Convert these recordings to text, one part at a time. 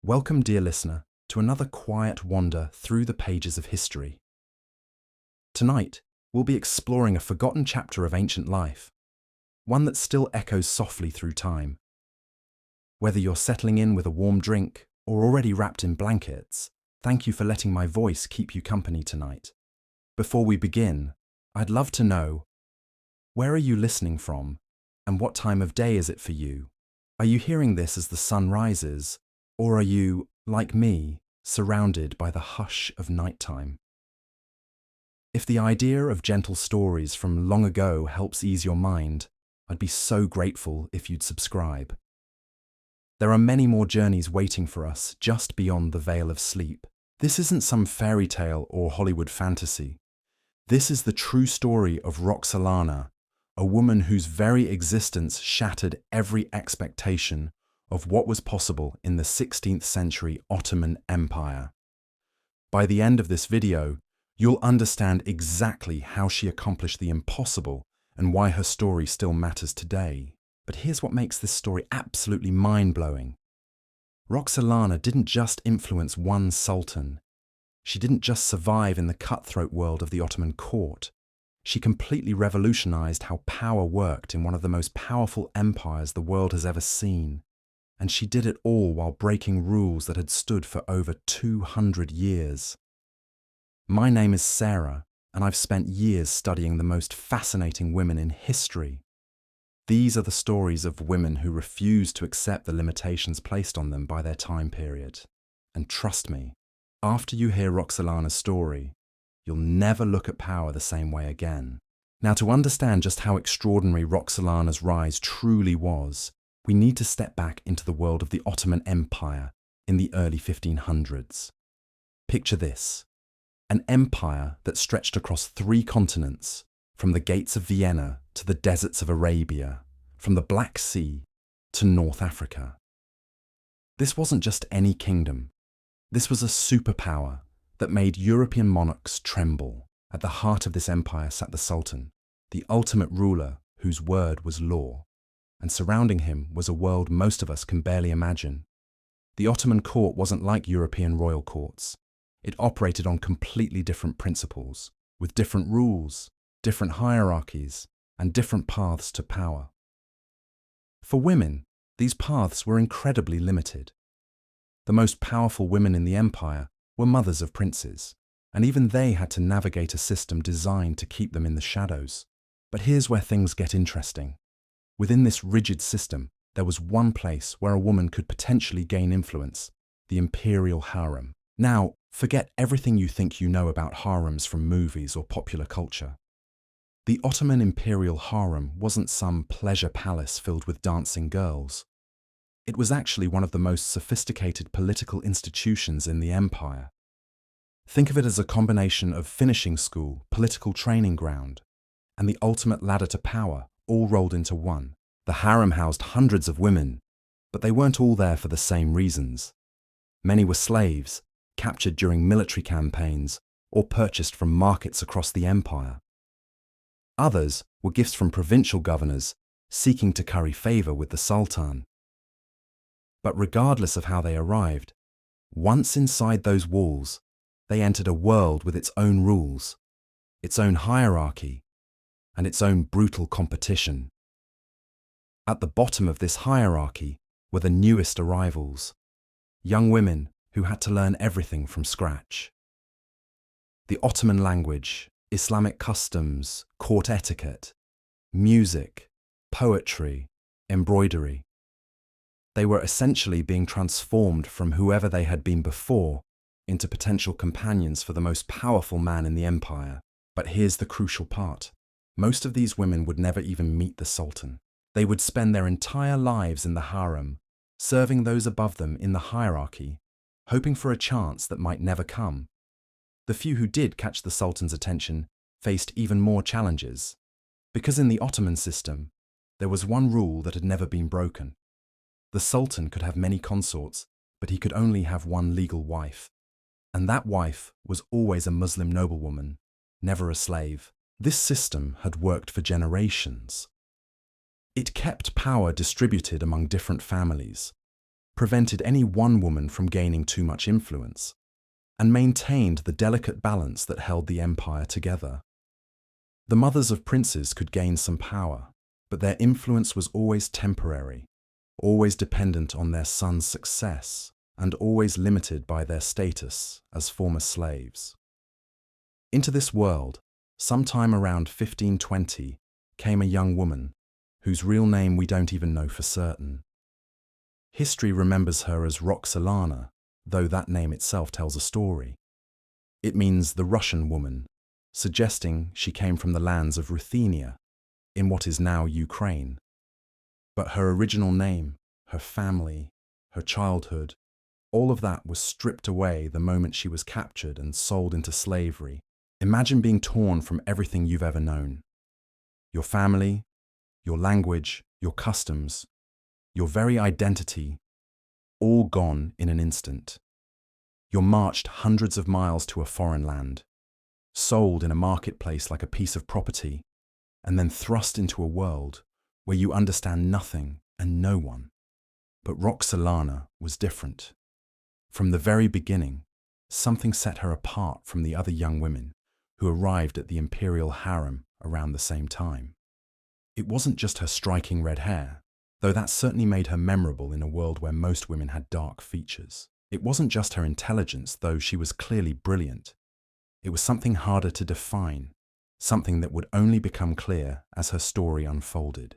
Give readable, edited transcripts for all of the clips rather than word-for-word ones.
Welcome, dear listener, to another quiet wander through the pages of history. Tonight, we'll be exploring a forgotten chapter of ancient life, one that still echoes softly through time. Whether you're settling in with a warm drink or already wrapped in blankets, thank you for letting my voice keep you company tonight. Before we begin, I'd love to know, where are you listening from, and what time of day is it for you? Are you hearing this as the sun rises, or are you, like me, surrounded by the hush of nighttime? If the idea of gentle stories from long ago helps ease your mind, I'd be so grateful if you'd subscribe. There are many more journeys waiting for us just beyond the veil of sleep. This isn't some fairy tale or Hollywood fantasy. This is the true story of Roxolana, a woman whose very existence shattered every expectation of what was possible in the 16th century Ottoman Empire. By the end of this video, you'll understand exactly how she accomplished the impossible and why her story still matters today. But here's what makes this story absolutely mind-blowing. Roxolana didn't just influence one sultan. She didn't just survive in the cutthroat world of the Ottoman court. She completely revolutionized how power worked in one of the most powerful empires the world has ever seen. And she did it all while breaking rules that had stood for over 200 years. My name is Sarah, and I've spent years studying the most fascinating women in history. These are the stories of women who refused to accept the limitations placed on them by their time period. And trust me, after you hear Roxolana's story, you'll never look at power the same way again. Now, to understand just how extraordinary Roxolana's rise truly was, we need to step back into the world of the Ottoman Empire in the early 1500s. Picture this: an empire that stretched across 3 continents, from the gates of Vienna to the deserts of Arabia, from the Black Sea to North Africa. This wasn't just any kingdom. This was a superpower that made European monarchs tremble. At the heart of this empire sat the Sultan, the ultimate ruler whose word was law. And surrounding him was a world most of us can barely imagine. The Ottoman court wasn't like European royal courts. It operated on completely different principles, with different rules, different hierarchies, and different paths to power. For women, these paths were incredibly limited. The most powerful women in the empire were mothers of princes, and even they had to navigate a system designed to keep them in the shadows. But here's where things get interesting. Within this rigid system, there was one place where a woman could potentially gain influence: the imperial harem. Now, forget everything you think you know about harems from movies or popular culture. The Ottoman imperial harem wasn't some pleasure palace filled with dancing girls. It was actually one of the most sophisticated political institutions in the empire. Think of it as a combination of finishing school, political training ground, and the ultimate ladder to power, all rolled into one. The harem housed hundreds of women, but they weren't all there for the same reasons. Many were slaves, captured during military campaigns, or purchased from markets across the empire. Others were gifts from provincial governors seeking to curry favor with the Sultan. But regardless of how they arrived, once inside those walls, they entered a world with its own rules, its own hierarchy, and its own brutal competition. At the bottom of this hierarchy were the newest arrivals, young women who had to learn everything from scratch. The Ottoman language, Islamic customs, court etiquette, music, poetry, embroidery. They were essentially being transformed from whoever they had been before into potential companions for the most powerful man in the empire. But here's the crucial part. Most of these women would never even meet the Sultan. They would spend their entire lives in the harem, serving those above them in the hierarchy, hoping for a chance that might never come. The few who did catch the Sultan's attention faced even more challenges. Because in the Ottoman system, there was one rule that had never been broken. The Sultan could have many consorts, but he could only have one legal wife. And that wife was always a Muslim noblewoman, never a slave. This system had worked for generations. It kept power distributed among different families, prevented any one woman from gaining too much influence, and maintained the delicate balance that held the empire together. The mothers of princes could gain some power, but their influence was always temporary, always dependent on their sons' success, and always limited by their status as former slaves. Into this world, sometime around 1520, came a young woman, whose real name we don't even know for certain. History remembers her as Roxolana, though that name itself tells a story. It means the Russian woman, suggesting she came from the lands of Ruthenia, in what is now Ukraine. But her original name, her family, her childhood, all of that was stripped away the moment she was captured and sold into slavery. Imagine being torn from everything you've ever known. Your family, your language, your customs, your very identity, all gone in an instant. You're marched hundreds of miles to a foreign land, sold in a marketplace like a piece of property, and then thrust into a world where you understand nothing and no one. But Roxolana was different. From the very beginning, something set her apart from the other young women who arrived at the imperial harem around the same time. It wasn't just her striking red hair, though that certainly made her memorable in a world where most women had dark features. It wasn't just her intelligence, though she was clearly brilliant. It was something harder to define, something that would only become clear as her story unfolded.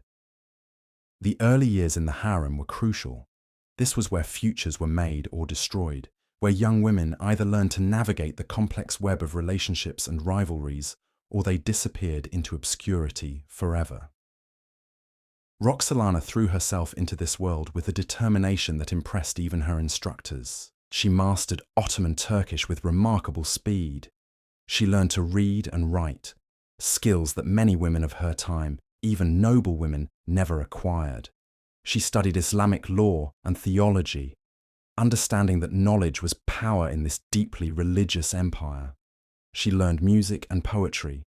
The early years in the harem were crucial. This was where futures were made or destroyed, where young women either learned to navigate the complex web of relationships and rivalries, or they disappeared into obscurity forever. Roxolana threw herself into this world with a determination that impressed even her instructors. She mastered Ottoman Turkish with remarkable speed. She learned to read and write, skills that many women of her time, even noble women, never acquired. She studied Islamic law and theology, understanding that knowledge was power in this deeply religious empire. She learned music and poetry,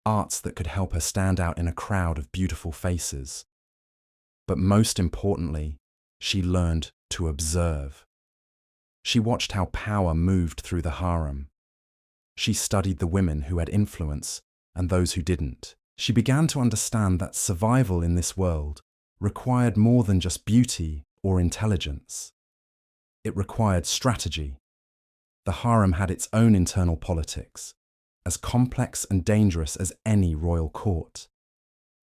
arts that could help her stand out in a crowd of beautiful faces. But most importantly, she learned to observe. She watched how power moved through the harem. She studied the women who had influence and those who didn't. She began to understand that survival in this world required more than just beauty or intelligence. It required strategy. The harem had its own internal politics, as complex and dangerous as any royal court.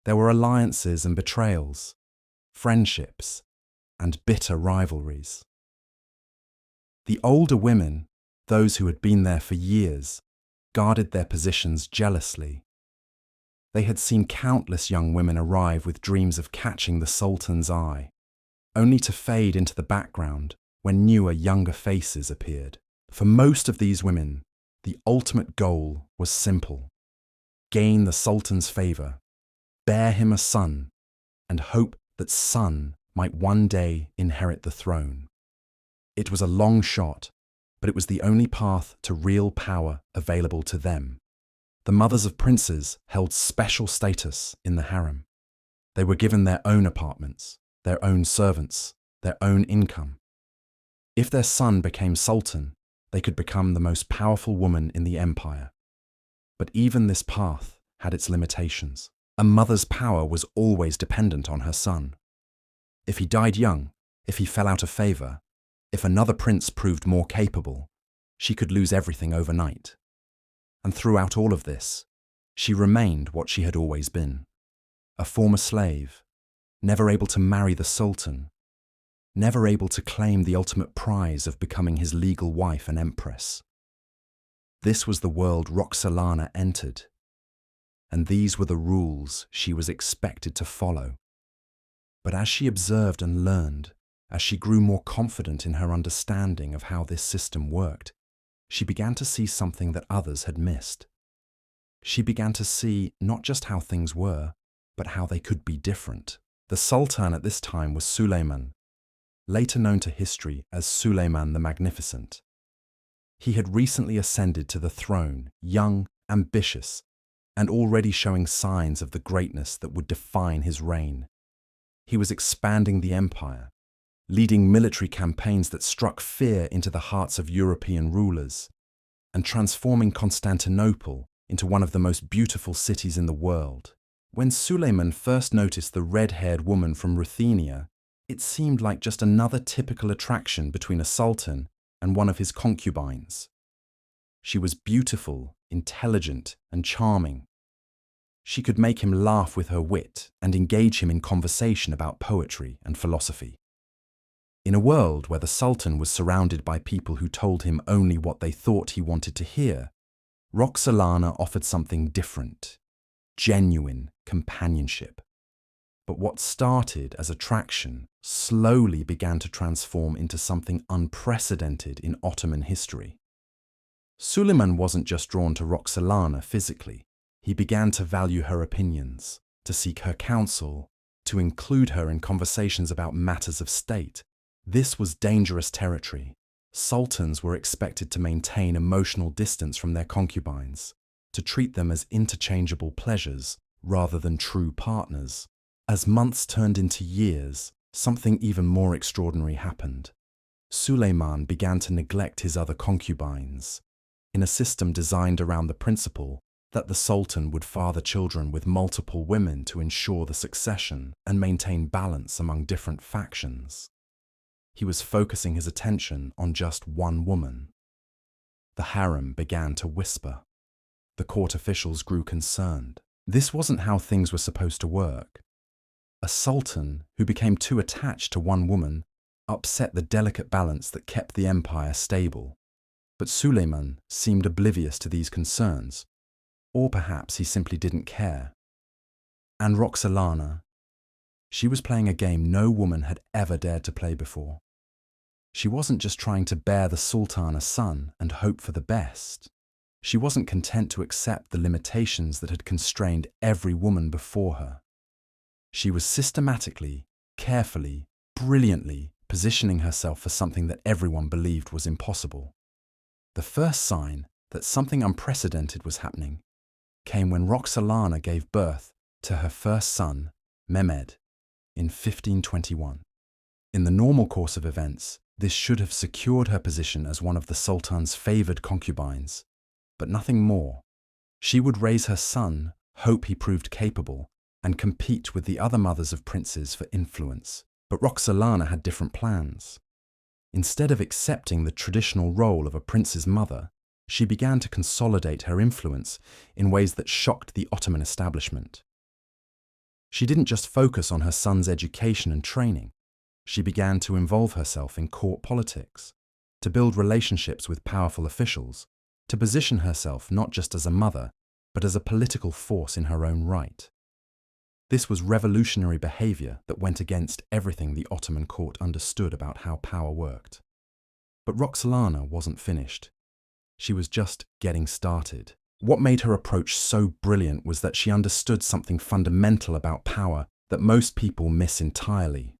There were alliances and betrayals, friendships, and bitter rivalries. The older women, those who had been there for years, guarded their positions jealously. They had seen countless young women arrive with dreams of catching the Sultan's eye, only to fade into the background when newer, younger faces appeared. For most of these women, the ultimate goal was simple: gain the Sultan's favor, bear him a son, and hope that son might one day inherit the throne. It was a long shot, but it was the only path to real power available to them. The mothers of princes held special status in the harem. They were given their own apartments, their own servants, their own income. If their son became sultan, they could become the most powerful woman in the empire. But even this path had its limitations. A mother's power was always dependent on her son. If he died young, if he fell out of favor, if another prince proved more capable, she could lose everything overnight. And throughout all of this, she remained what she had always been: a former slave, never able to marry the sultan, never able to claim the ultimate prize of becoming his legal wife and empress. This was the world Roxolana entered, and these were the rules she was expected to follow. But as she observed and learned, as she grew more confident in her understanding of how this system worked, she began to see something that others had missed. She began to see not just how things were, but how they could be different. The Sultan at this time was Suleiman, later known to history as Suleiman the Magnificent. He had recently ascended to the throne, young, ambitious, and already showing signs of the greatness that would define his reign. He was expanding the empire, leading military campaigns that struck fear into the hearts of European rulers, and transforming Constantinople into one of the most beautiful cities in the world. When Suleiman first noticed the red-haired woman from Ruthenia, it seemed like just another typical attraction between a sultan and one of his concubines. She was beautiful, intelligent, and charming. She could make him laugh with her wit and engage him in conversation about poetry and philosophy. In a world where the Sultan was surrounded by people who told him only what they thought he wanted to hear, Roxolana offered something different: genuine companionship. But what started as attraction slowly began to transform into something unprecedented in Ottoman history. Suleiman wasn't just drawn to Roxolana physically. He began to value her opinions, to seek her counsel, to include her in conversations about matters of state. This was dangerous territory. Sultans were expected to maintain emotional distance from their concubines, to treat them as interchangeable pleasures rather than true partners. As months turned into years, something even more extraordinary happened. Suleiman began to neglect his other concubines, in a system designed around the principle that the Sultan would father children with multiple women to ensure the succession and maintain balance among different factions. He was focusing his attention on just one woman. The harem began to whisper. The court officials grew concerned. This wasn't how things were supposed to work. A sultan who became too attached to one woman upset the delicate balance that kept the empire stable. But Suleiman seemed oblivious to these concerns, or perhaps he simply didn't care. And Roxolana, she was playing a game no woman had ever dared to play before. She wasn't just trying to bear the sultan a son and hope for the best. She wasn't content to accept the limitations that had constrained every woman before her. She was systematically, carefully, brilliantly positioning herself for something that everyone believed was impossible. The first sign that something unprecedented was happening came when Roxolana gave birth to her first son, Mehmed, in 1521. In the normal course of events, this should have secured her position as one of the Sultan's favoured concubines, but nothing more. She would raise her son, hope he proved capable, and compete with the other mothers of princes for influence. But Roxolana had different plans. Instead of accepting the traditional role of a prince's mother, she began to consolidate her influence in ways that shocked the Ottoman establishment. She didn't just focus on her son's education and training. She began to involve herself in court politics, to build relationships with powerful officials, to position herself not just as a mother, but as a political force in her own right. This was revolutionary behavior that went against everything the Ottoman court understood about how power worked. But Roxolana wasn't finished. She was just getting started. What made her approach so brilliant was that she understood something fundamental about power that most people miss entirely.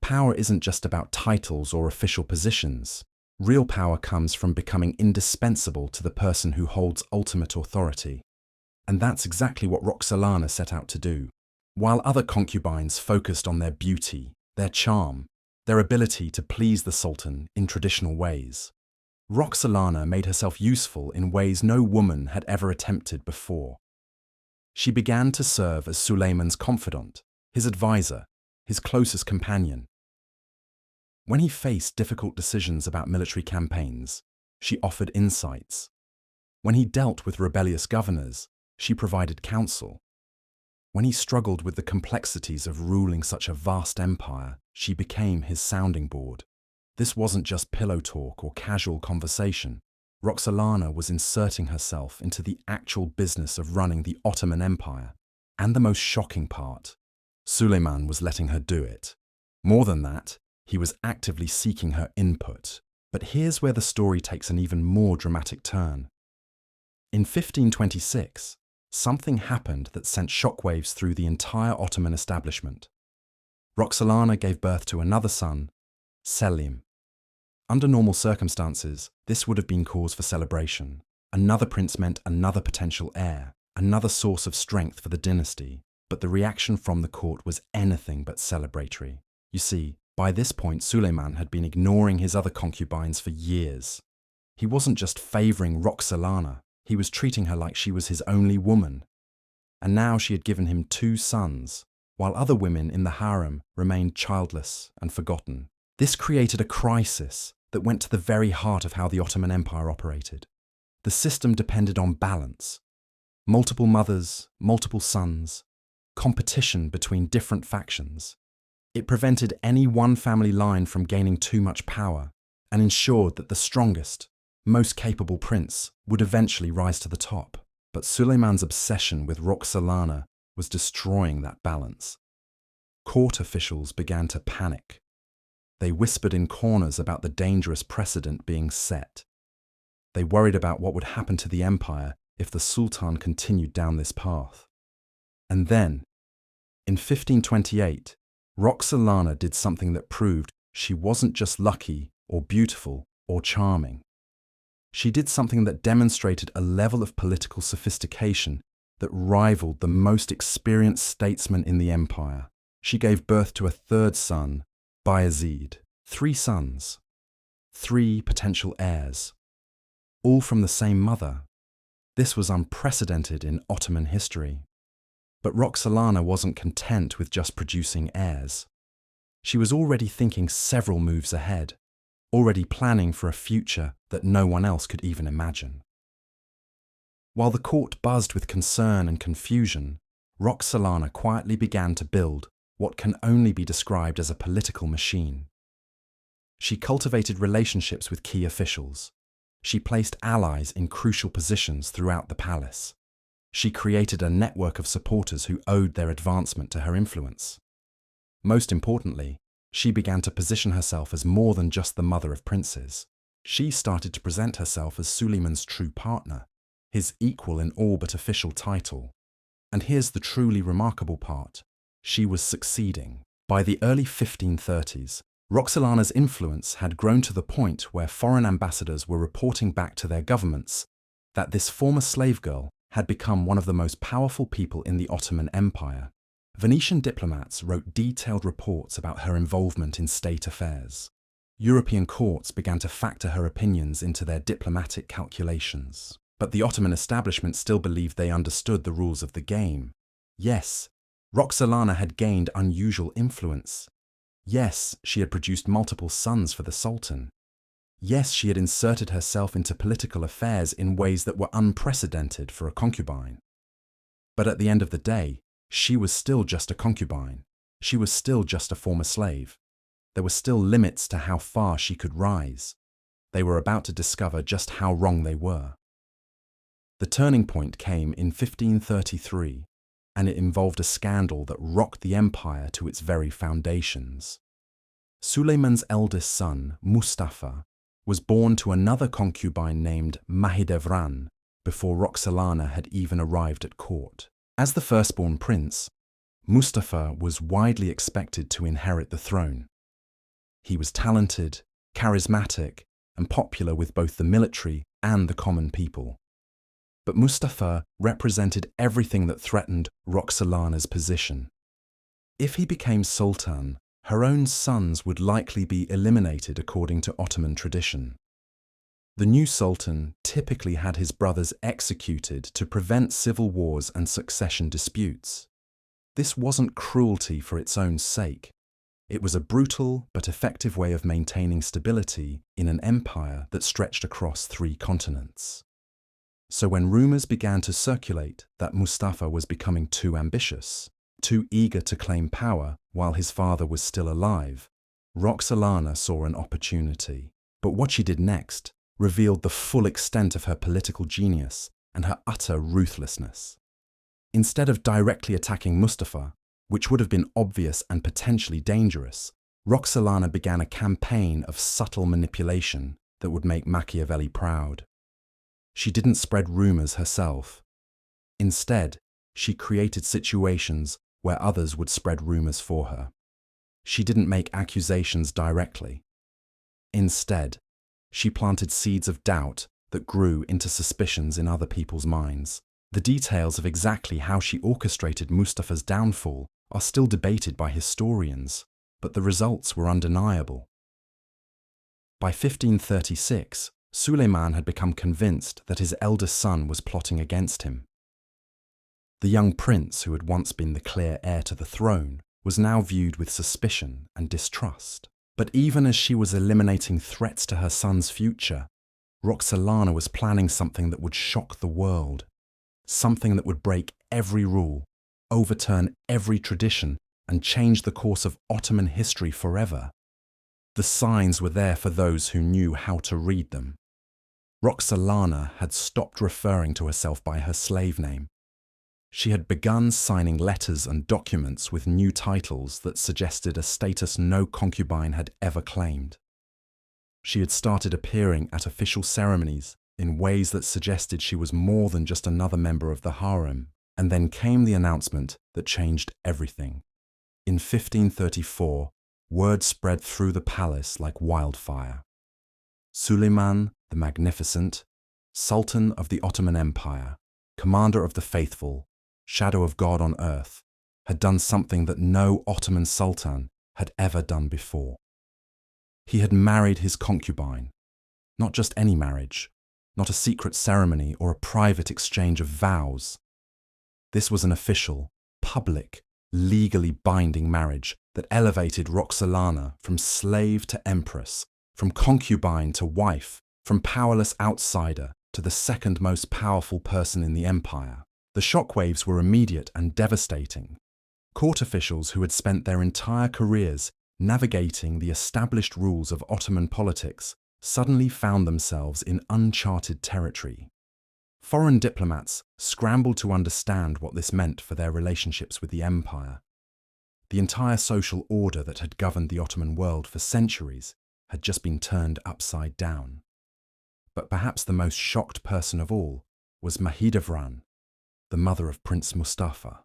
Power isn't just about titles or official positions. Real power comes from becoming indispensable to the person who holds ultimate authority. And that's exactly what Roxolana set out to do. While other concubines focused on their beauty, their charm, their ability to please the Sultan in traditional ways, Roxolana made herself useful in ways no woman had ever attempted before. She began to serve as Suleiman's confidant, his advisor, his closest companion. When he faced difficult decisions about military campaigns, she offered insights. When he dealt with rebellious governors, she provided counsel. When he struggled with the complexities of ruling such a vast empire, she became his sounding board. This wasn't just pillow talk or casual conversation. Roxolana was inserting herself into the actual business of running the Ottoman Empire. And the most shocking part, Suleiman was letting her do it. More than that, he was actively seeking her input. But here's where the story takes an even more dramatic turn. In 1526, something happened that sent shockwaves through the entire Ottoman establishment. Roxolana gave birth to another son, Selim. Under normal circumstances, this would have been cause for celebration. Another prince meant another potential heir, another source of strength for the dynasty. But the reaction from the court was anything but celebratory. You see, By this point, Suleiman had been ignoring his other concubines for years. He wasn't just favouring Roxolana, he was treating her like she was his only woman. And now she had given him 2 sons, while other women in the harem remained childless and forgotten. This created a crisis that went to the very heart of how the Ottoman Empire operated. The system depended on balance. Multiple mothers, multiple sons, competition between different factions. It prevented any one family line from gaining too much power and ensured that the strongest, most capable prince would eventually rise to the top. But Suleiman's obsession with Roxolana was destroying that balance. Court officials began to panic. They whispered in corners about the dangerous precedent being set. They worried about what would happen to the empire if the Sultan continued down this path. And then, in 1528, Roxolana did something that proved she wasn't just lucky or beautiful or charming. She did something that demonstrated a level of political sophistication that rivaled the most experienced statesman in the empire. She gave birth to a 3rd son, Bayezid. 3 sons, 3 potential heirs, all from the same mother. This was unprecedented in Ottoman history. But Roxolana wasn't content with just producing heirs. She was already thinking several moves ahead, already planning for a future that no one else could even imagine. While the court buzzed with concern and confusion, Roxolana quietly began to build what can only be described as a political machine. She cultivated relationships with key officials. She placed allies in crucial positions throughout the palace. She created a network of supporters who owed their advancement to her influence. Most importantly, she began to position herself as more than just the mother of princes. She started to present herself as Suleiman's true partner, his equal in all but official title. And here's the truly remarkable part. She was succeeding. By the early 1530s, Roxolana's influence had grown to the point where foreign ambassadors were reporting back to their governments that this former slave girl had become one of the most powerful people in the Ottoman Empire. Venetian diplomats wrote detailed reports about her involvement in state affairs. European courts began to factor her opinions into their diplomatic calculations. But the Ottoman establishment still believed they understood the rules of the game. Yes, Roxolana had gained unusual influence. Yes, she had produced multiple sons for the Sultan. Yes, she had inserted herself into political affairs in ways that were unprecedented for a concubine. But at the end of the day, she was still just a concubine. She was still just a former slave. There were still limits to how far she could rise. They were about to discover just how wrong they were. The turning point came in 1533, and it involved a scandal that rocked the empire to its very foundations. Suleiman's eldest son, Mustafa, was born to another concubine named Mahidevran before Roxolana had even arrived at court. As the firstborn prince, Mustafa was widely expected to inherit the throne. He was talented, charismatic, and popular with both the military and the common people. But Mustafa represented everything that threatened Roxolana's position. If he became sultan, her own sons would likely be eliminated according to Ottoman tradition. The new sultan typically had his brothers executed to prevent civil wars and succession disputes. This wasn't cruelty for its own sake. It was a brutal but effective way of maintaining stability in an empire that stretched across 3 continents. So when rumors began to circulate that Mustafa was becoming too ambitious, too eager to claim power while his father was still alive, Roxolana saw an opportunity. But what she did next revealed the full extent of her political genius and her utter ruthlessness. Instead of directly attacking Mustafa, which would have been obvious and potentially dangerous, Roxolana began a campaign of subtle manipulation that would make Machiavelli proud. She didn't spread rumors herself. Instead, she created situations where others would spread rumors for her. She didn't make accusations directly. Instead, she planted seeds of doubt that grew into suspicions in other people's minds. The details of exactly how she orchestrated Mustafa's downfall are still debated by historians, but the results were undeniable. By 1536, Suleiman had become convinced that his eldest son was plotting against him. The young prince, who had once been the clear heir to the throne, was now viewed with suspicion and distrust. But even as she was eliminating threats to her son's future, Roxolana was planning something that would shock the world, something that would break every rule, overturn every tradition, and change the course of Ottoman history forever. The signs were there for those who knew how to read them. Roxolana had stopped referring to herself by her slave name. She had begun signing letters and documents with new titles that suggested a status no concubine had ever claimed. She had started appearing at official ceremonies in ways that suggested she was more than just another member of the harem, and then came the announcement that changed everything. In 1534, word spread through the palace like wildfire. Suleiman the Magnificent, Sultan of the Ottoman Empire, commander of the faithful, shadow of God on earth, had done something that no Ottoman sultan had ever done before. He had married his concubine, not just any marriage, not a secret ceremony or a private exchange of vows. This was an official, public, legally binding marriage that elevated Roxolana from slave to empress, from concubine to wife, from powerless outsider to the second most powerful person in the empire. The shockwaves were immediate and devastating. Court officials who had spent their entire careers navigating the established rules of Ottoman politics suddenly found themselves in uncharted territory. Foreign diplomats scrambled to understand what this meant for their relationships with the empire. The entire social order that had governed the Ottoman world for centuries had just been turned upside down. But perhaps the most shocked person of all was Mahidevran, the mother of Prince Mustafa.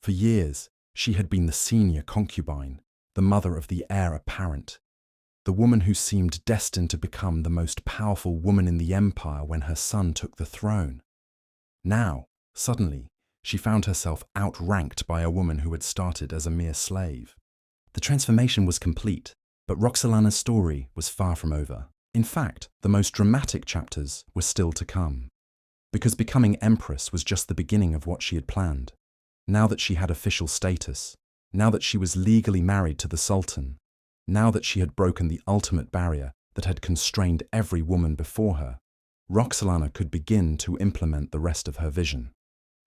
For years, she had been the senior concubine, the mother of the heir apparent, the woman who seemed destined to become the most powerful woman in the empire when her son took the throne. Now, suddenly, she found herself outranked by a woman who had started as a mere slave. The transformation was complete, but Roxolana's story was far from over. In fact, the most dramatic chapters were still to come, because becoming Empress was just the beginning of what she had planned. Now that she had official status, now that she was legally married to the Sultan, now that she had broken the ultimate barrier that had constrained every woman before her, Roxolana could begin to implement the rest of her vision.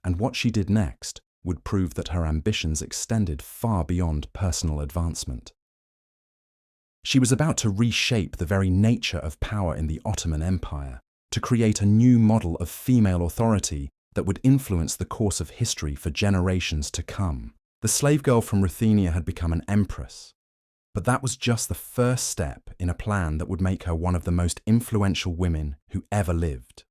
And what she did next would prove that her ambitions extended far beyond personal advancement. She was about to reshape the very nature of power in the Ottoman Empire, to create a new model of female authority that would influence the course of history for generations to come. The slave girl from Ruthenia had become an empress, but that was just the first step in a plan that would make her one of the most influential women who ever lived.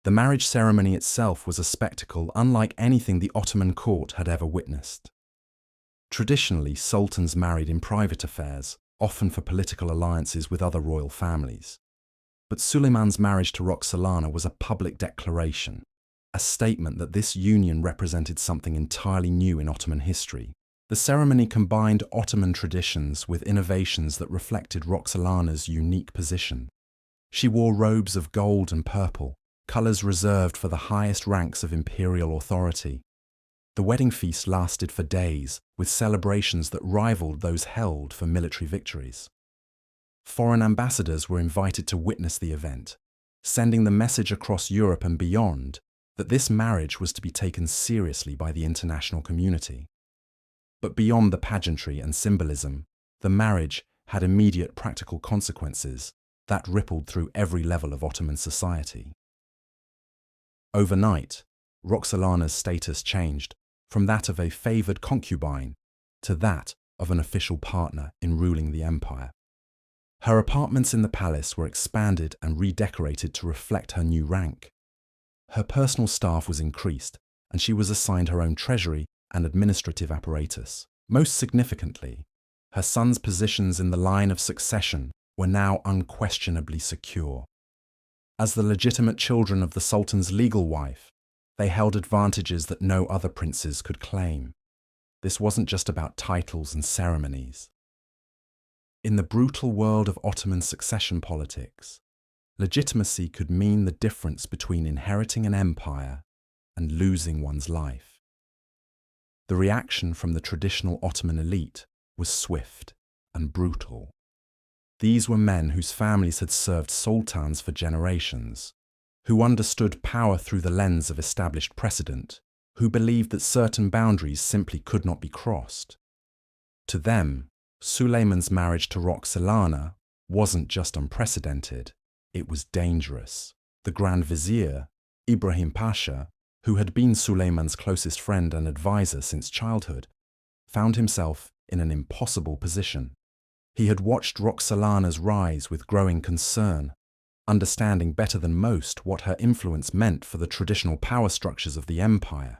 The marriage ceremony itself was a spectacle unlike anything the Ottoman court had ever witnessed. Traditionally, sultans married in private affairs, often for political alliances with other royal families. But Suleiman's marriage to Roxolana was a public declaration, a statement that this union represented something entirely new in Ottoman history. The ceremony combined Ottoman traditions with innovations that reflected Roxolana's unique position. She wore robes of gold and purple, colours reserved for the highest ranks of imperial authority. The wedding feast lasted for days, with celebrations that rivaled those held for military victories. Foreign ambassadors were invited to witness the event, sending the message across Europe and beyond that this marriage was to be taken seriously by the international community. But beyond the pageantry and symbolism, the marriage had immediate practical consequences that rippled through every level of Ottoman society. Overnight, Roxolana's status changed from that of a favoured concubine to that of an official partner in ruling the empire. Her apartments in the palace were expanded and redecorated to reflect her new rank. Her personal staff was increased, and she was assigned her own treasury and administrative apparatus. Most significantly, her sons' positions in the line of succession were now unquestionably secure. As the legitimate children of the Sultan's legal wife, they held advantages that no other princes could claim. This wasn't just about titles and ceremonies. In the brutal world of Ottoman succession politics, legitimacy could mean the difference between inheriting an empire and losing one's life. The reaction from the traditional Ottoman elite was swift and brutal. These were men whose families had served sultans for generations, who understood power through the lens of established precedent, who believed that certain boundaries simply could not be crossed. To them, Suleiman's marriage to Roxolana wasn't just unprecedented, it was dangerous. The Grand Vizier, Ibrahim Pasha, who had been Suleiman's closest friend and advisor since childhood, found himself in an impossible position. He had watched Roxolana's rise with growing concern, understanding better than most what her influence meant for the traditional power structures of the empire.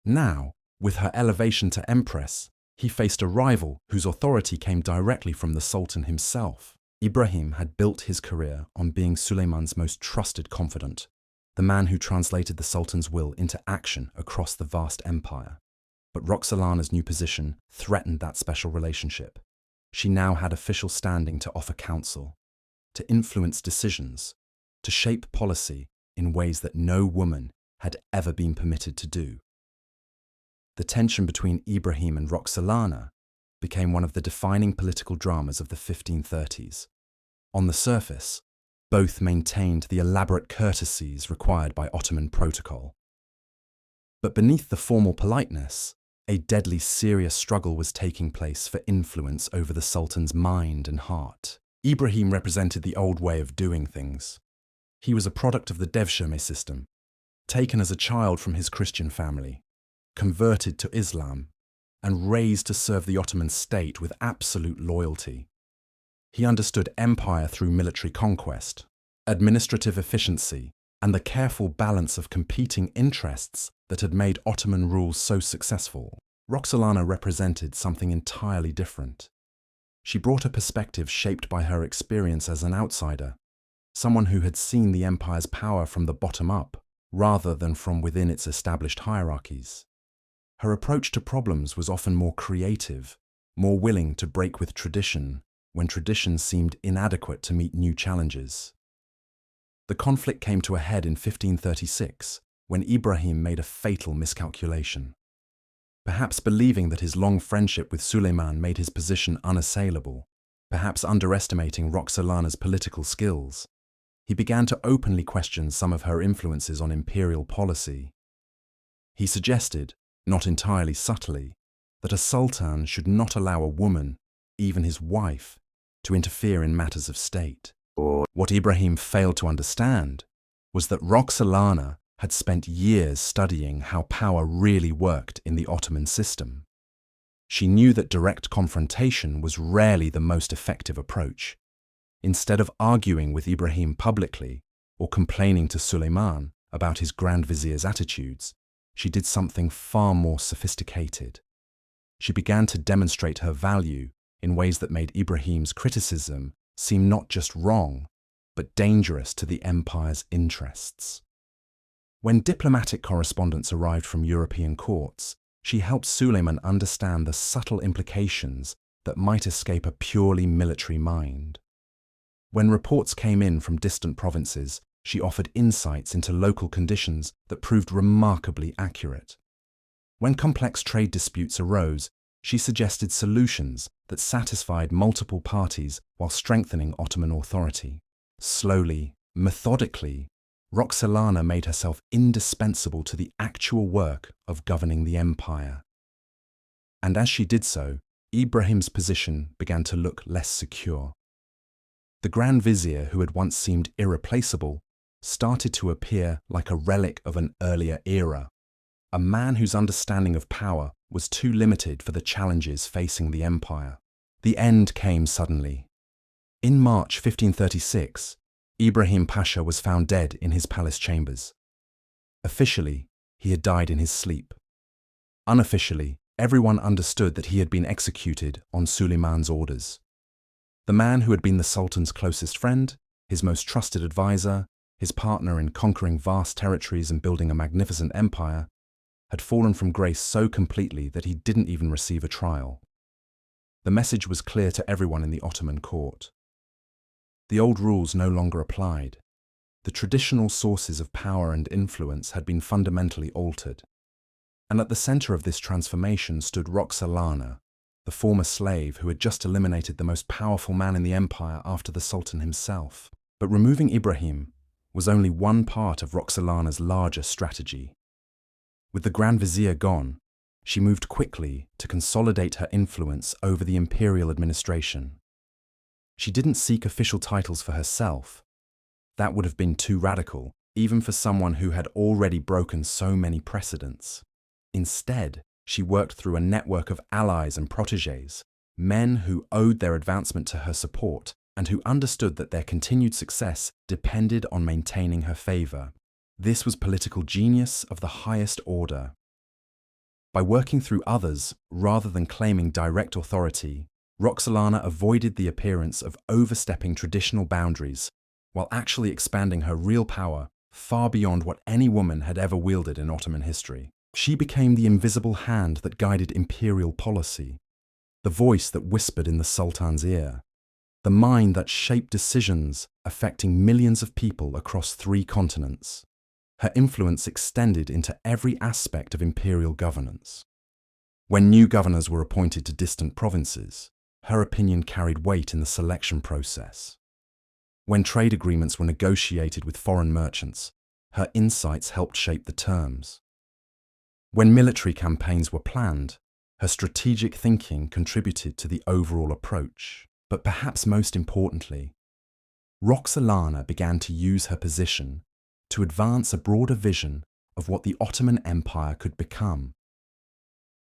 Now, with her elevation to Empress, he faced a rival whose authority came directly from the Sultan himself. Ibrahim had built his career on being Suleiman's most trusted confidant, the man who translated the Sultan's will into action across the vast empire. But Roxolana's new position threatened that special relationship. She now had official standing to offer counsel, to influence decisions, to shape policy in ways that no woman had ever been permitted to do. The tension between Ibrahim and Roxolana became one of the defining political dramas of the 1530s. On the surface, both maintained the elaborate courtesies required by Ottoman protocol. But beneath the formal politeness, a deadly serious struggle was taking place for influence over the Sultan's mind and heart. Ibrahim represented the old way of doing things. He was a product of the Devshirme system, taken as a child from his Christian family, converted to Islam, and raised to serve the Ottoman state with absolute loyalty. He understood empire through military conquest, administrative efficiency, and the careful balance of competing interests that had made Ottoman rule so successful. Roxolana represented something entirely different. She brought a perspective shaped by her experience as an outsider, someone who had seen the empire's power from the bottom up, rather than from within its established hierarchies. Her approach to problems was often more creative, more willing to break with tradition when tradition seemed inadequate to meet new challenges. The conflict came to a head in 1536, when Ibrahim made a fatal miscalculation. Perhaps believing that his long friendship with Suleiman made his position unassailable, perhaps underestimating Roxolana's political skills, he began to openly question some of her influences on imperial policy. He suggested, not entirely subtly, that a sultan should not allow a woman, even his wife, to interfere in matters of state. What Ibrahim failed to understand was that Roxolana had spent years studying how power really worked in the Ottoman system. She knew that direct confrontation was rarely the most effective approach. Instead of arguing with Ibrahim publicly or complaining to Suleiman about his Grand Vizier's attitudes, she did something far more sophisticated. She began to demonstrate her value in ways that made Ibrahim's criticism seem not just wrong, but dangerous to the empire's interests. When diplomatic correspondence arrived from European courts, she helped Suleiman understand the subtle implications that might escape a purely military mind. When reports came in from distant provinces, she offered insights into local conditions that proved remarkably accurate. When complex trade disputes arose, she suggested solutions that satisfied multiple parties while strengthening Ottoman authority. Slowly, methodically, Roxolana made herself indispensable to the actual work of governing the empire. And as she did so, Ibrahim's position began to look less secure. The Grand Vizier, who had once seemed irreplaceable, started to appear like a relic of an earlier era, a man whose understanding of power was too limited for the challenges facing the empire. The end came suddenly. In March 1536, Ibrahim Pasha was found dead in his palace chambers. Officially, he had died in his sleep. Unofficially, everyone understood that he had been executed on Suleiman's orders. The man who had been the Sultan's closest friend, his most trusted advisor, his partner in conquering vast territories and building a magnificent empire, had fallen from grace so completely that he didn't even receive a trial. The message was clear to everyone in the Ottoman court. The old rules no longer applied. The traditional sources of power and influence had been fundamentally altered. And at the center of this transformation stood Roxolana, the former slave who had just eliminated the most powerful man in the empire after the Sultan himself. But removing Ibrahim was only one part of Roxolana's larger strategy. With the Grand Vizier gone, she moved quickly to consolidate her influence over the imperial administration. She didn't seek official titles for herself. That would have been too radical, even for someone who had already broken so many precedents. Instead, she worked through a network of allies and protégés, men who owed their advancement to her support and who understood that their continued success depended on maintaining her favor. This was political genius of the highest order. By working through others rather than claiming direct authority, Roxolana avoided the appearance of overstepping traditional boundaries while actually expanding her real power far beyond what any woman had ever wielded in Ottoman history. She became the invisible hand that guided imperial policy, the voice that whispered in the Sultan's ear, the mind that shaped decisions affecting millions of people across 3 continents. Her influence extended into every aspect of imperial governance. When new governors were appointed to distant provinces, her opinion carried weight in the selection process. When trade agreements were negotiated with foreign merchants, her insights helped shape the terms. When military campaigns were planned, her strategic thinking contributed to the overall approach. But perhaps most importantly, Roxolana began to use her position to advance a broader vision of what the Ottoman Empire could become.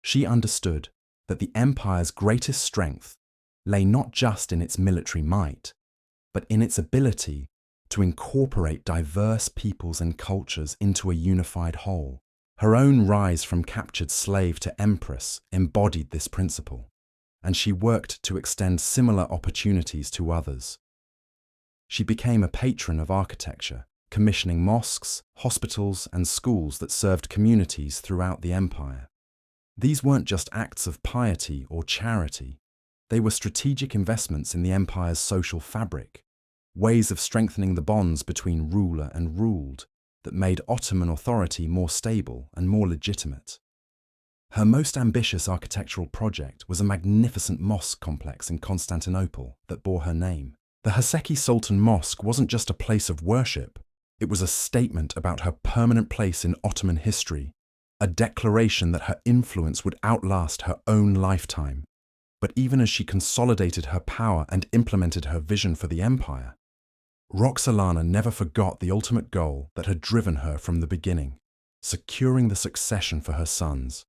She understood that the empire's greatest strength lay not just in its military might, but in its ability to incorporate diverse peoples and cultures into a unified whole. Her own rise from captured slave to Empress embodied this principle, and she worked to extend similar opportunities to others. She became a patron of architecture, commissioning mosques, hospitals, and schools that served communities throughout the empire. These weren't just acts of piety or charity. They were strategic investments in the empire's social fabric, ways of strengthening the bonds between ruler and ruled that made Ottoman authority more stable and more legitimate. Her most ambitious architectural project was a magnificent mosque complex in Constantinople that bore her name. The Haseki Sultan Mosque wasn't just a place of worship, it was a statement about her permanent place in Ottoman history, a declaration that her influence would outlast her own lifetime. But even as she consolidated her power and implemented her vision for the empire, Roxolana never forgot the ultimate goal that had driven her from the beginning, securing the succession for her sons.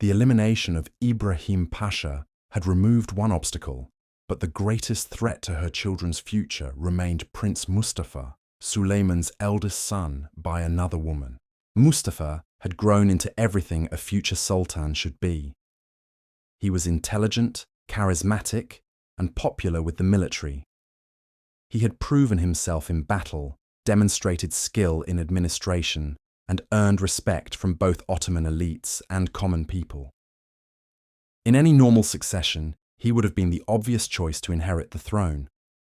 The elimination of Ibrahim Pasha had removed one obstacle, but the greatest threat to her children's future remained Prince Mustafa, Suleiman's eldest son by another woman. Mustafa had grown into everything a future sultan should be. He was intelligent, charismatic, and popular with the military. He had proven himself in battle, demonstrated skill in administration, and earned respect from both Ottoman elites and common people. In any normal succession, he would have been the obvious choice to inherit the throne,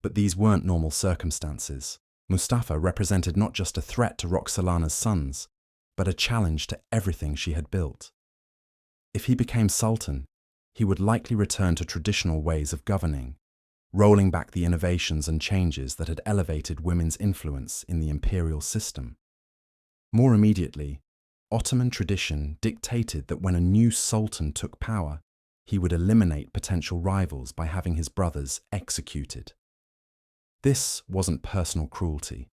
but these weren't normal circumstances. Mustafa represented not just a threat to Roxolana's sons, but a challenge to everything she had built. If he became sultan, he would likely return to traditional ways of governing, rolling back the innovations and changes that had elevated women's influence in the imperial system. More immediately, Ottoman tradition dictated that when a new sultan took power, he would eliminate potential rivals by having his brothers executed. This wasn't personal cruelty.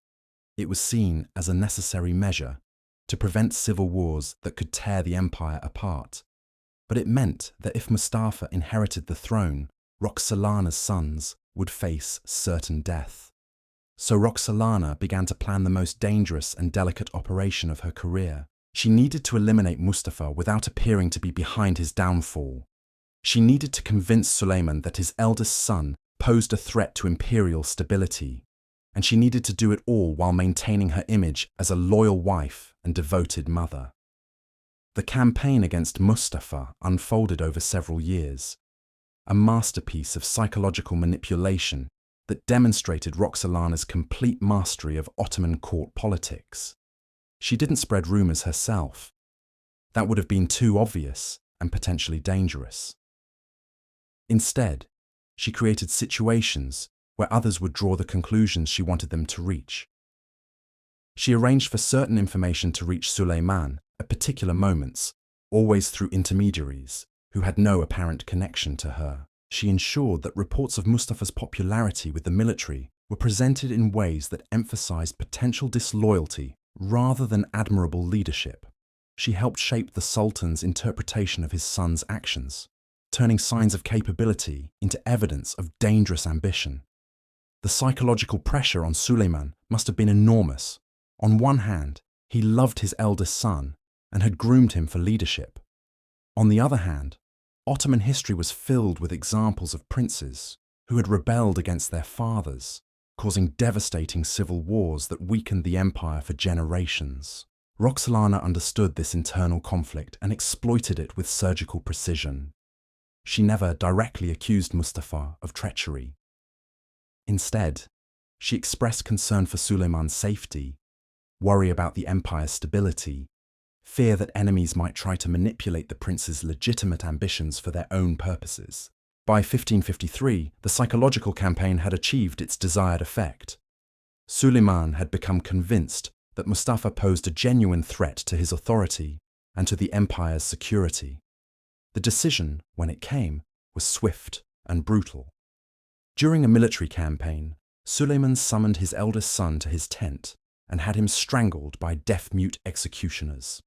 It was seen as a necessary measure to prevent civil wars that could tear the empire apart. But it meant that if Mustafa inherited the throne, Roxolana's sons would face certain death. So Roxolana began to plan the most dangerous and delicate operation of her career. She needed to eliminate Mustafa without appearing to be behind his downfall. She needed to convince Suleiman that his eldest son posed a threat to imperial stability, and she needed to do it all while maintaining her image as a loyal wife and devoted mother. The campaign against Mustafa unfolded over several years, a masterpiece of psychological manipulation that demonstrated Roxolana's complete mastery of Ottoman court politics. She didn't spread rumors herself. That would have been too obvious and potentially dangerous. Instead, she created situations where others would draw the conclusions she wanted them to reach. She arranged for certain information to reach Suleiman at particular moments, always through intermediaries who had no apparent connection to her. She ensured that reports of Mustafa's popularity with the military were presented in ways that emphasized potential disloyalty rather than admirable leadership. She helped shape the Sultan's interpretation of his son's actions, turning signs of capability into evidence of dangerous ambition. The psychological pressure on Suleiman must have been enormous. On one hand, he loved his eldest son and had groomed him for leadership. On the other hand, Ottoman history was filled with examples of princes who had rebelled against their fathers, causing devastating civil wars that weakened the empire for generations. Roxolana understood this internal conflict and exploited it with surgical precision. She never directly accused Mustafa of treachery. Instead, she expressed concern for Suleiman's safety, worry about the empire's stability, fear that enemies might try to manipulate the prince's legitimate ambitions for their own purposes. By 1553, the psychological campaign had achieved its desired effect. Suleiman had become convinced that Mustafa posed a genuine threat to his authority and to the empire's security. The decision, when it came, was swift and brutal. During a military campaign, Suleiman summoned his eldest son to his tent and had him strangled by deaf-mute executioners.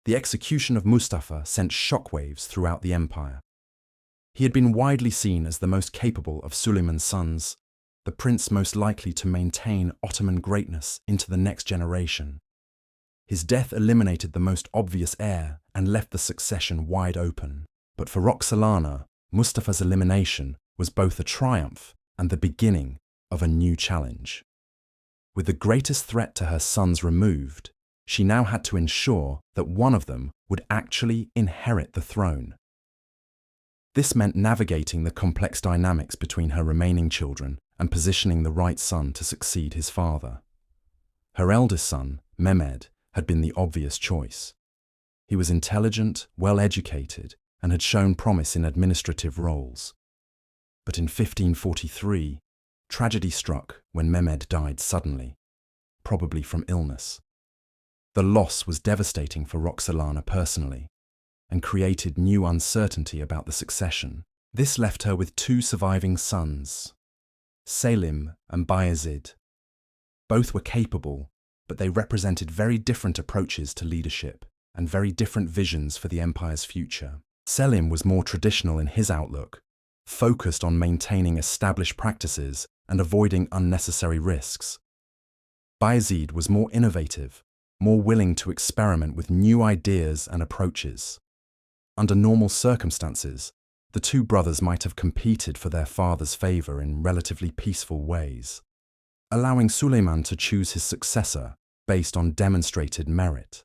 The execution of Mustafa sent shockwaves throughout the empire. He had been widely seen as the most capable of Suleiman's sons, the prince most likely to maintain Ottoman greatness into the next generation. His death eliminated the most obvious heir and left the succession wide open. But for Roxolana, Mustafa's elimination was both a triumph and the beginning of a new challenge. With the greatest threat to her sons removed, she now had to ensure that one of them would actually inherit the throne. This meant navigating the complex dynamics between her remaining children and positioning the right son to succeed his father. Her eldest son, Mehmed, had been the obvious choice. He was intelligent, well-educated, and had shown promise in administrative roles. But in 1543, tragedy struck when Mehmed died suddenly, probably from illness. The loss was devastating for Roxolana personally and created new uncertainty about the succession. This left her with two surviving sons, Selim and Bayezid. Both were capable, but they represented very different approaches to leadership and very different visions for the empire's future. Selim was more traditional in his outlook, focused on maintaining established practices and avoiding unnecessary risks. Bayezid was more innovative, more willing to experiment with new ideas and approaches. Under normal circumstances, the two brothers might have competed for their father's favor in relatively peaceful ways, allowing Suleiman to choose his successor based on demonstrated merit.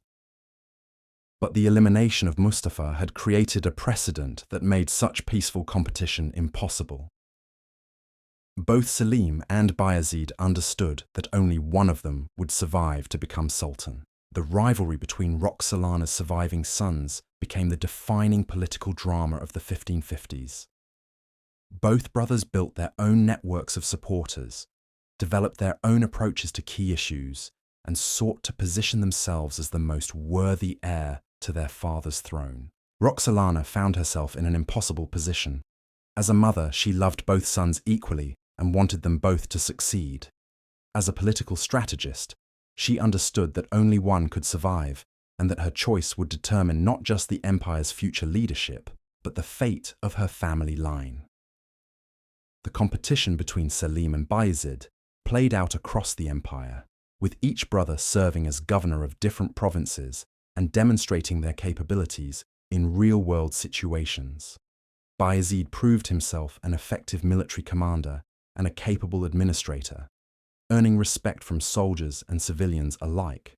But the elimination of Mustafa had created a precedent that made such peaceful competition impossible. Both Selim and Bayezid understood that only one of them would survive to become sultan. The rivalry between Roxolana's surviving sons became the defining political drama of the 1550s. Both brothers built their own networks of supporters, developed their own approaches to key issues, and sought to position themselves as the most worthy heir to their father's throne. Roxolana found herself in an impossible position. As a mother, she loved both sons equally and wanted them both to succeed. As a political strategist, she understood that only one could survive and that her choice would determine not just the empire's future leadership, but the fate of her family line. The competition between Selim and Bayezid played out across the empire, with each brother serving as governor of different provinces and demonstrating their capabilities in real-world situations. Bayezid proved himself an effective military commander and a capable administrator, earning respect from soldiers and civilians alike.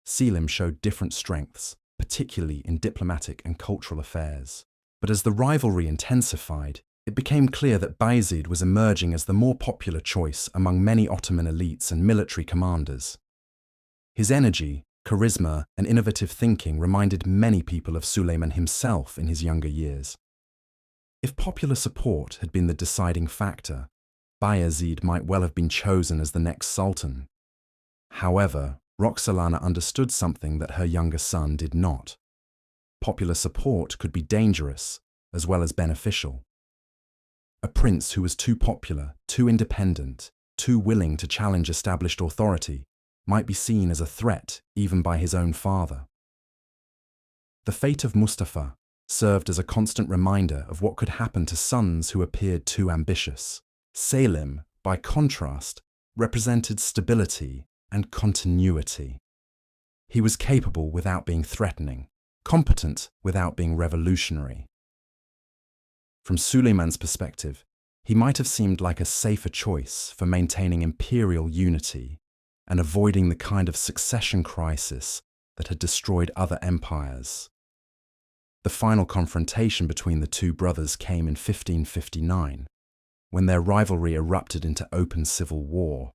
Selim showed different strengths, particularly in diplomatic and cultural affairs. But as the rivalry intensified, it became clear that Bayezid was emerging as the more popular choice among many Ottoman elites and military commanders. His energy, charisma, and innovative thinking reminded many people of Suleiman himself in his younger years. If popular support had been the deciding factor, Bayezid might well have been chosen as the next sultan. However, Roxolana understood something that her younger son did not. Popular support could be dangerous as well as beneficial. A prince who was too popular, too independent, too willing to challenge established authority might be seen as a threat even by his own father. The fate of Mustafa served as a constant reminder of what could happen to sons who appeared too ambitious. Selim, by contrast, represented stability and continuity. He was capable without being threatening, competent without being revolutionary. From Suleiman's perspective, he might have seemed like a safer choice for maintaining imperial unity and avoiding the kind of succession crisis that had destroyed other empires. The final confrontation between the two brothers came in 1559, when their rivalry erupted into open civil war.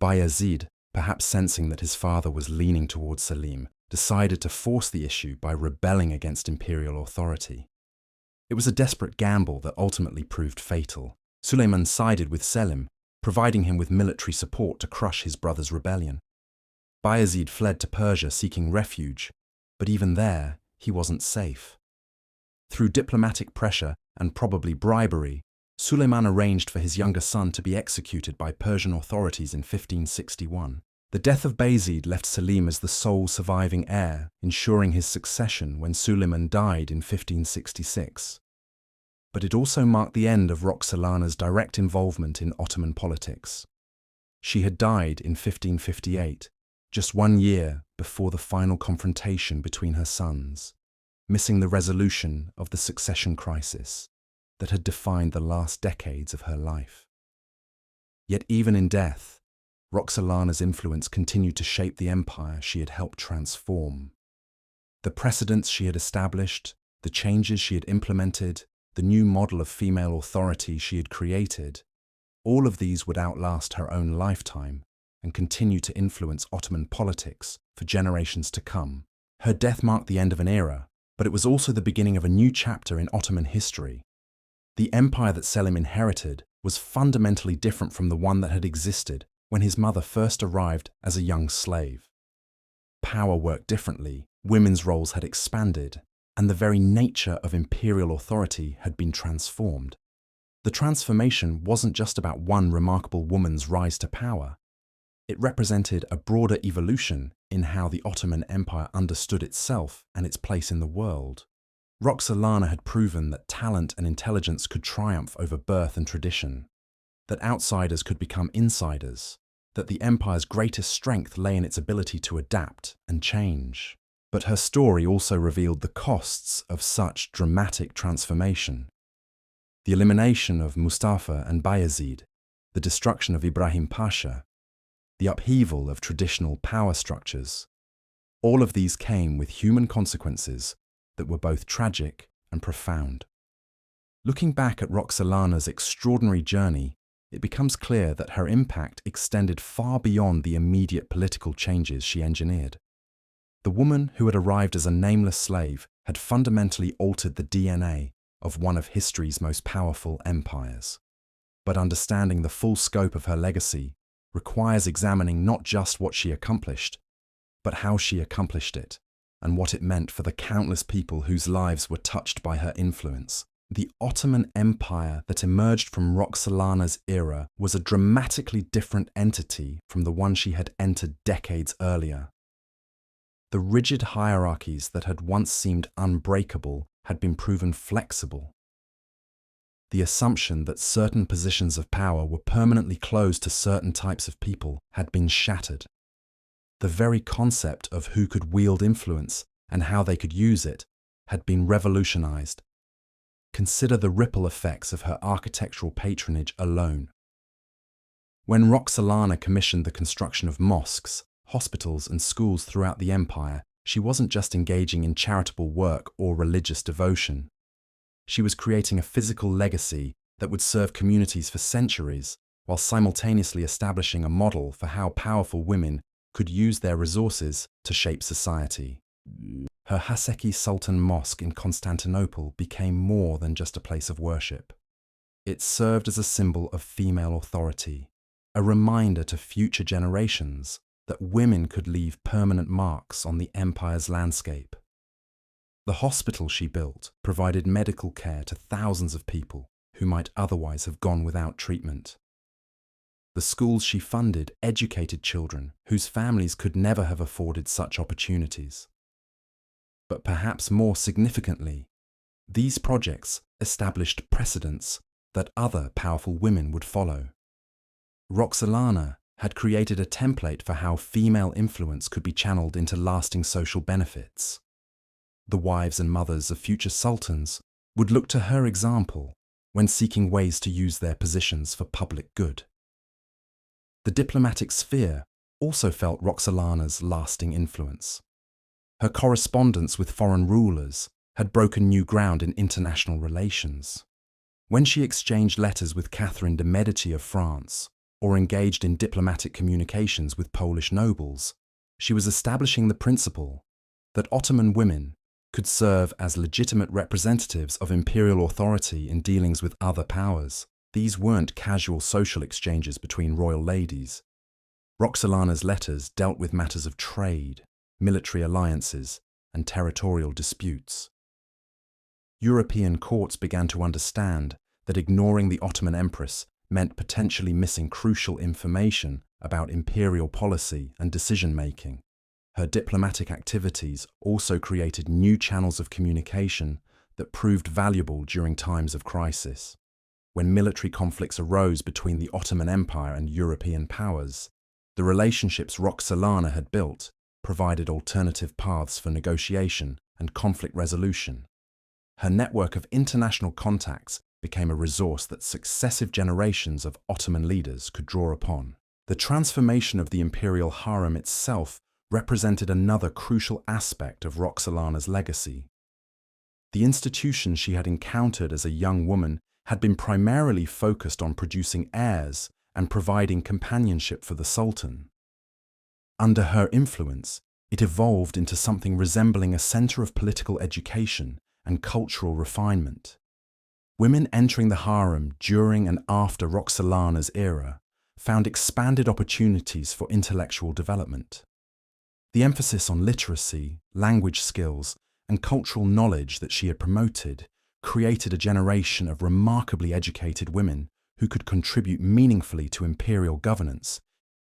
Bayezid, perhaps sensing that his father was leaning towards Selim, decided to force the issue by rebelling against imperial authority. It was a desperate gamble that ultimately proved fatal. Suleiman sided with Selim, providing him with military support to crush his brother's rebellion. Bayezid fled to Persia seeking refuge, but even there, he wasn't safe. Through diplomatic pressure and probably bribery, Suleiman arranged for his younger son to be executed by Persian authorities in 1561. The death of Bayezid left Selim as the sole surviving heir, ensuring his succession when Suleiman died in 1566. But it also marked the end of Roxolana's direct involvement in Ottoman politics. She had died in 1558, just 1 year before the final confrontation between her sons, missing the resolution of the succession crisis that had defined the last decades of her life. Yet even in death, Roxolana's influence continued to shape the empire she had helped transform. The precedents she had established, the changes she had implemented, the new model of female authority she had created, all of these would outlast her own lifetime and continue to influence Ottoman politics for generations to come. Her death marked the end of an era, but it was also the beginning of a new chapter in Ottoman history. The empire that Selim inherited was fundamentally different from the one that had existed when his mother first arrived as a young slave. Power worked differently, women's roles had expanded, and the very nature of imperial authority had been transformed. The transformation wasn't just about one remarkable woman's rise to power. It represented a broader evolution in how the Ottoman Empire understood itself and its place in the world. Roxolana had proven that talent and intelligence could triumph over birth and tradition, that outsiders could become insiders, that the empire's greatest strength lay in its ability to adapt and change. But her story also revealed the costs of such dramatic transformation. The elimination of Mustafa and Bayezid, the destruction of Ibrahim Pasha, the upheaval of traditional power structures, all of these came with human consequences that were both tragic and profound. Looking back at Roxolana's extraordinary journey, it becomes clear that her impact extended far beyond the immediate political changes she engineered. The woman who had arrived as a nameless slave had fundamentally altered the DNA of one of history's most powerful empires. But understanding the full scope of her legacy requires examining not just what she accomplished, but how she accomplished it, and what it meant for the countless people whose lives were touched by her influence. The Ottoman Empire that emerged from Roxolana's era was a dramatically different entity from the one she had entered decades earlier. The rigid hierarchies that had once seemed unbreakable had been proven flexible. The assumption that certain positions of power were permanently closed to certain types of people had been shattered. The very concept of who could wield influence and how they could use it had been revolutionized. Consider the ripple effects of her architectural patronage alone. When Roxolana commissioned the construction of mosques, hospitals and schools throughout the empire, She wasn't just engaging in charitable work or religious devotion. She was creating a physical legacy that would serve communities for centuries, while simultaneously establishing a model for how powerful women could use their resources to shape society. Her Haseki Sultan Mosque in Constantinople became more than just a place of worship. It served as a symbol of female authority, a reminder to future generations that women could leave permanent marks on the empire's landscape. The hospital she built provided medical care to thousands of people who might otherwise have gone without treatment. The schools she funded educated children whose families could never have afforded such opportunities. But perhaps more significantly, these projects established precedents that other powerful women would follow. Roxolana had created a template for how female influence could be channeled into lasting social benefits. The wives and mothers of future sultans would look to her example when seeking ways to use their positions for public good. The diplomatic sphere also felt Roxolana's lasting influence. Her correspondence with foreign rulers had broken new ground in international relations. When she exchanged letters with Catherine de' Medici of France, or engaged in diplomatic communications with Polish nobles, she was establishing the principle that Ottoman women could serve as legitimate representatives of imperial authority in dealings with other powers. These weren't casual social exchanges between royal ladies. Roxolana's letters dealt with matters of trade, military alliances, and territorial disputes. European courts began to understand that ignoring the Ottoman Empress meant potentially missing crucial information about imperial policy and decision-making. Her diplomatic activities also created new channels of communication that proved valuable during times of crisis. When military conflicts arose between the Ottoman Empire and European powers, the relationships Roxolana had built provided alternative paths for negotiation and conflict resolution. Her network of international contacts became a resource that successive generations of Ottoman leaders could draw upon. The transformation of the imperial harem itself represented another crucial aspect of Roxolana's legacy. The institution she had encountered as a young woman had been primarily focused on producing heirs and providing companionship for the Sultan. Under her influence, it evolved into something resembling a center of political education and cultural refinement. Women entering the harem during and after Roxolana's era found expanded opportunities for intellectual development. The emphasis on literacy, language skills, and cultural knowledge that she had promoted created a generation of remarkably educated women who could contribute meaningfully to imperial governance,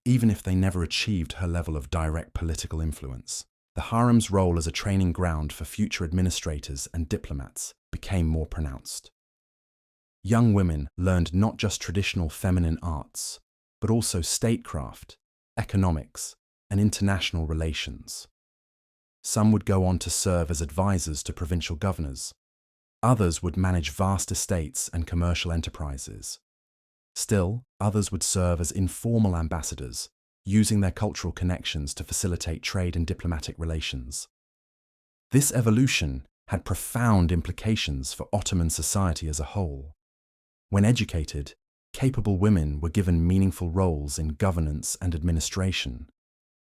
even if they never achieved her level of direct political influence. The harem's role as a training ground for future administrators and diplomats became more pronounced. Young women learned not just traditional feminine arts, but also statecraft, economics, and international relations. Some would go on to serve as advisors to provincial governors. Others would manage vast estates and commercial enterprises. Still, others would serve as informal ambassadors, using their cultural connections to facilitate trade and diplomatic relations. This evolution had profound implications for Ottoman society as a whole. When educated, capable women were given meaningful roles in governance and administration.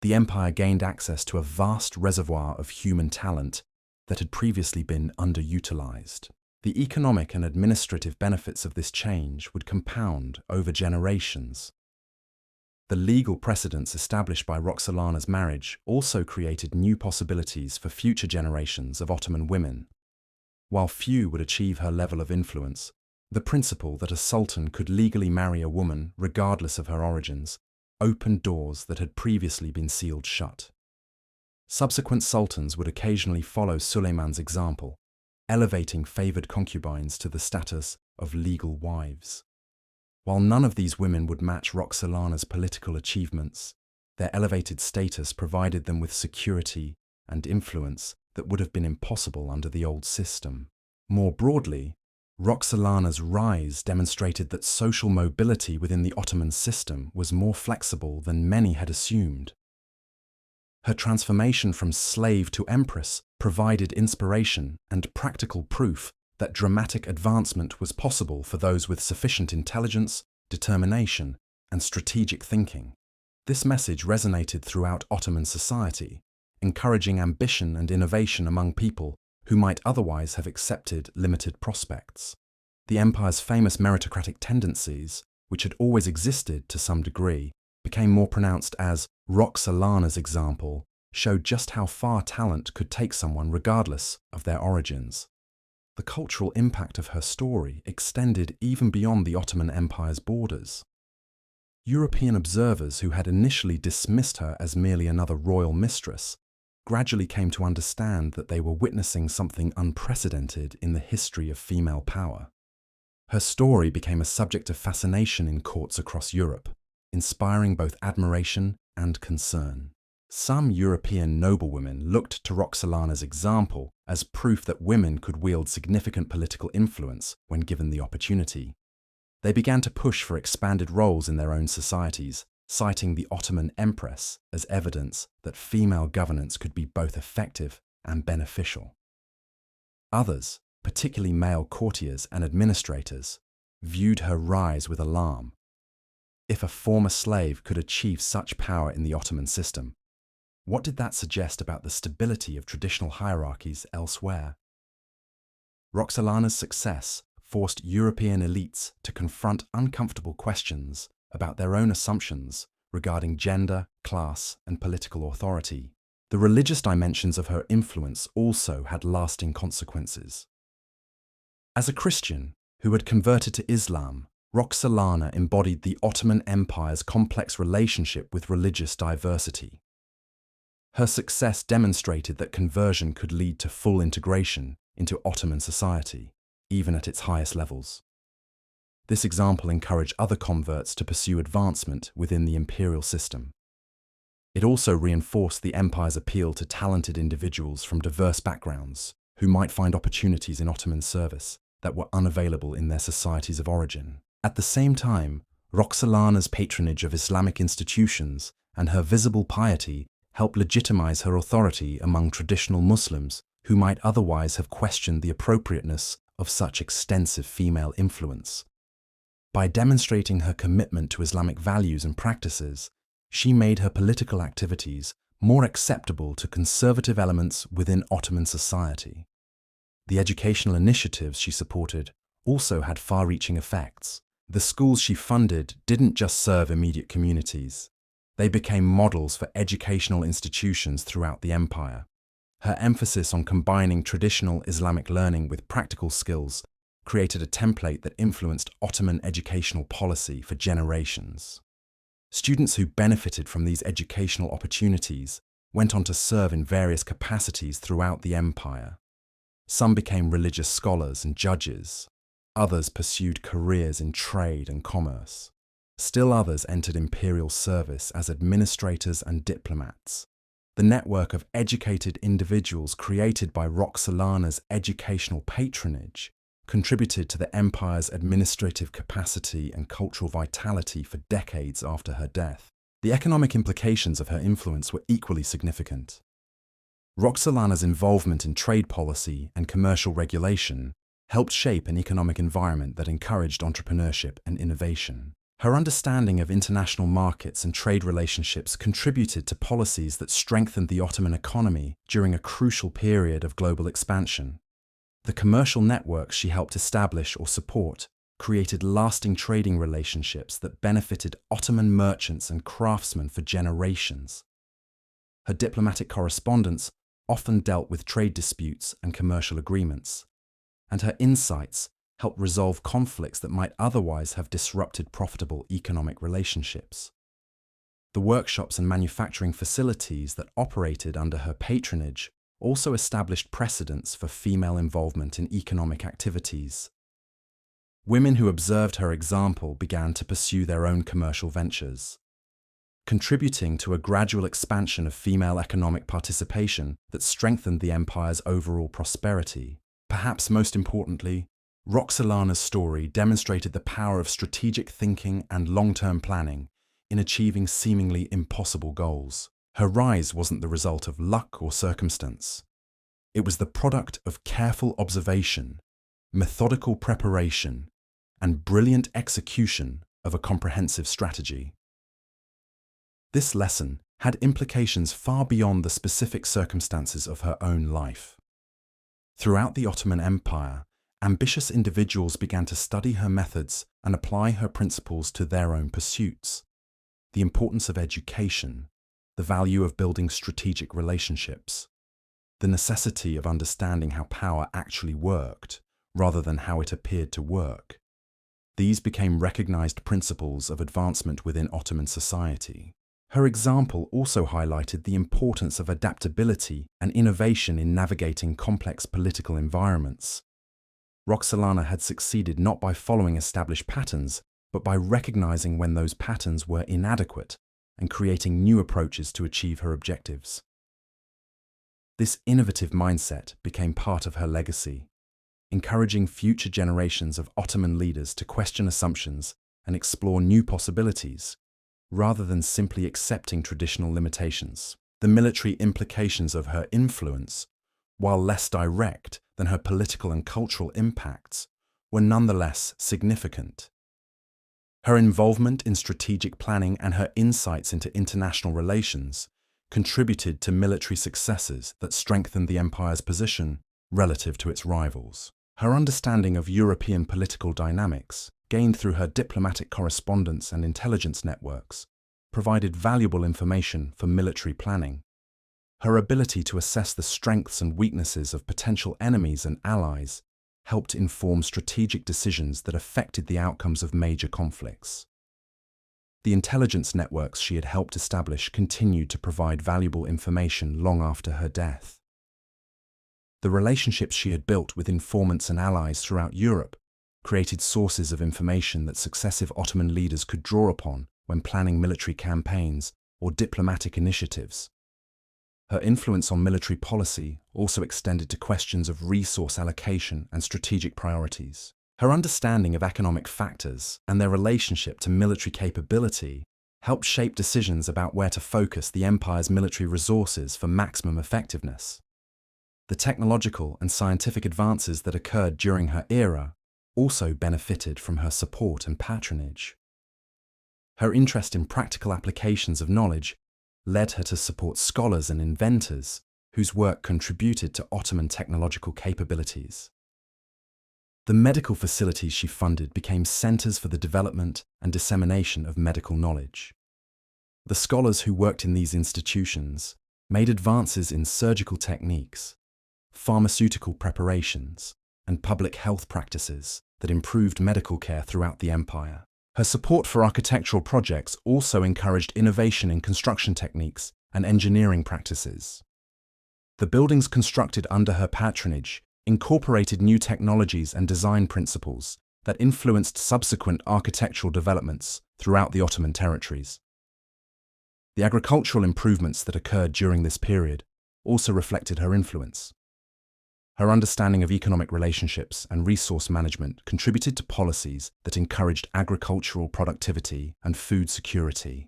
The empire gained access to a vast reservoir of human talent that had previously been underutilized. The economic and administrative benefits of this change would compound over generations. The legal precedents established by Roxolana's marriage also created new possibilities for future generations of Ottoman women. While few would achieve her level of influence, the principle that a sultan could legally marry a woman regardless of her origins opened doors that had previously been sealed shut. Subsequent sultans would occasionally follow Suleiman's example, elevating favored concubines to the status of legal wives. While none of these women would match Roxolana's political achievements, their elevated status provided them with security and influence that would have been impossible under the old system. More broadly, Roxolana's rise demonstrated that social mobility within the Ottoman system was more flexible than many had assumed. Her transformation from slave to empress provided inspiration and practical proof that dramatic advancement was possible for those with sufficient intelligence, determination, and strategic thinking. This message resonated throughout Ottoman society, encouraging ambition and innovation among people who might otherwise have accepted limited prospects. The empire's famous meritocratic tendencies, which had always existed to some degree, became more pronounced as Roxolana's example showed just how far talent could take someone regardless of their origins. The cultural impact of her story extended even beyond the Ottoman Empire's borders. European observers who had initially dismissed her as merely another royal mistress gradually came to understand that they were witnessing something unprecedented in the history of female power. Her story became a subject of fascination in courts across Europe, inspiring both admiration and concern. Some European noblewomen looked to Roxolana's example as proof that women could wield significant political influence when given the opportunity. They began to push for expanded roles in their own societies, citing the Ottoman Empress as evidence that female governance could be both effective and beneficial. Others, particularly male courtiers and administrators, viewed her rise with alarm. If a former slave could achieve such power in the Ottoman system, what did that suggest about the stability of traditional hierarchies elsewhere? Roxolana's success forced European elites to confront uncomfortable questions about their own assumptions regarding gender, class, and political authority. The religious dimensions of her influence also had lasting consequences. As a Christian who had converted to Islam, Roxolana embodied the Ottoman Empire's complex relationship with religious diversity. Her success demonstrated that conversion could lead to full integration into Ottoman society, even at its highest levels. This example encouraged other converts to pursue advancement within the imperial system. It also reinforced the empire's appeal to talented individuals from diverse backgrounds who might find opportunities in Ottoman service that were unavailable in their societies of origin. At the same time, Roxolana's patronage of Islamic institutions and her visible piety helped legitimize her authority among traditional Muslims who might otherwise have questioned the appropriateness of such extensive female influence. By demonstrating her commitment to Islamic values and practices, she made her political activities more acceptable to conservative elements within Ottoman society. The educational initiatives she supported also had far-reaching effects. The schools she funded didn't just serve immediate communities. They became models for educational institutions throughout the empire. Her emphasis on combining traditional Islamic learning with practical skills created a template that influenced Ottoman educational policy for generations. Students who benefited from these educational opportunities went on to serve in various capacities throughout the empire. Some became religious scholars and judges. Others pursued careers in trade and commerce. Still others entered imperial service as administrators and diplomats. The network of educated individuals created by Roxolana's educational patronage contributed to the empire's administrative capacity and cultural vitality for decades after her death. The economic implications of her influence were equally significant. Roxolana's involvement in trade policy and commercial regulation helped shape an economic environment that encouraged entrepreneurship and innovation. Her understanding of international markets and trade relationships contributed to policies that strengthened the Ottoman economy during a crucial period of global expansion. The commercial networks she helped establish or support created lasting trading relationships that benefited Ottoman merchants and craftsmen for generations. Her diplomatic correspondence often dealt with trade disputes and commercial agreements, and her insights helped resolve conflicts that might otherwise have disrupted profitable economic relationships. The workshops and manufacturing facilities that operated under her patronage also established precedents for female involvement in economic activities. Women who observed her example began to pursue their own commercial ventures, contributing to a gradual expansion of female economic participation that strengthened the empire's overall prosperity. Perhaps most importantly, Roxolana's story demonstrated the power of strategic thinking and long-term planning in achieving seemingly impossible goals. Her rise wasn't the result of luck or circumstance. It was the product of careful observation, methodical preparation, and brilliant execution of a comprehensive strategy. This lesson had implications far beyond the specific circumstances of her own life. Throughout the Ottoman Empire, ambitious individuals began to study her methods and apply her principles to their own pursuits. The importance of education, the value of building strategic relationships, the necessity of understanding how power actually worked rather than how it appeared to work. These became recognized principles of advancement within Ottoman society. Her example also highlighted the importance of adaptability and innovation in navigating complex political environments. Roxolana had succeeded not by following established patterns, but by recognizing when those patterns were inadequate and creating new approaches to achieve her objectives. This innovative mindset became part of her legacy, encouraging future generations of Ottoman leaders to question assumptions and explore new possibilities, rather than simply accepting traditional limitations. The military implications of her influence, while less direct than her political and cultural impacts, were nonetheless significant. Her involvement in strategic planning and her insights into international relations contributed to military successes that strengthened the empire's position relative to its rivals. Her understanding of European political dynamics, gained through her diplomatic correspondence and intelligence networks, provided valuable information for military planning. Her ability to assess the strengths and weaknesses of potential enemies and allies helped inform strategic decisions that affected the outcomes of major conflicts. The intelligence networks she had helped establish continued to provide valuable information long after her death. The relationships she had built with informants and allies throughout Europe created sources of information that successive Ottoman leaders could draw upon when planning military campaigns or diplomatic initiatives. Her influence on military policy also extended to questions of resource allocation and strategic priorities. Her understanding of economic factors and their relationship to military capability helped shape decisions about where to focus the empire's military resources for maximum effectiveness. The technological and scientific advances that occurred during her era also benefited from her support and patronage. Her interest in practical applications of knowledge led her to support scholars and inventors whose work contributed to Ottoman technological capabilities. The medical facilities she funded became centers for the development and dissemination of medical knowledge. The scholars who worked in these institutions made advances in surgical techniques, pharmaceutical preparations, and public health practices that improved medical care throughout the empire. Her support for architectural projects also encouraged innovation in construction techniques and engineering practices. The buildings constructed under her patronage incorporated new technologies and design principles that influenced subsequent architectural developments throughout the Ottoman territories. The agricultural improvements that occurred during this period also reflected her influence. Her understanding of economic relationships and resource management contributed to policies that encouraged agricultural productivity and food security.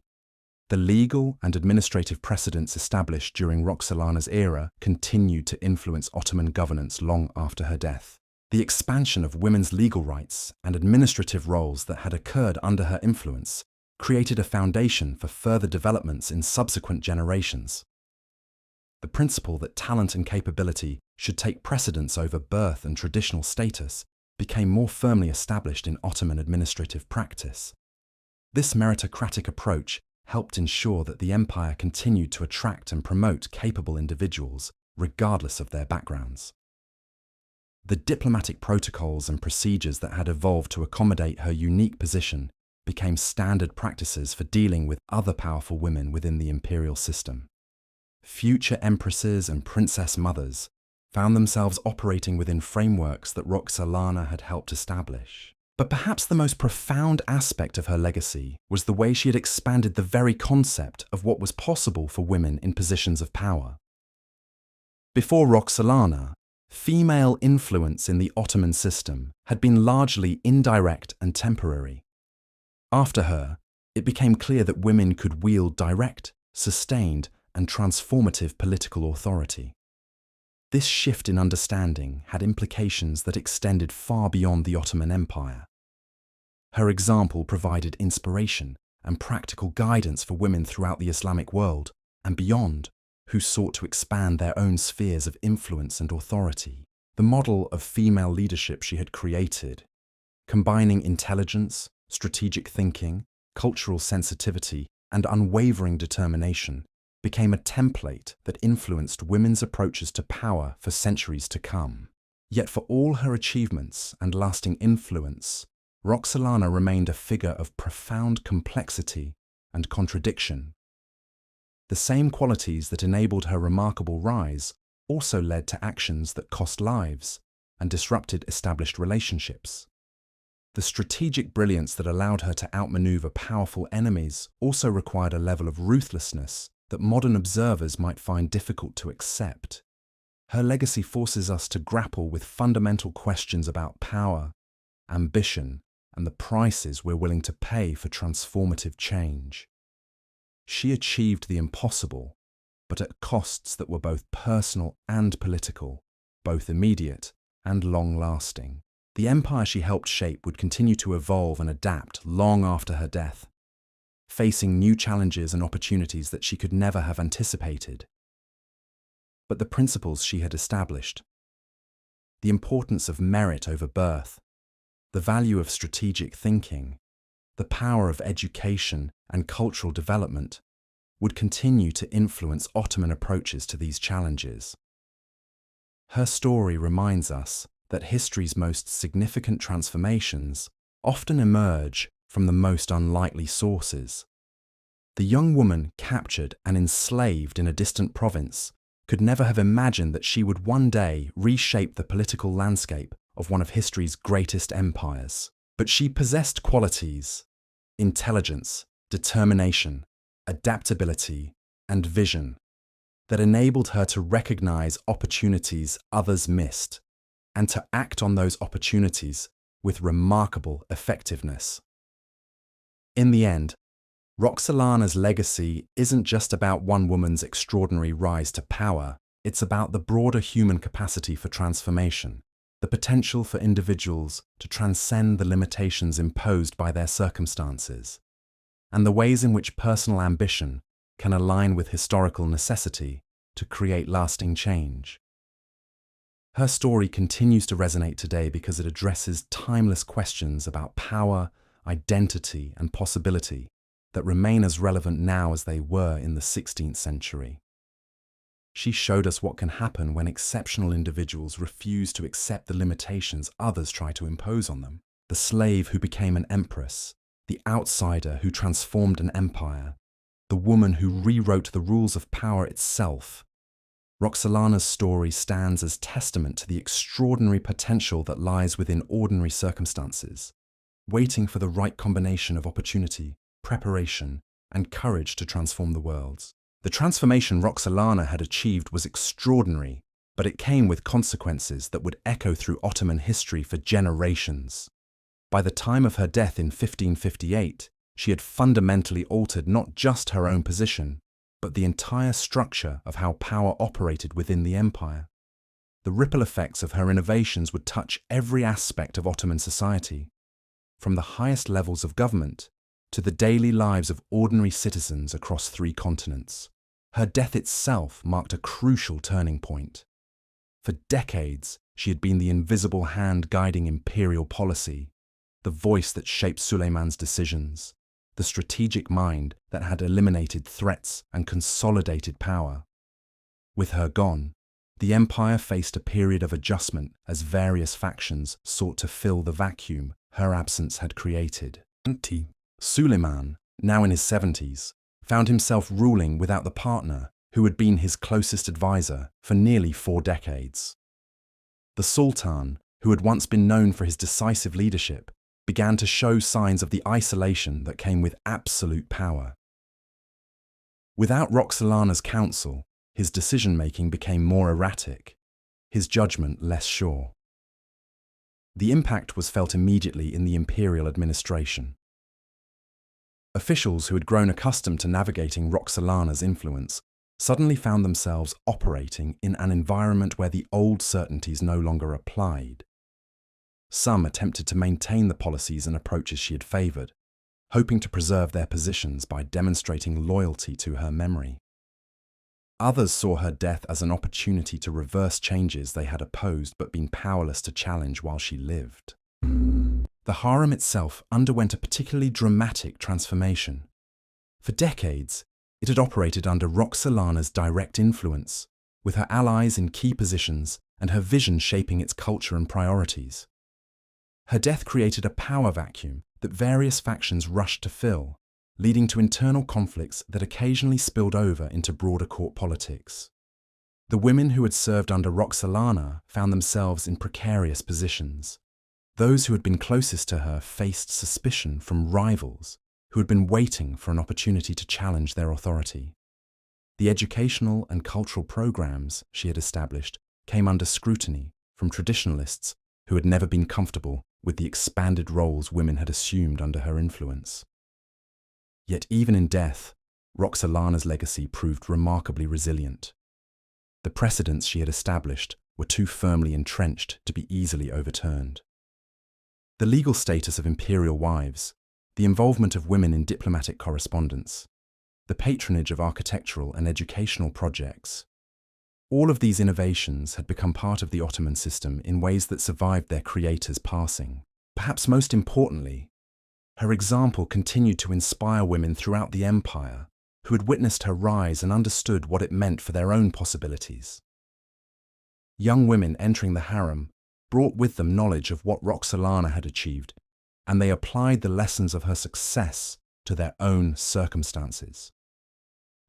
The legal and administrative precedents established during Roxolana's era continued to influence Ottoman governance long after her death. The expansion of women's legal rights and administrative roles that had occurred under her influence created a foundation for further developments in subsequent generations. The principle that talent and capability should take precedence over birth and traditional status became more firmly established in Ottoman administrative practice. This meritocratic approach helped ensure that the empire continued to attract and promote capable individuals, regardless of their backgrounds. The diplomatic protocols and procedures that had evolved to accommodate her unique position became standard practices for dealing with other powerful women within the imperial system. Future empresses and princess mothers found themselves operating within frameworks that Roxolana had helped establish. But perhaps the most profound aspect of her legacy was the way she had expanded the very concept of what was possible for women in positions of power. Before Roxolana, female influence in the Ottoman system had been largely indirect and temporary. After her, it became clear that women could wield direct, sustained, and transformative political authority. This shift in understanding had implications that extended far beyond the Ottoman Empire. Her example provided inspiration and practical guidance for women throughout the Islamic world and beyond, who sought to expand their own spheres of influence and authority. The model of female leadership she had created, combining intelligence, strategic thinking, cultural sensitivity, and unwavering determination, became a template that influenced women's approaches to power for centuries to come. Yet for all her achievements and lasting influence, Roxolana remained a figure of profound complexity and contradiction. The same qualities that enabled her remarkable rise also led to actions that cost lives and disrupted established relationships. The strategic brilliance that allowed her to outmaneuver powerful enemies also required a level of ruthlessness that modern observers might find difficult to accept. Her legacy forces us to grapple with fundamental questions about power, ambition, and the prices we're willing to pay for transformative change. She achieved the impossible, but at costs that were both personal and political, both immediate and long-lasting. The empire she helped shape would continue to evolve and adapt long after her death, facing new challenges and opportunities that she could never have anticipated. But the principles she had established, the importance of merit over birth, the value of strategic thinking, the power of education and cultural development, would continue to influence Ottoman approaches to these challenges. Her story reminds us that history's most significant transformations often emerge from the most unlikely sources. The young woman captured and enslaved in a distant province could never have imagined that she would one day reshape the political landscape of one of history's greatest empires. But she possessed qualities: intelligence, determination, adaptability, and vision that enabled her to recognize opportunities others missed and to act on those opportunities with remarkable effectiveness. In the end, Roxolana's legacy isn't just about one woman's extraordinary rise to power, it's about the broader human capacity for transformation, the potential for individuals to transcend the limitations imposed by their circumstances, and the ways in which personal ambition can align with historical necessity to create lasting change. Her story continues to resonate today because it addresses timeless questions about power, identity, and possibility that remain as relevant now as they were in the 16th century. She showed us what can happen when exceptional individuals refuse to accept the limitations others try to impose on them. The slave who became an empress, the outsider who transformed an empire, the woman who rewrote the rules of power itself. Roxolana's story stands as testament to the extraordinary potential that lies within ordinary circumstances, waiting for the right combination of opportunity, preparation, and courage to transform the world. The transformation Roxolana had achieved was extraordinary, but it came with consequences that would echo through Ottoman history for generations. By the time of her death in 1558, she had fundamentally altered not just her own position, but the entire structure of how power operated within the empire. The ripple effects of her innovations would touch every aspect of Ottoman society, from the highest levels of government to the daily lives of ordinary citizens across 3 continents. Her death itself marked a crucial turning point. For decades, she had been the invisible hand guiding imperial policy, the voice that shaped Suleiman's decisions, the strategic mind that had eliminated threats and consolidated power. With her gone, the empire faced a period of adjustment as various factions sought to fill the vacuum her absence had created. Suleiman, now in his 70s, found himself ruling without the partner who had been his closest advisor for nearly 4 decades. The Sultan, who had once been known for his decisive leadership, began to show signs of the isolation that came with absolute power. Without Roxolana's counsel, his decision-making became more erratic, his judgment less sure. The impact was felt immediately in the imperial administration. Officials who had grown accustomed to navigating Roxolana's influence suddenly found themselves operating in an environment where the old certainties no longer applied. Some attempted to maintain the policies and approaches she had favoured, hoping to preserve their positions by demonstrating loyalty to her memory. Others saw her death as an opportunity to reverse changes they had opposed but been powerless to challenge while she lived. The harem itself underwent a particularly dramatic transformation. For decades, it had operated under Roxolana's direct influence, with her allies in key positions and her vision shaping its culture and priorities. Her death created a power vacuum that various factions rushed to fill, leading to internal conflicts that occasionally spilled over into broader court politics. The women who had served under Roxolana found themselves in precarious positions. Those who had been closest to her faced suspicion from rivals who had been waiting for an opportunity to challenge their authority. The educational and cultural programs she had established came under scrutiny from traditionalists who had never been comfortable with the expanded roles women had assumed under her influence. Yet even in death, Roxolana's legacy proved remarkably resilient. The precedents she had established were too firmly entrenched to be easily overturned. The legal status of imperial wives, the involvement of women in diplomatic correspondence, the patronage of architectural and educational projects, all of these innovations had become part of the Ottoman system in ways that survived their creators' passing. Perhaps most importantly, her example continued to inspire women throughout the empire who had witnessed her rise and understood what it meant for their own possibilities. Young women entering the harem brought with them knowledge of what Roxolana had achieved, and they applied the lessons of her success to their own circumstances.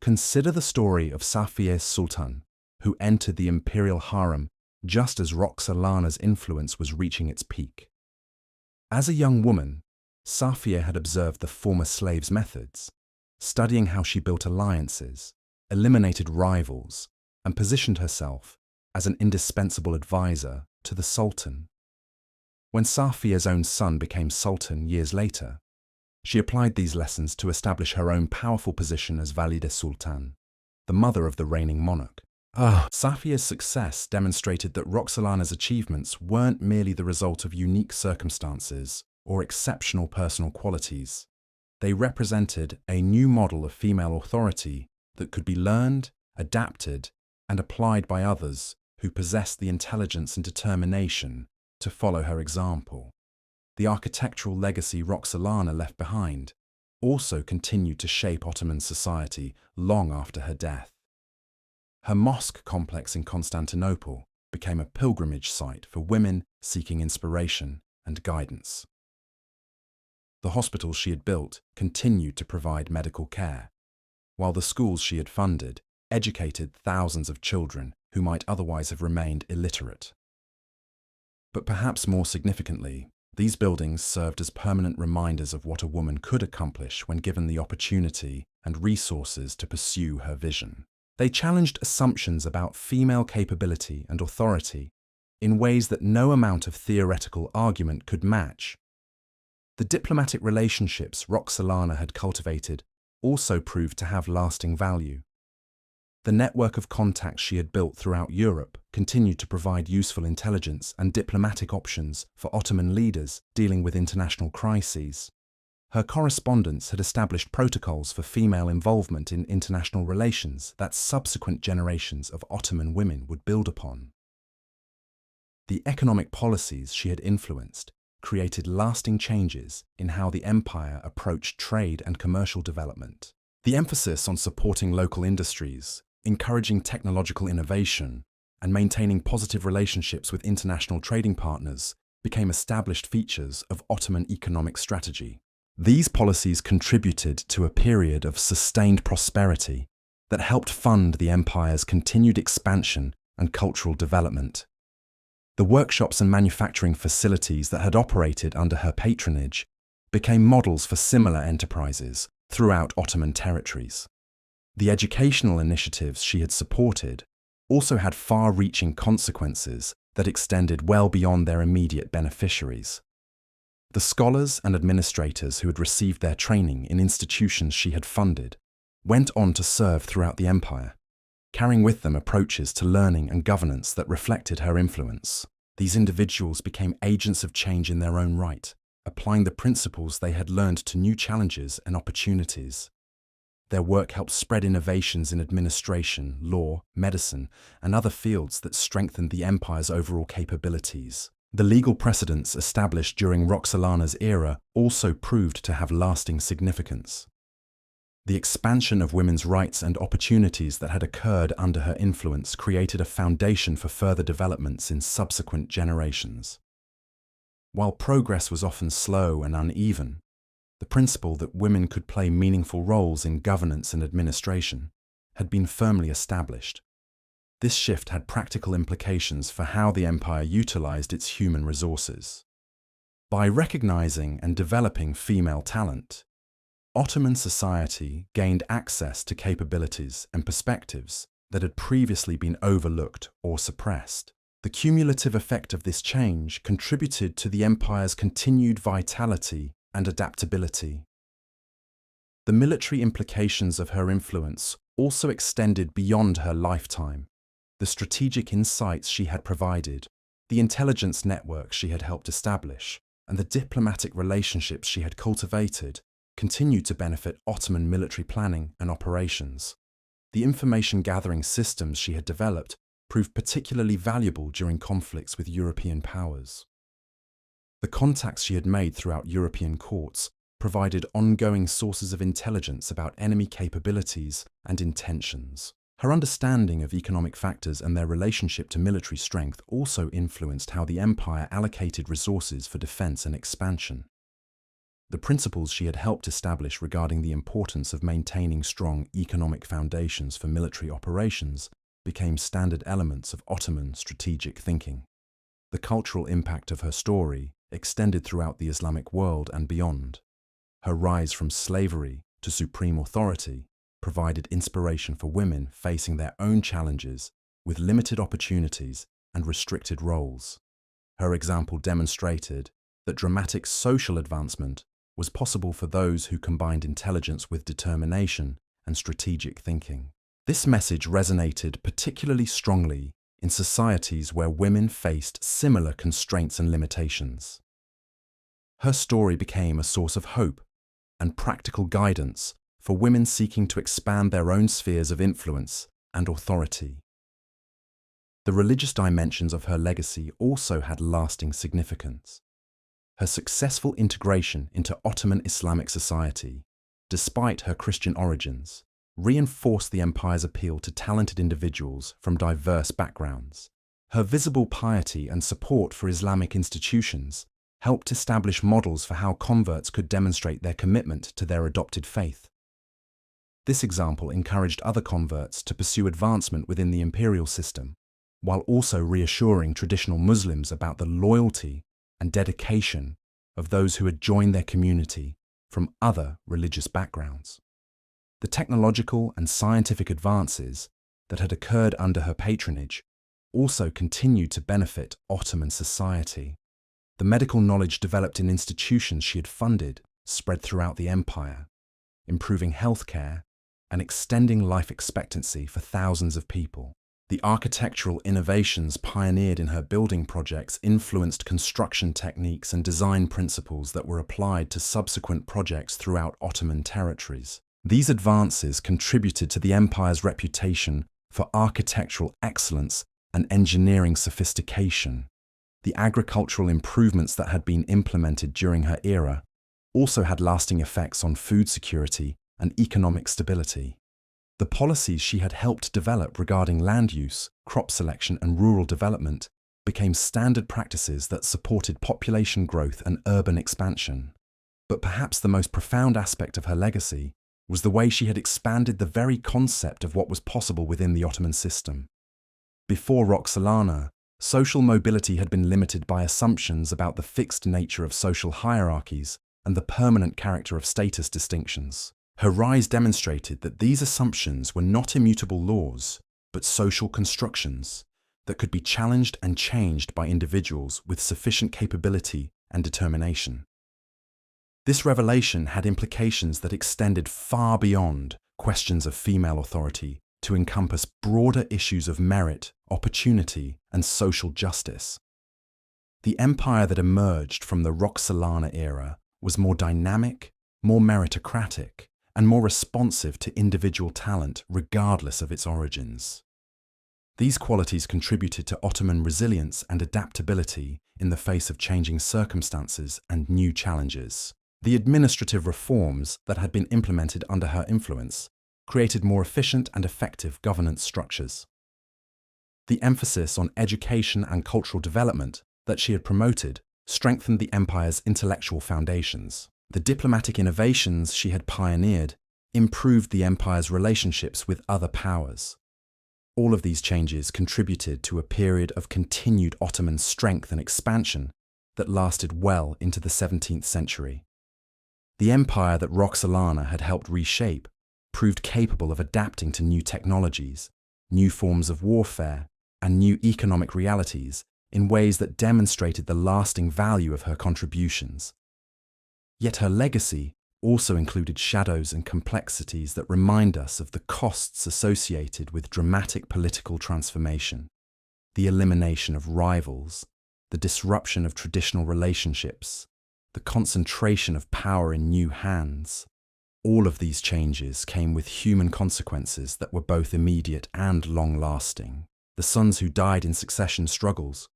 Consider the story of Safiye Sultan, who entered the imperial harem just as Roxolana's influence was reaching its peak. As a young woman, Safiye had observed the former slave's methods, studying how she built alliances, eliminated rivals, and positioned herself as an indispensable advisor to the Sultan. When Safiye's own son became Sultan years later, she applied these lessons to establish her own powerful position as Valide Sultan, the mother of the reigning monarch. Safiye's success demonstrated that Roxolana's achievements weren't merely the result of unique circumstances or exceptional personal qualities. They represented a new model of female authority that could be learned, adapted, and applied by others who possessed the intelligence and determination to follow her example. The architectural legacy Roxolana left behind also continued to shape Ottoman society long after her death. Her mosque complex in Constantinople became a pilgrimage site for women seeking inspiration and guidance. The hospitals she had built continued to provide medical care, while the schools she had funded educated thousands of children who might otherwise have remained illiterate. But perhaps more significantly, these buildings served as permanent reminders of what a woman could accomplish when given the opportunity and resources to pursue her vision. They challenged assumptions about female capability and authority in ways that no amount of theoretical argument could match. The diplomatic relationships Roxolana had cultivated also proved to have lasting value. The network of contacts she had built throughout Europe continued to provide useful intelligence and diplomatic options for Ottoman leaders dealing with international crises. Her correspondence had established protocols for female involvement in international relations that subsequent generations of Ottoman women would build upon. The economic policies she had influenced created lasting changes in how the empire approached trade and commercial development. The emphasis on supporting local industries, encouraging technological innovation, and maintaining positive relationships with international trading partners became established features of Ottoman economic strategy. These policies contributed to a period of sustained prosperity that helped fund the empire's continued expansion and cultural development. The workshops and manufacturing facilities that had operated under her patronage became models for similar enterprises throughout Ottoman territories. The educational initiatives she had supported also had far-reaching consequences that extended well beyond their immediate beneficiaries. The scholars and administrators who had received their training in institutions she had funded went on to serve throughout the empire, carrying with them approaches to learning and governance that reflected her influence. These individuals became agents of change in their own right, applying the principles they had learned to new challenges and opportunities. Their work helped spread innovations in administration, law, medicine, and other fields that strengthened the empire's overall capabilities. The legal precedents established during Roxolana's era also proved to have lasting significance. The expansion of women's rights and opportunities that had occurred under her influence created a foundation for further developments in subsequent generations. While progress was often slow and uneven, the principle that women could play meaningful roles in governance and administration had been firmly established. This shift had practical implications for how the empire utilized its human resources. By recognizing and developing female talent, Ottoman society gained access to capabilities and perspectives that had previously been overlooked or suppressed. The cumulative effect of this change contributed to the empire's continued vitality and adaptability. The military implications of her influence also extended beyond her lifetime. The strategic insights she had provided, the intelligence networks she had helped establish, and the diplomatic relationships she had cultivated continued to benefit Ottoman military planning and operations. The information-gathering systems she had developed proved particularly valuable during conflicts with European powers. The contacts she had made throughout European courts provided ongoing sources of intelligence about enemy capabilities and intentions. Her understanding of economic factors and their relationship to military strength also influenced how the empire allocated resources for defense and expansion. The principles she had helped establish regarding the importance of maintaining strong economic foundations for military operations became standard elements of Ottoman strategic thinking. The cultural impact of her story extended throughout the Islamic world and beyond. Her rise from slavery to supreme authority provided inspiration for women facing their own challenges with limited opportunities and restricted roles. Her example demonstrated that dramatic social advancement was possible for those who combined intelligence with determination and strategic thinking. This message resonated particularly strongly in societies where women faced similar constraints and limitations. Her story became a source of hope and practical guidance for women seeking to expand their own spheres of influence and authority. The religious dimensions of her legacy also had lasting significance. Her successful integration into Ottoman Islamic society, despite her Christian origins, reinforced the empire's appeal to talented individuals from diverse backgrounds. Her visible piety and support for Islamic institutions helped establish models for how converts could demonstrate their commitment to their adopted faith. This example encouraged other converts to pursue advancement within the imperial system, while also reassuring traditional Muslims about the loyalty and dedication of those who had joined their community from other religious backgrounds. The technological and scientific advances that had occurred under her patronage also continued to benefit Ottoman society. The medical knowledge developed in institutions she had funded spread throughout the empire, improving healthcare and extending life expectancy for thousands of people. The architectural innovations pioneered in her building projects influenced construction techniques and design principles that were applied to subsequent projects throughout Ottoman territories. These advances contributed to the empire's reputation for architectural excellence and engineering sophistication. The agricultural improvements that had been implemented during her era also had lasting effects on food security and economic stability. The policies she had helped develop regarding land use, crop selection, and rural development became standard practices that supported population growth and urban expansion. But perhaps the most profound aspect of her legacy was the way she had expanded the very concept of what was possible within the Ottoman system. Before Roxolana, social mobility had been limited by assumptions about the fixed nature of social hierarchies and the permanent character of status distinctions. Her rise demonstrated that these assumptions were not immutable laws, but social constructions that could be challenged and changed by individuals with sufficient capability and determination. This revelation had implications that extended far beyond questions of female authority to encompass broader issues of merit, opportunity, and social justice. The empire that emerged from the Roxolana era was more dynamic, more meritocratic, and more responsive to individual talent regardless of its origins. These qualities contributed to Ottoman resilience and adaptability in the face of changing circumstances and new challenges. The administrative reforms that had been implemented under her influence created more efficient and effective governance structures. The emphasis on education and cultural development that she had promoted strengthened the empire's intellectual foundations. The diplomatic innovations she had pioneered improved the empire's relationships with other powers. All of these changes contributed to a period of continued Ottoman strength and expansion that lasted well into the 17th century. The empire that Roxolana had helped reshape proved capable of adapting to new technologies, new forms of warfare, and new economic realities in ways that demonstrated the lasting value of her contributions. Yet her legacy also included shadows and complexities that remind us of the costs associated with dramatic political transformation, the elimination of rivals, the disruption of traditional relationships, the concentration of power in new hands. All of these changes came with human consequences that were both immediate and long-lasting. The sons who died in succession struggles,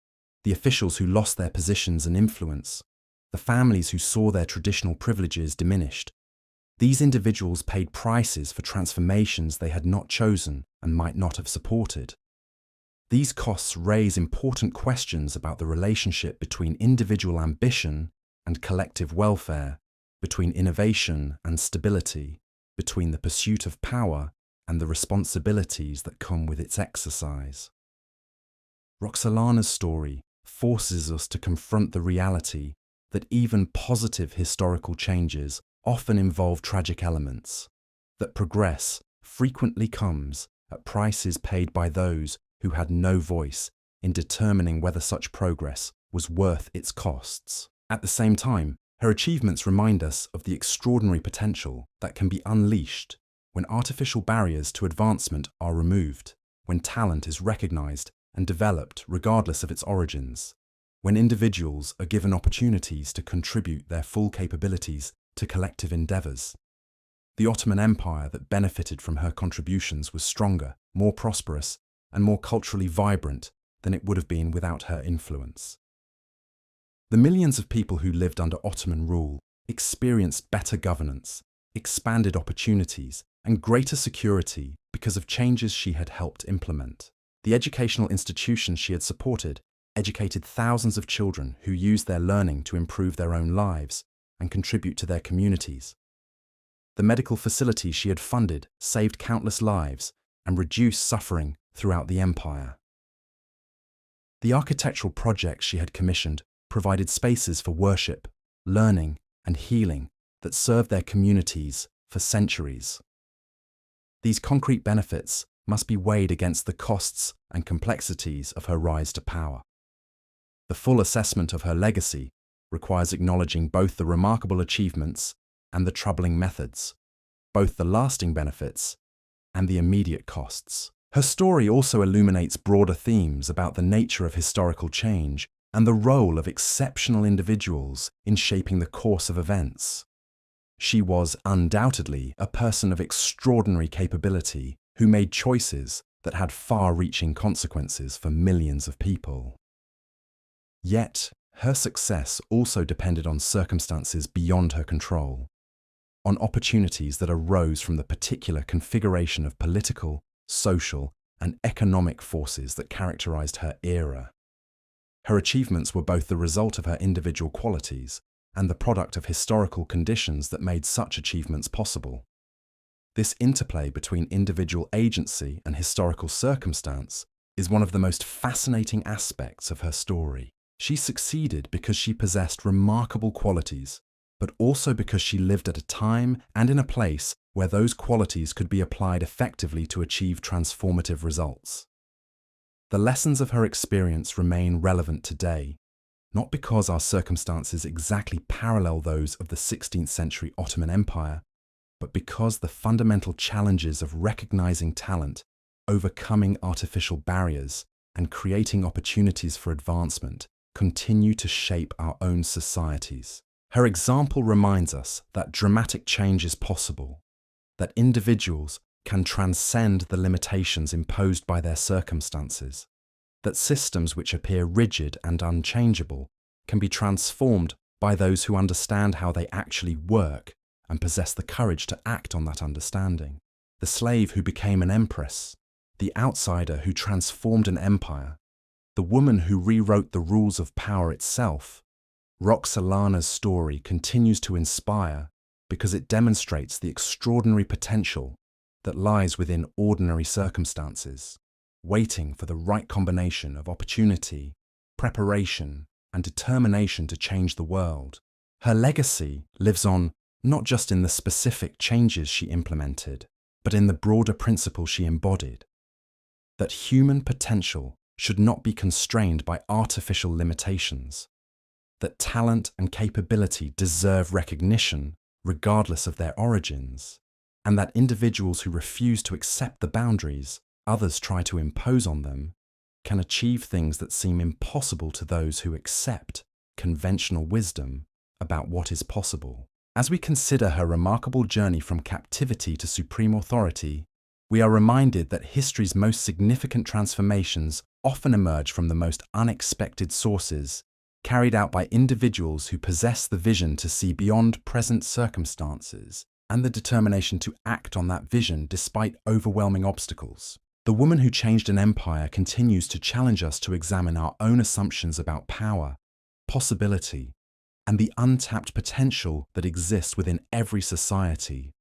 the officials who lost their positions and influence, the families who saw their traditional privileges diminished. These individuals paid prices for transformations they had not chosen and might not have supported. These costs raise important questions about the relationship between individual ambition and collective welfare, between innovation and stability, between the pursuit of power and the responsibilities that come with its exercise. Roxolana's story forces us to confront the reality that even positive historical changes often involve tragic elements, that progress frequently comes at prices paid by those who had no voice in determining whether such progress was worth its costs. At the same time, her achievements remind us of the extraordinary potential that can be unleashed when artificial barriers to advancement are removed, when talent is recognized and developed regardless of its origins, when individuals are given opportunities to contribute their full capabilities to collective endeavors. The Ottoman Empire that benefited from her contributions was stronger, more prosperous, and more culturally vibrant than it would have been without her influence. The millions of people who lived under Ottoman rule experienced better governance, expanded opportunities, and greater security because of changes she had helped implement. The educational institutions she had supported educated thousands of children who used their learning to improve their own lives and contribute to their communities. The medical facilities she had funded saved countless lives and reduced suffering throughout the empire. The architectural projects she had commissioned provided spaces for worship, learning, and healing that served their communities for centuries. These concrete benefits must be weighed against the costs and complexities of her rise to power. The full assessment of her legacy requires acknowledging both the remarkable achievements and the troubling methods, both the lasting benefits and the immediate costs. Her story also illuminates broader themes about the nature of historical change and the role of exceptional individuals in shaping the course of events. She was undoubtedly a person of extraordinary capability who made choices that had far-reaching consequences for millions of people. Yet, her success also depended on circumstances beyond her control, on opportunities that arose from the particular configuration of political, social, and economic forces that characterized her era. Her achievements were both the result of her individual qualities and the product of historical conditions that made such achievements possible. This interplay between individual agency and historical circumstance is one of the most fascinating aspects of her story. She succeeded because she possessed remarkable qualities, but also because she lived at a time and in a place where those qualities could be applied effectively to achieve transformative results. The lessons of her experience remain relevant today, not because our circumstances exactly parallel those of the 16th century Ottoman Empire, but because the fundamental challenges of recognizing talent overcoming artificial barriers, and creating opportunities for advancement continue to shape our own societies. Her example reminds us that dramatic change is possible, that individuals can transcend the limitations imposed by their circumstances, that systems which appear rigid and unchangeable can be transformed by those who understand how they actually work and possess the courage to act on that understanding. The slave who became an empress, the outsider who transformed an empire, the woman who rewrote the rules of power itself, Roxolana's story continues to inspire because it demonstrates the extraordinary potential that lies within ordinary circumstances, waiting for the right combination of opportunity, preparation, and determination to change the world. Her legacy lives on not just in the specific changes she implemented, but in the broader principle she embodied, that human potential should not be constrained by artificial limitations, that talent and capability deserve recognition regardless of their origins, and that individuals who refuse to accept the boundaries others try to impose on them can achieve things that seem impossible to those who accept conventional wisdom about what is possible. As we consider her remarkable journey from captivity to supreme authority, we are reminded that history's most significant transformations often emerge from the most unexpected sources, carried out by individuals who possess the vision to see beyond present circumstances and the determination to act on that vision despite overwhelming obstacles. The woman who changed an empire continues to challenge us to examine our own assumptions about power, possibility, and the untapped potential that exists within every society,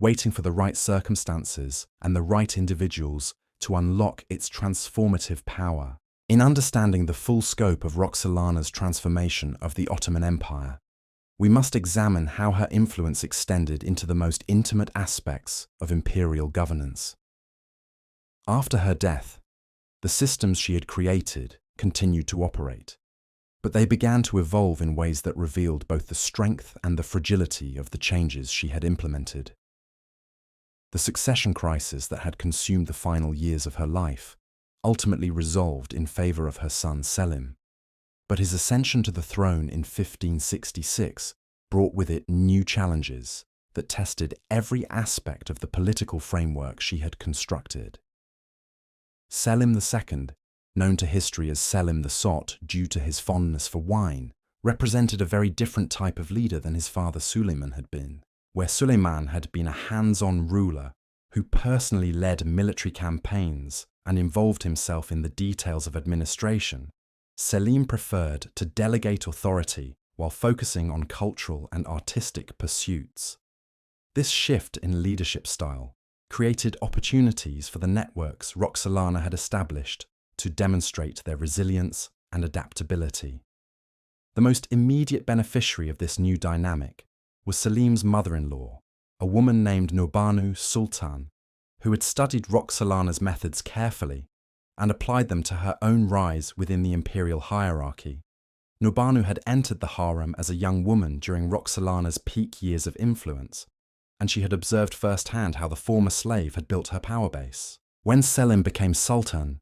waiting for the right circumstances and the right individuals to unlock its transformative power. In understanding the full scope of Roxolana's transformation of the Ottoman Empire, we must examine how her influence extended into the most intimate aspects of imperial governance. After her death, the systems she had created continued to operate, but they began to evolve in ways that revealed both the strength and the fragility of the changes she had implemented. The succession crisis that had consumed the final years of her life ultimately resolved in favor of her son Selim, but his ascension to the throne in 1566 brought with it new challenges that tested every aspect of the political framework she had constructed. Selim II, known to history as Selim the Sot due to his fondness for wine, represented a very different type of leader than his father Suleiman had been. Where Suleiman had been a hands-on ruler who personally led military campaigns and involved himself in the details of administration, Selim preferred to delegate authority while focusing on cultural and artistic pursuits. This shift in leadership style created opportunities for the networks Roxolana had established to demonstrate their resilience and adaptability. The most immediate beneficiary of this new dynamic was Selim's mother-in-law, a woman named Nurbanu Sultan, who had studied Roxolana's methods carefully and applied them to her own rise within the imperial hierarchy. Nurbanu had entered the harem as a young woman during Roxolana's peak years of influence, and she had observed firsthand how the former slave had built her power base. When Selim became sultan,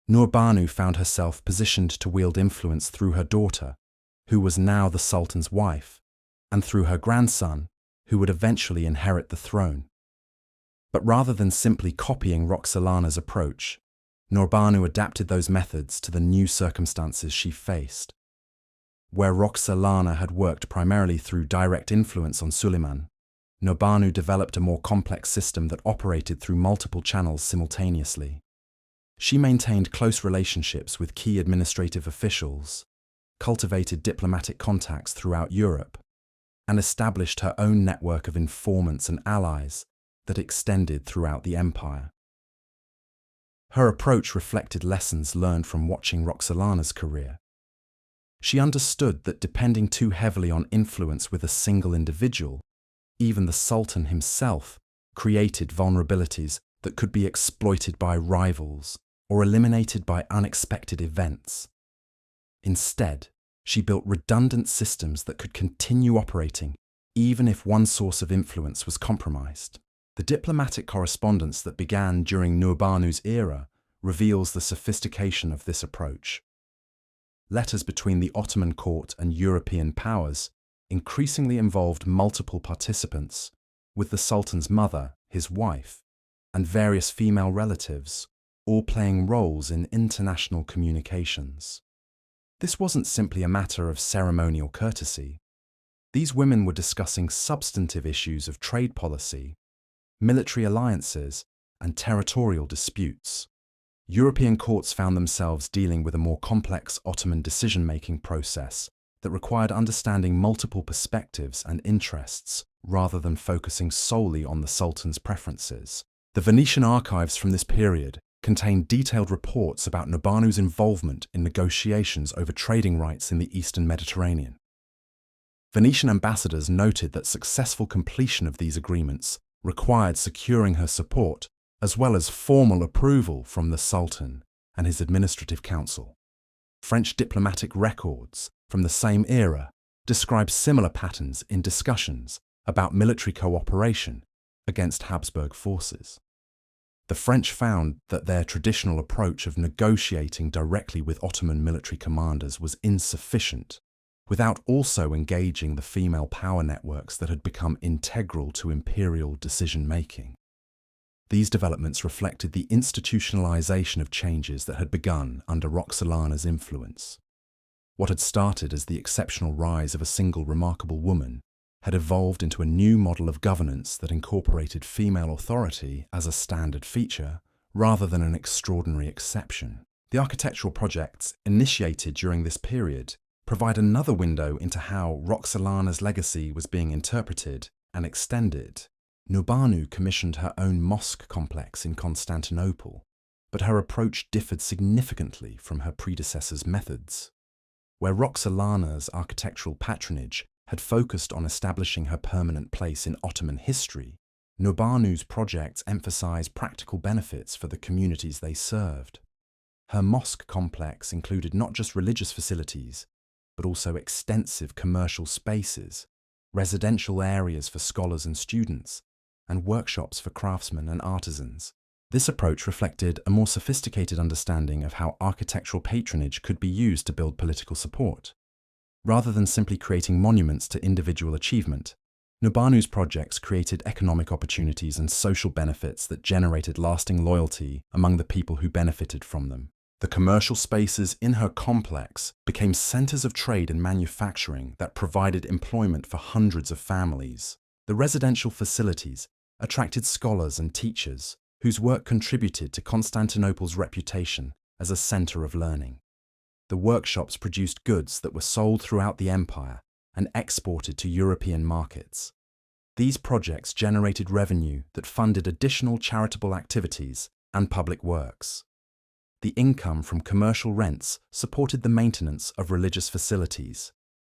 Nurbanu found herself positioned to wield influence through her daughter, who was now the sultan's wife, and through her grandson, who would eventually inherit the throne. But rather than simply copying Roxolana's approach, Nurbanu adapted those methods to the new circumstances she faced. Where Roxolana had worked primarily through direct influence on Suleiman, Nurbanu developed a more complex system that operated through multiple channels simultaneously. She maintained close relationships with key administrative officials, cultivated diplomatic contacts throughout Europe, and established her own network of informants and allies that extended throughout the empire. Her approach reflected lessons learned from watching Roxolana's career. She understood that depending too heavily on influence with a single individual, even the Sultan himself, created vulnerabilities that could be exploited by rivals or eliminated by unexpected events. Instead, she built redundant systems that could continue operating even if one source of influence was compromised. The diplomatic correspondence that began during Nurbanu's era reveals the sophistication of this approach. Letters between the Ottoman court and European powers increasingly involved multiple participants, with the Sultan's mother, his wife, and various female relatives, all playing roles in international communications. This wasn't simply a matter of ceremonial courtesy. These women were discussing substantive issues of trade policy, military alliances, and territorial disputes. European courts found themselves dealing with a more complex Ottoman decision-making process that required understanding multiple perspectives and interests rather than focusing solely on the Sultan's preferences. The Venetian archives from this period contain detailed reports about Nurbanu's involvement in negotiations over trading rights in the Eastern Mediterranean. Venetian ambassadors noted that successful completion of these agreements required securing her support as well as formal approval from the Sultan and his administrative council. French diplomatic records from the same era describe similar patterns in discussions about military cooperation against Habsburg forces. The French found that their traditional approach of negotiating directly with Ottoman military commanders was insufficient, without also engaging the female power networks that had become integral to imperial decision-making. These developments reflected the institutionalization of changes that had begun under Roxolana's influence. What had started as the exceptional rise of a single remarkable woman had evolved into a new model of governance that incorporated female authority as a standard feature rather than an extraordinary exception. The architectural projects initiated during this period provide another window into how Roxolana's legacy was being interpreted and extended. Nurbanu commissioned her own mosque complex in Constantinople, but her approach differed significantly from her predecessor's methods. Where Roxolana's architectural patronage had focused on establishing her permanent place in Ottoman history, Nurbanu's projects emphasized practical benefits for the communities they served. Her mosque complex included not just religious facilities, but also extensive commercial spaces, residential areas for scholars and students, and workshops for craftsmen and artisans. This approach reflected a more sophisticated understanding of how architectural patronage could be used to build political support. Rather than simply creating monuments to individual achievement, Nurbanu's projects created economic opportunities and social benefits that generated lasting loyalty among the people who benefited from them. The commercial spaces in her complex became centers of trade and manufacturing that provided employment for hundreds of families. The residential facilities attracted scholars and teachers whose work contributed to Constantinople's reputation as a center of learning. The workshops produced goods that were sold throughout the empire and exported to European markets. These projects generated revenue that funded additional charitable activities and public works. The income from commercial rents supported the maintenance of religious facilities,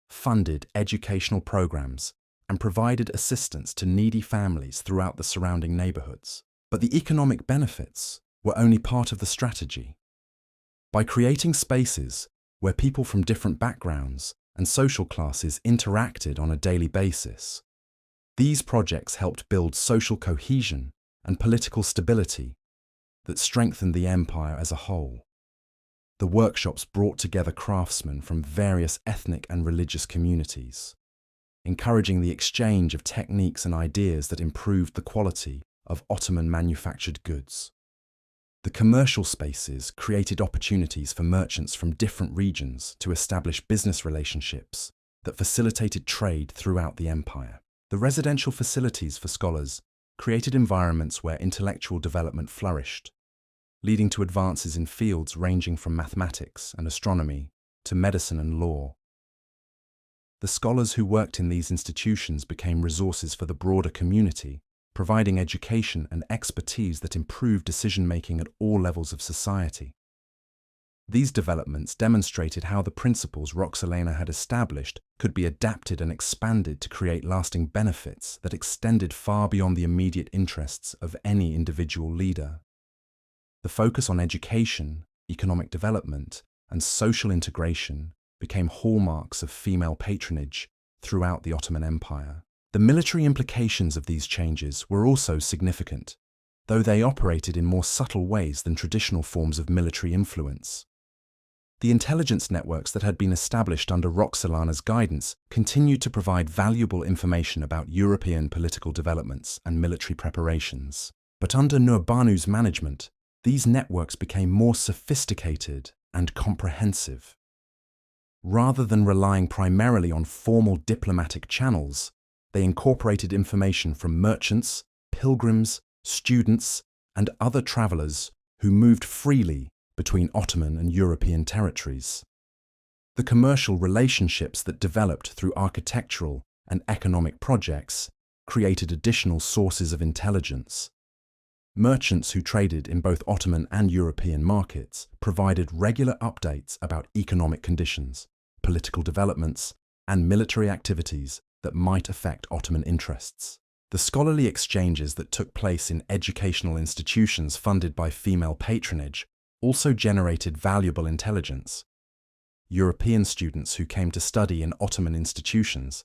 funded educational programs, and provided assistance to needy families throughout the surrounding neighborhoods. But the economic benefits were only part of the strategy. By creating spaces where people from different backgrounds and social classes interacted on a daily basis, these projects helped build social cohesion and political stability that strengthened the empire as a whole. The workshops brought together craftsmen from various ethnic and religious communities, encouraging the exchange of techniques and ideas that improved the quality of Ottoman manufactured goods. The commercial spaces created opportunities for merchants from different regions to establish business relationships that facilitated trade throughout the empire. The residential facilities for scholars created environments where intellectual development flourished, leading to advances in fields ranging from mathematics and astronomy to medicine and law. The scholars who worked in these institutions became resources for the broader community, providing education and expertise that improved decision-making at all levels of society. These developments demonstrated how the principles Roxolana had established could be adapted and expanded to create lasting benefits that extended far beyond the immediate interests of any individual leader. The focus on education, economic development, and social integration became hallmarks of female patronage throughout the Ottoman Empire. The military implications of these changes were also significant, though they operated in more subtle ways than traditional forms of military influence. The intelligence networks that had been established under Roxolana's guidance continued to provide valuable information about European political developments and military preparations. But under Nurbanu's management, these networks became more sophisticated and comprehensive. Rather than relying primarily on formal diplomatic channels, they incorporated information from merchants, pilgrims, students, and other travelers who moved freely between Ottoman and European territories. The commercial relationships that developed through architectural and economic projects created additional sources of intelligence. Merchants who traded in both Ottoman and European markets provided regular updates about economic conditions, political developments, and military activities that might affect Ottoman interests. The scholarly exchanges that took place in educational institutions funded by female patronage also generated valuable intelligence. European students who came to study in Ottoman institutions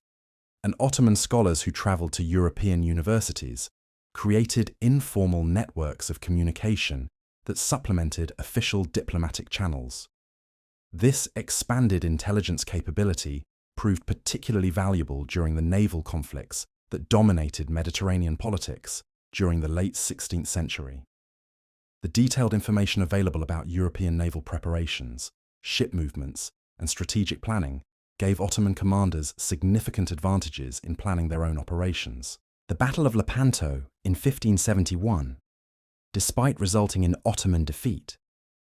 and Ottoman scholars who traveled to European universities created informal networks of communication that supplemented official diplomatic channels. This expanded intelligence capability proved particularly valuable during the naval conflicts that dominated Mediterranean politics during the late 16th century. The detailed information available about European naval preparations, ship movements, and strategic planning gave Ottoman commanders significant advantages in planning their own operations. The Battle of Lepanto in 1571, despite resulting in Ottoman defeat,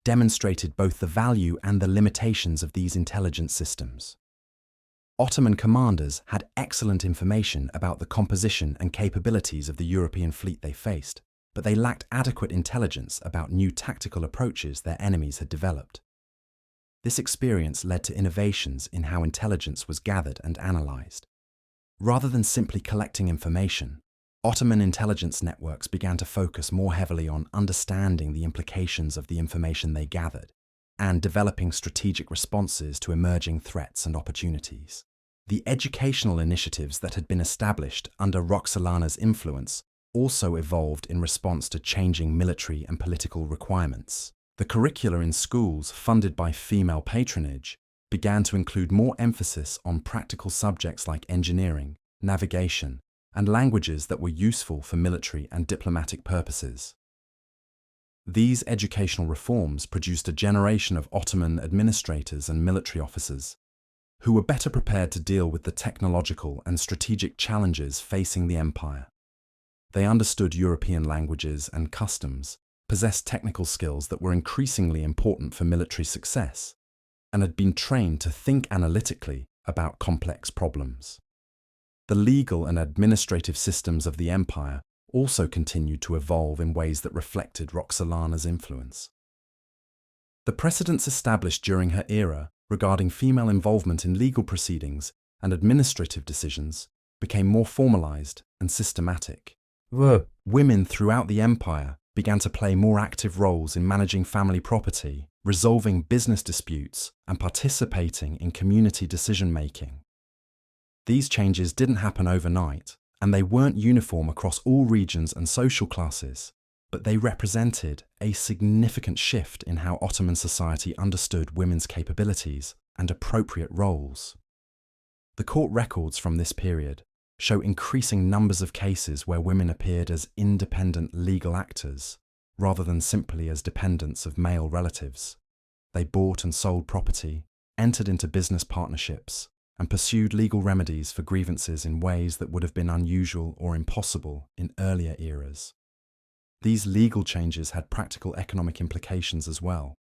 demonstrated both the value and the limitations of these intelligence systems. Ottoman commanders had excellent information about the composition and capabilities of the European fleet they faced, but they lacked adequate intelligence about new tactical approaches their enemies had developed. This experience led to innovations in how intelligence was gathered and analyzed. Rather than simply collecting information, Ottoman intelligence networks began to focus more heavily on understanding the implications of the information they gathered and developing strategic responses to emerging threats and opportunities. The educational initiatives that had been established under Roxolana's influence also evolved in response to changing military and political requirements. The curricula in schools funded by female patronage began to include more emphasis on practical subjects like engineering, navigation, and languages that were useful for military and diplomatic purposes. These educational reforms produced a generation of Ottoman administrators and military officers who were better prepared to deal with the technological and strategic challenges facing the empire. They understood European languages and customs, possessed technical skills that were increasingly important for military success, and had been trained to think analytically about complex problems. The legal and administrative systems of the empire also continued to evolve in ways that reflected Roxolana's influence. The precedents established during her era regarding female involvement in legal proceedings and administrative decisions became more formalized and systematic. Women throughout the empire began to play more active roles in managing family property, resolving business disputes, and participating in community decision-making. These changes didn't happen overnight, and they weren't uniform across all regions and social classes, but they represented a significant shift in how Ottoman society understood women's capabilities and appropriate roles. The court records from this period show increasing numbers of cases where women appeared as independent legal actors, rather than simply as dependents of male relatives. They bought and sold property, entered into business partnerships, and pursued legal remedies for grievances in ways that would have been unusual or impossible in earlier eras. These legal changes had practical economic implications as well.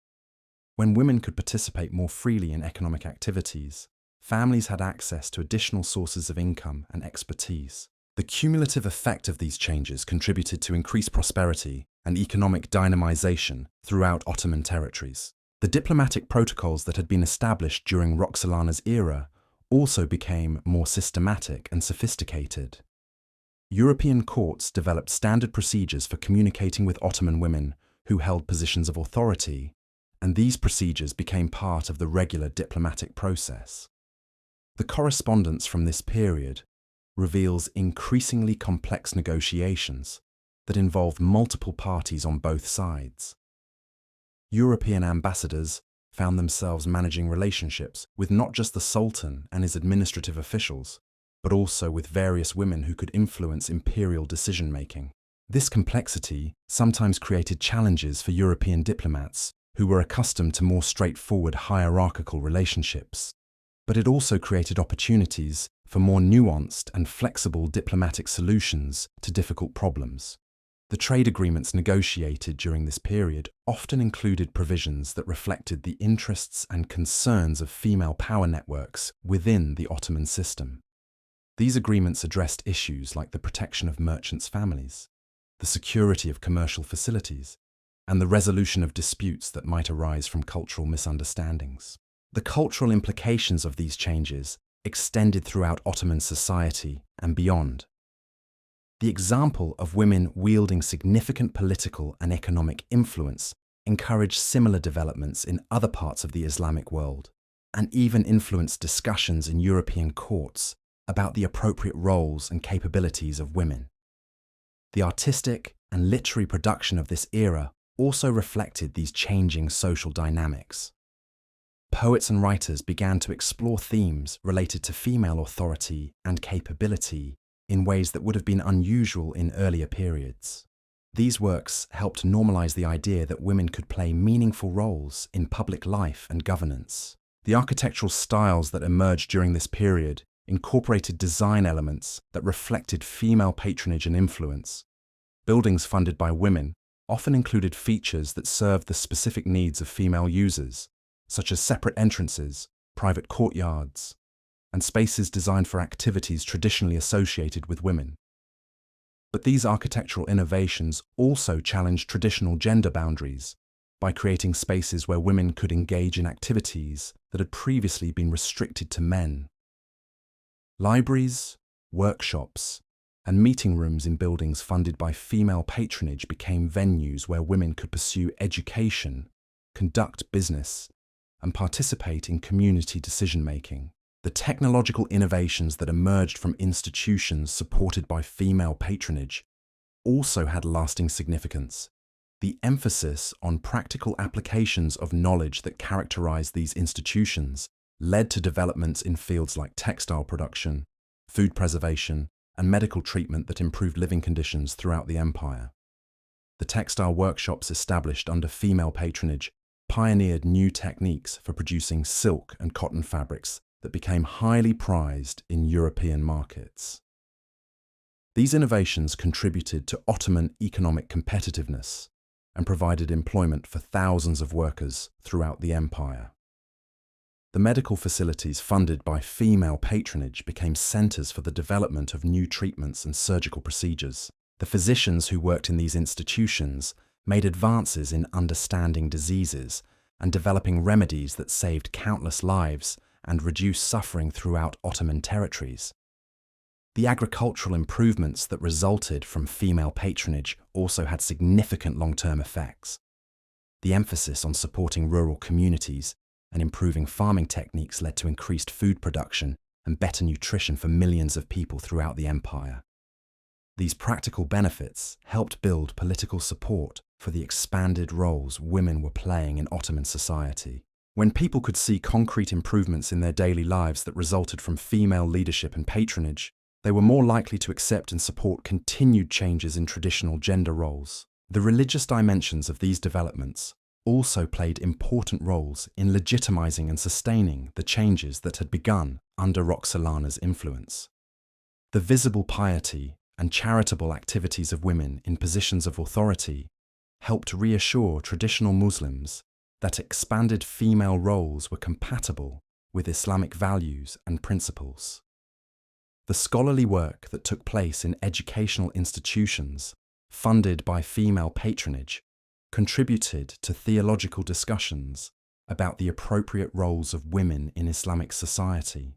When women could participate more freely in economic activities, families had access to additional sources of income and expertise. The cumulative effect of these changes contributed to increased prosperity and economic dynamization throughout Ottoman territories. The diplomatic protocols that had been established during Roxolana's era also became more systematic and sophisticated. European courts developed standard procedures for communicating with Ottoman women who held positions of authority, and these procedures became part of the regular diplomatic process. The correspondence from this period reveals increasingly complex negotiations that involved multiple parties on both sides. European ambassadors found themselves managing relationships with not just the Sultan and his administrative officials, but also with various women who could influence imperial decision-making. This complexity sometimes created challenges for European diplomats who were accustomed to more straightforward hierarchical relationships. But it also created opportunities for more nuanced and flexible diplomatic solutions to difficult problems. The trade agreements negotiated during this period often included provisions that reflected the interests and concerns of female power networks within the Ottoman system. These agreements addressed issues like the protection of merchants' families, the security of commercial facilities, and the resolution of disputes that might arise from cultural misunderstandings. The cultural implications of these changes extended throughout Ottoman society and beyond. The example of women wielding significant political and economic influence encouraged similar developments in other parts of the Islamic world, and even influenced discussions in European courts about the appropriate roles and capabilities of women. The artistic and literary production of this era also reflected these changing social dynamics. Poets and writers began to explore themes related to female authority and capability in ways that would have been unusual in earlier periods. These works helped normalize the idea that women could play meaningful roles in public life and governance. The architectural styles that emerged during this period incorporated design elements that reflected female patronage and influence. Buildings funded by women often included features that served the specific needs of female users, such as separate entrances, private courtyards, and spaces designed for activities traditionally associated with women. But these architectural innovations also challenged traditional gender boundaries by creating spaces where women could engage in activities that had previously been restricted to men. Libraries, workshops, and meeting rooms in buildings funded by female patronage became venues where women could pursue education, conduct business, and participate in community decision-making. The technological innovations that emerged from institutions supported by female patronage also had lasting significance. The emphasis on practical applications of knowledge that characterized these institutions led to developments in fields like textile production, food preservation, and medical treatment that improved living conditions throughout the empire. The textile workshops established under female patronage pioneered new techniques for producing silk and cotton fabrics that became highly prized in European markets. These innovations contributed to Ottoman economic competitiveness and provided employment for thousands of workers throughout the empire. The medical facilities funded by female patronage became centers for the development of new treatments and surgical procedures. The physicians who worked in these institutions made advances in understanding diseases and developing remedies that saved countless lives and reduced suffering throughout Ottoman territories. The agricultural improvements that resulted from female patronage also had significant long-term effects. The emphasis on supporting rural communities and improving farming techniques led to increased food production and better nutrition for millions of people throughout the empire. These practical benefits helped build political support for the expanded roles women were playing in Ottoman society. When people could see concrete improvements in their daily lives that resulted from female leadership and patronage, they were more likely to accept and support continued changes in traditional gender roles. The religious dimensions of these developments also played important roles in legitimizing and sustaining the changes that had begun under Roxolana's influence. The visible piety and charitable activities of women in positions of authority helped reassure traditional Muslims that expanded female roles were compatible with Islamic values and principles. The scholarly work that took place in educational institutions funded by female patronage contributed to theological discussions about the appropriate roles of women in Islamic society.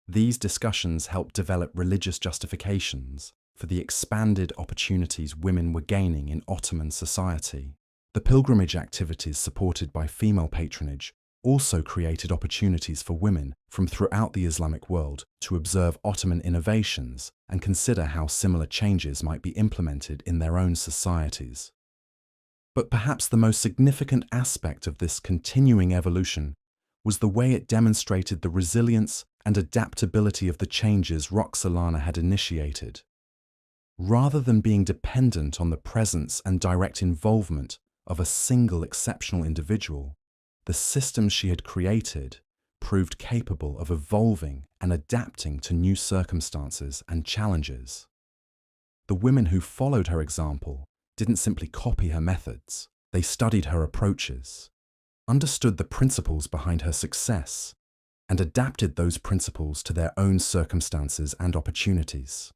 These discussions helped develop religious justifications for the expanded opportunities women were gaining in Ottoman society. The pilgrimage activities supported by female patronage also created opportunities for women from throughout the Islamic world to observe Ottoman innovations and consider how similar changes might be implemented in their own societies. But perhaps the most significant aspect of this continuing evolution was the way it demonstrated the resilience and adaptability of the changes Roxolana had initiated. Rather than being dependent on the presence and direct involvement of a single exceptional individual, the systems she had created proved capable of evolving and adapting to new circumstances and challenges. The women who followed her example didn't simply copy her methods, they studied her approaches, understood the principles behind her success, and adapted those principles to their own circumstances and opportunities.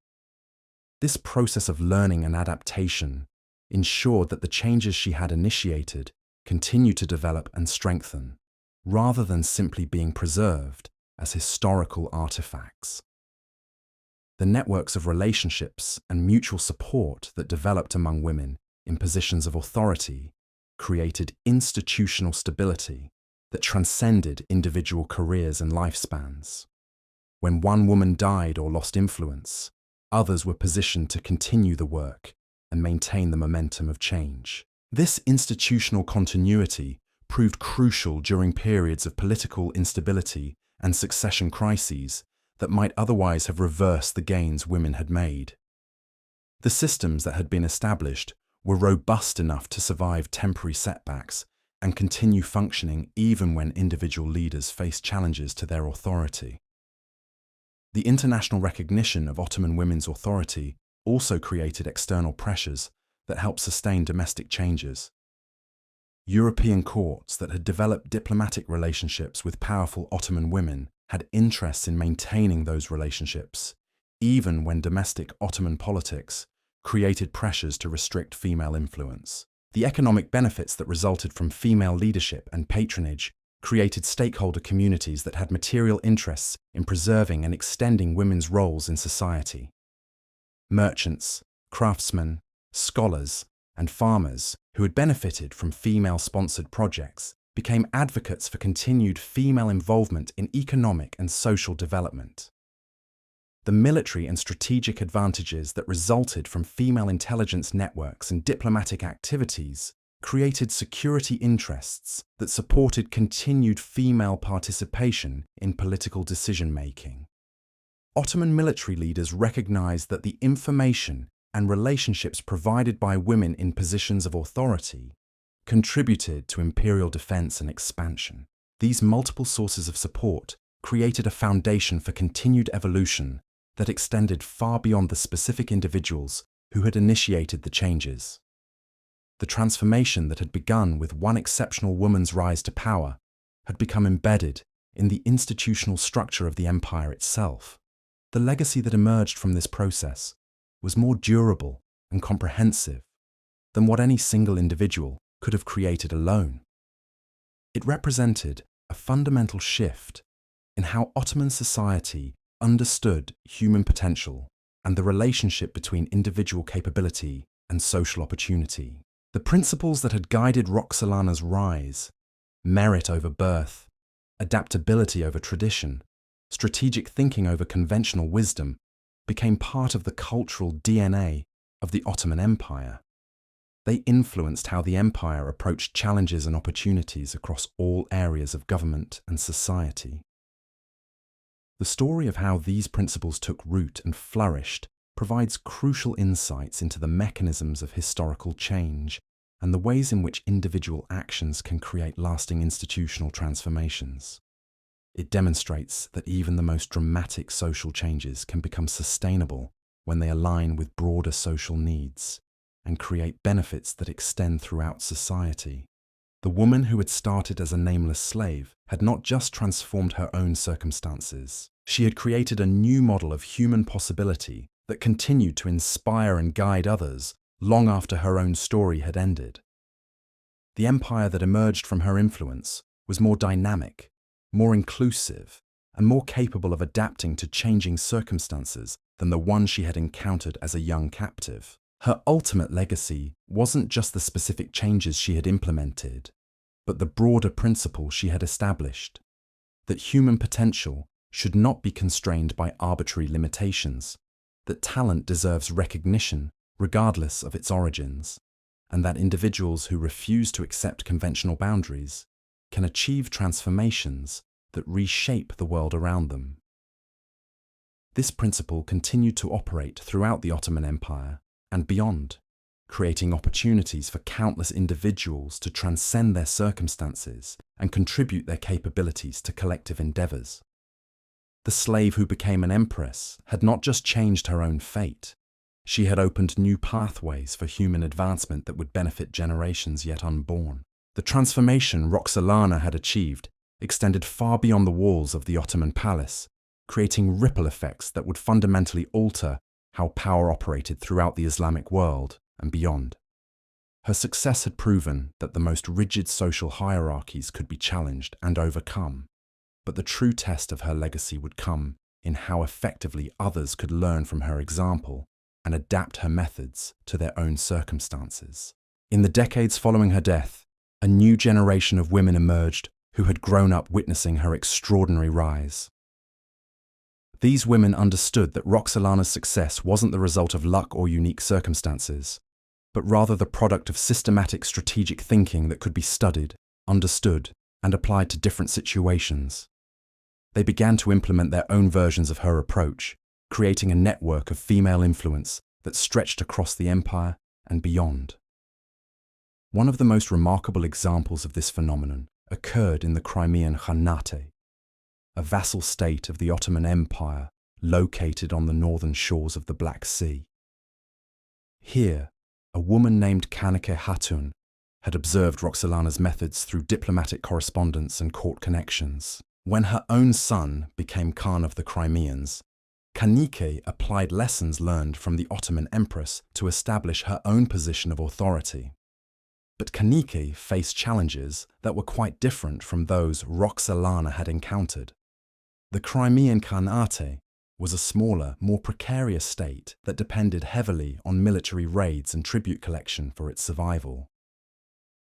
This process of learning and adaptation ensured that the changes she had initiated continued to develop and strengthen, rather than simply being preserved as historical artifacts. The networks of relationships and mutual support that developed among women in positions of authority created institutional stability that transcended individual careers and lifespans. When one woman died or lost influence, others were positioned to continue the work and maintain the momentum of change. This institutional continuity proved crucial during periods of political instability and succession crises that might otherwise have reversed the gains women had made. The systems that had been established were robust enough to survive temporary setbacks and continue functioning even when individual leaders faced challenges to their authority. The international recognition of Ottoman women's authority also created external pressures that helped sustain domestic changes. European courts that had developed diplomatic relationships with powerful Ottoman women had interests in maintaining those relationships, even when domestic Ottoman politics created pressures to restrict female influence. The economic benefits that resulted from female leadership and patronage created stakeholder communities that had material interests in preserving and extending women's roles in society. Merchants, craftsmen, scholars, and farmers who had benefited from female-sponsored projects became advocates for continued female involvement in economic and social development. The military and strategic advantages that resulted from female intelligence networks and diplomatic activities created security interests that supported continued female participation in political decision-making. Ottoman military leaders recognized that the information and relationships provided by women in positions of authority contributed to imperial defense and expansion. These multiple sources of support created a foundation for continued evolution that extended far beyond the specific individuals who had initiated the changes. The transformation that had begun with one exceptional woman's rise to power had become embedded in the institutional structure of the empire itself. The legacy that emerged from this process was more durable and comprehensive than what any single individual could have created alone. It represented a fundamental shift in how Ottoman society understood human potential and the relationship between individual capability and social opportunity. The principles that had guided Roxolana's rise, merit over birth, adaptability over tradition, strategic thinking over conventional wisdom, became part of the cultural DNA of the Ottoman Empire. They influenced how the empire approached challenges and opportunities across all areas of government and society. The story of how these principles took root and flourished provides crucial insights into the mechanisms of historical change and the ways in which individual actions can create lasting institutional transformations. It demonstrates that even the most dramatic social changes can become sustainable when they align with broader social needs and create benefits that extend throughout society. The woman who had started as a nameless slave had not just transformed her own circumstances. She had created a new model of human possibility that continued to inspire and guide others long after her own story had ended. The empire that emerged from her influence was more dynamic, more inclusive, and more capable of adapting to changing circumstances than the one she had encountered as a young captive. Her ultimate legacy wasn't just the specific changes she had implemented, but the broader principle she had established, that human potential should not be constrained by arbitrary limitations, that talent deserves recognition regardless of its origins, and that individuals who refuse to accept conventional boundaries can achieve transformations that reshape the world around them. This principle continued to operate throughout the Ottoman Empire and beyond, creating opportunities for countless individuals to transcend their circumstances and contribute their capabilities to collective endeavors. The slave who became an empress had not just changed her own fate, she had opened new pathways for human advancement that would benefit generations yet unborn. The transformation Roxolana had achieved extended far beyond the walls of the Ottoman palace, creating ripple effects that would fundamentally alter how power operated throughout the Islamic world and beyond. Her success had proven that the most rigid social hierarchies could be challenged and overcome, but the true test of her legacy would come in how effectively others could learn from her example and adapt her methods to their own circumstances. In the decades following her death, a new generation of women emerged who had grown up witnessing her extraordinary rise. These women understood that Roxolana's success wasn't the result of luck or unique circumstances, but rather the product of systematic strategic thinking that could be studied, understood, and applied to different situations. They began to implement their own versions of her approach, creating a network of female influence that stretched across the empire and beyond. One of the most remarkable examples of this phenomenon occurred in the Crimean Khanate, a vassal state of the Ottoman Empire located on the northern shores of the Black Sea. Here, a woman named Kanike Hatun had observed Roxolana's methods through diplomatic correspondence and court connections. When her own son became Khan of the Crimeans, Kanike applied lessons learned from the Ottoman Empress to establish her own position of authority. But Kanike faced challenges that were quite different from those Roxolana had encountered. The Crimean Khanate was a smaller, more precarious state that depended heavily on military raids and tribute collection for its survival.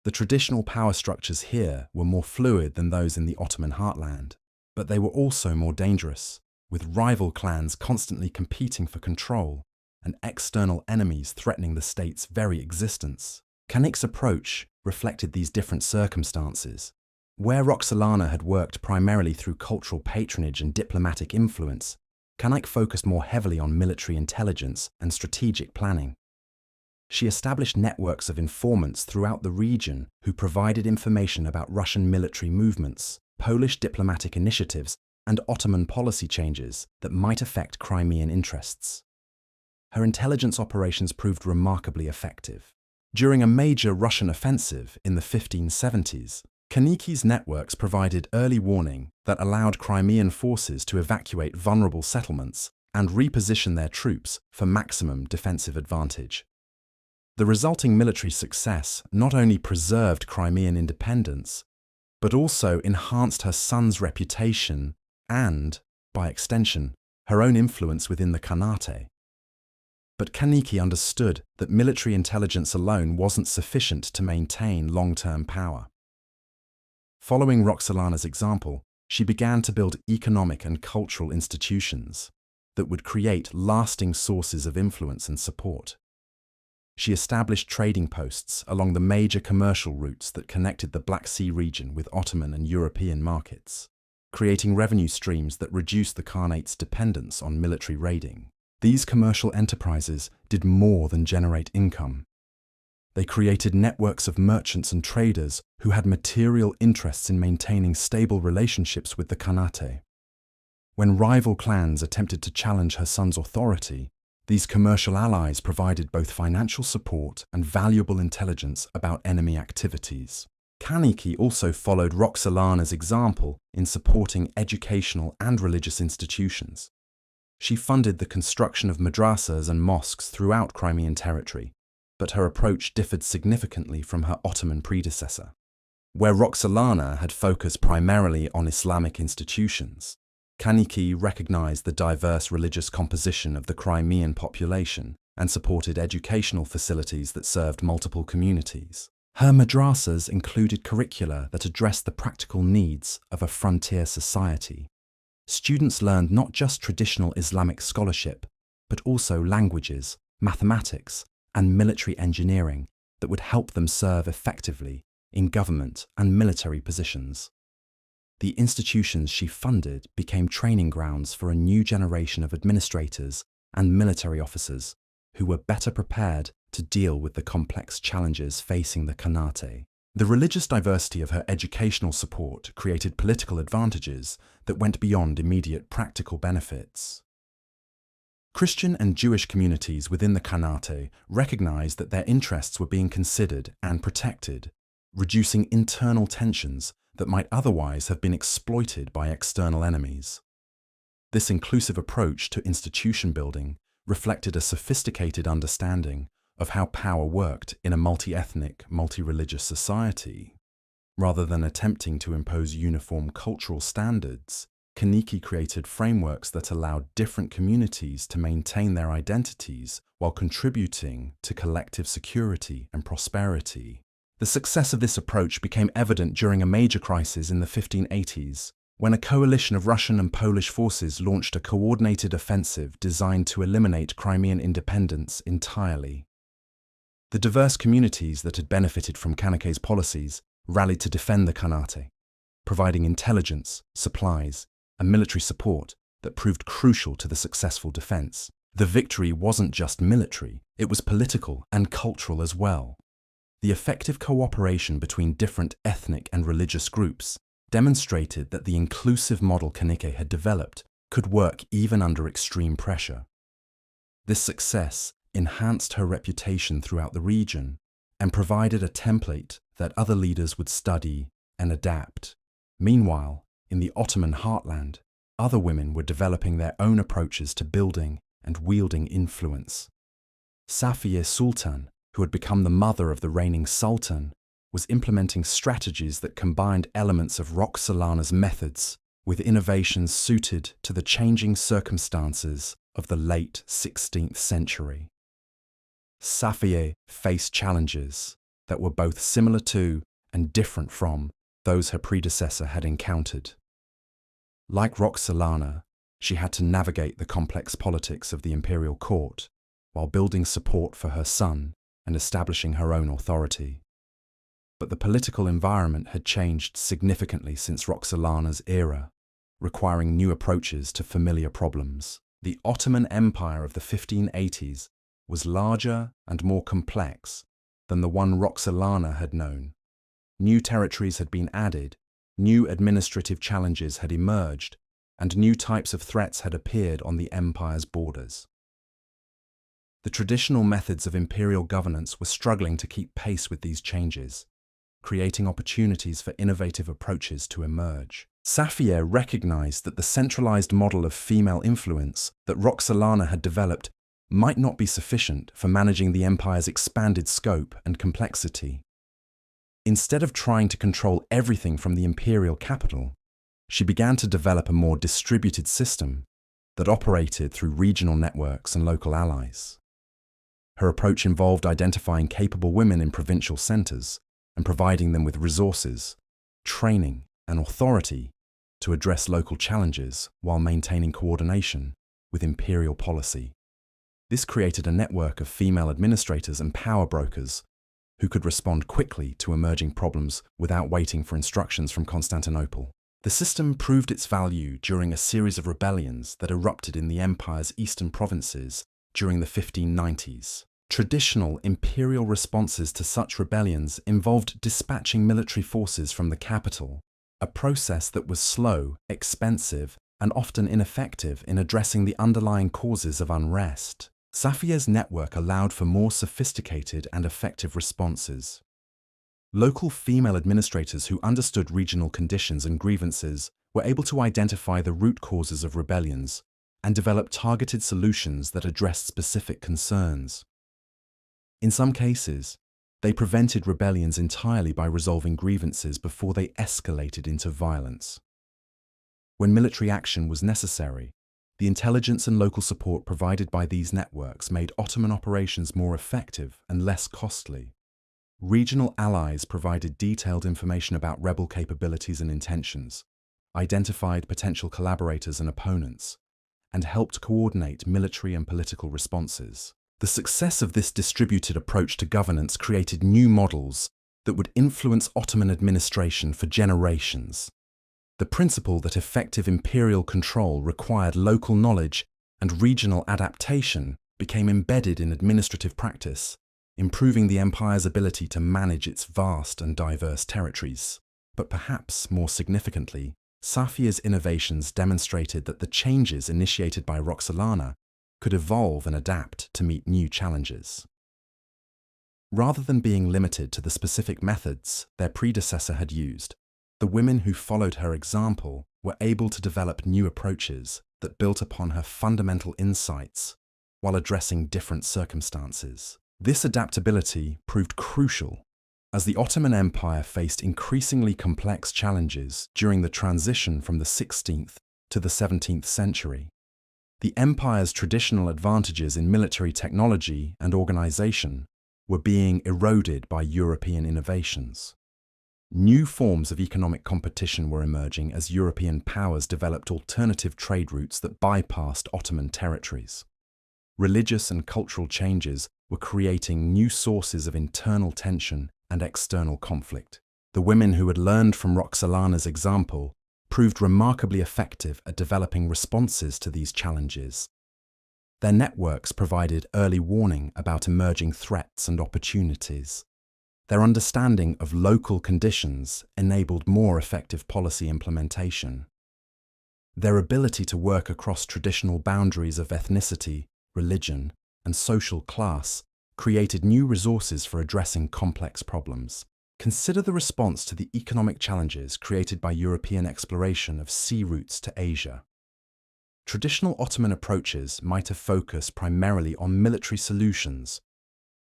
The traditional power structures here were more fluid than those in the Ottoman heartland, but they were also more dangerous, with rival clans constantly competing for control and external enemies threatening the state's very existence. Kanike's approach reflected these different circumstances. Where Roxolana had worked primarily through cultural patronage and diplomatic influence, Kanike focused more heavily on military intelligence and strategic planning. She established networks of informants throughout the region who provided information about Russian military movements, Polish diplomatic initiatives, and Ottoman policy changes that might affect Crimean interests. Her intelligence operations proved remarkably effective. During a major Russian offensive in the 1570s, Kanike's networks provided early warning that allowed Crimean forces to evacuate vulnerable settlements and reposition their troops for maximum defensive advantage. The resulting military success not only preserved Crimean independence, but also enhanced her son's reputation and, by extension, her own influence within the Khanate. But Kanike understood that military intelligence alone wasn't sufficient to maintain long-term power. Following Roxolana's example, she began to build economic and cultural institutions that would create lasting sources of influence and support. She established trading posts along the major commercial routes that connected the Black Sea region with Ottoman and European markets, creating revenue streams that reduced the Khanate's dependence on military raiding. These commercial enterprises did more than generate income. They created networks of merchants and traders who had material interests in maintaining stable relationships with the Khanate. When rival clans attempted to challenge her son's authority, these commercial allies provided both financial support and valuable intelligence about enemy activities. Kanike also followed Roxolana's example in supporting educational and religious institutions. She funded the construction of madrasas and mosques throughout Crimean territory, but her approach differed significantly from her Ottoman predecessor. Where Roxolana had focused primarily on Islamic institutions, Kanike recognized the diverse religious composition of the Crimean population and supported educational facilities that served multiple communities. Her madrasas included curricula that addressed the practical needs of a frontier society. Students learned not just traditional Islamic scholarship, but also languages, mathematics, and military engineering that would help them serve effectively in government and military positions. The institutions she funded became training grounds for a new generation of administrators and military officers who were better prepared to deal with the complex challenges facing the Khanate. The religious diversity of her educational support created political advantages that went beyond immediate practical benefits. Christian and Jewish communities within the Khanate recognized that their interests were being considered and protected, reducing internal tensions that might otherwise have been exploited by external enemies. This inclusive approach to institution building reflected a sophisticated understanding of how power worked in a multi-ethnic, multi-religious society. Rather than attempting to impose uniform cultural standards, Kaniki created frameworks that allowed different communities to maintain their identities while contributing to collective security and prosperity. The success of this approach became evident during a major crisis in the 1580s, when a coalition of Russian and Polish forces launched a coordinated offensive designed to eliminate Crimean independence entirely. The diverse communities that had benefited from Kanaka's policies rallied to defend the Khanate, providing intelligence, supplies, and military support that proved crucial to the successful defense. The victory wasn't just military, it was political and cultural as well. The effective cooperation between different ethnic and religious groups demonstrated that the inclusive model Kanike had developed could work even under extreme pressure. This success enhanced her reputation throughout the region and provided a template that other leaders would study and adapt. Meanwhile, in the Ottoman heartland, other women were developing their own approaches to building and wielding influence. Safiye Sultan, who had become the mother of the reigning sultan, was implementing strategies that combined elements of Roxolana's methods with innovations suited to the changing circumstances of the late 16th century. Safiye faced challenges that were both similar to and different from those her predecessor had encountered. Like Roxolana, she had to navigate the complex politics of the imperial court while building support for her son and establishing her own authority. But the political environment had changed significantly since Roxolana's era, requiring new approaches to familiar problems. The Ottoman Empire of the 1580s was larger and more complex than the one Roxolana had known. New territories had been added, new administrative challenges had emerged, and new types of threats had appeared on the empire's borders. The traditional methods of imperial governance were struggling to keep pace with these changes, creating opportunities for innovative approaches to emerge. Safiye recognized that the centralized model of female influence that Roxolana had developed might not be sufficient for managing the empire's expanded scope and complexity. Instead of trying to control everything from the imperial capital, she began to develop a more distributed system that operated through regional networks and local allies. Her approach involved identifying capable women in provincial centers and providing them with resources, training, and authority to address local challenges while maintaining coordination with imperial policy. This created a network of female administrators and power brokers who could respond quickly to emerging problems without waiting for instructions from Constantinople. The system proved its value during a series of rebellions that erupted in the empire's eastern provinces during the 1590s. Traditional imperial responses to such rebellions involved dispatching military forces from the capital, a process that was slow, expensive, and often ineffective in addressing the underlying causes of unrest. Safiye's network allowed for more sophisticated and effective responses. Local female administrators who understood regional conditions and grievances were able to identify the root causes of rebellions and develop targeted solutions that addressed specific concerns. In some cases, they prevented rebellions entirely by resolving grievances before they escalated into violence. When military action was necessary, the intelligence and local support provided by these networks made Ottoman operations more effective and less costly. Regional allies provided detailed information about rebel capabilities and intentions, identified potential collaborators and opponents, and helped coordinate military and political responses. The success of this distributed approach to governance created new models that would influence Ottoman administration for generations. The principle that effective imperial control required local knowledge and regional adaptation became embedded in administrative practice, improving the empire's ability to manage its vast and diverse territories. But perhaps more significantly, Safiye's innovations demonstrated that the changes initiated by Roxolana could evolve and adapt to meet new challenges. Rather than being limited to the specific methods their predecessor had used, the women who followed her example were able to develop new approaches that built upon her fundamental insights while addressing different circumstances. This adaptability proved crucial as the Ottoman Empire faced increasingly complex challenges during the transition from the 16th to the 17th century. The empire's traditional advantages in military technology and organization were being eroded by European innovations. New forms of economic competition were emerging as European powers developed alternative trade routes that bypassed Ottoman territories. Religious and cultural changes were creating new sources of internal tension and external conflict. The women who had learned from Roxolana's example proved remarkably effective at developing responses to these challenges. Their networks provided early warning about emerging threats and opportunities. Their understanding of local conditions enabled more effective policy implementation. Their ability to work across traditional boundaries of ethnicity, religion, and social class created new resources for addressing complex problems. Consider the response to the economic challenges created by European exploration of sea routes to Asia. Traditional Ottoman approaches might have focused primarily on military solutions,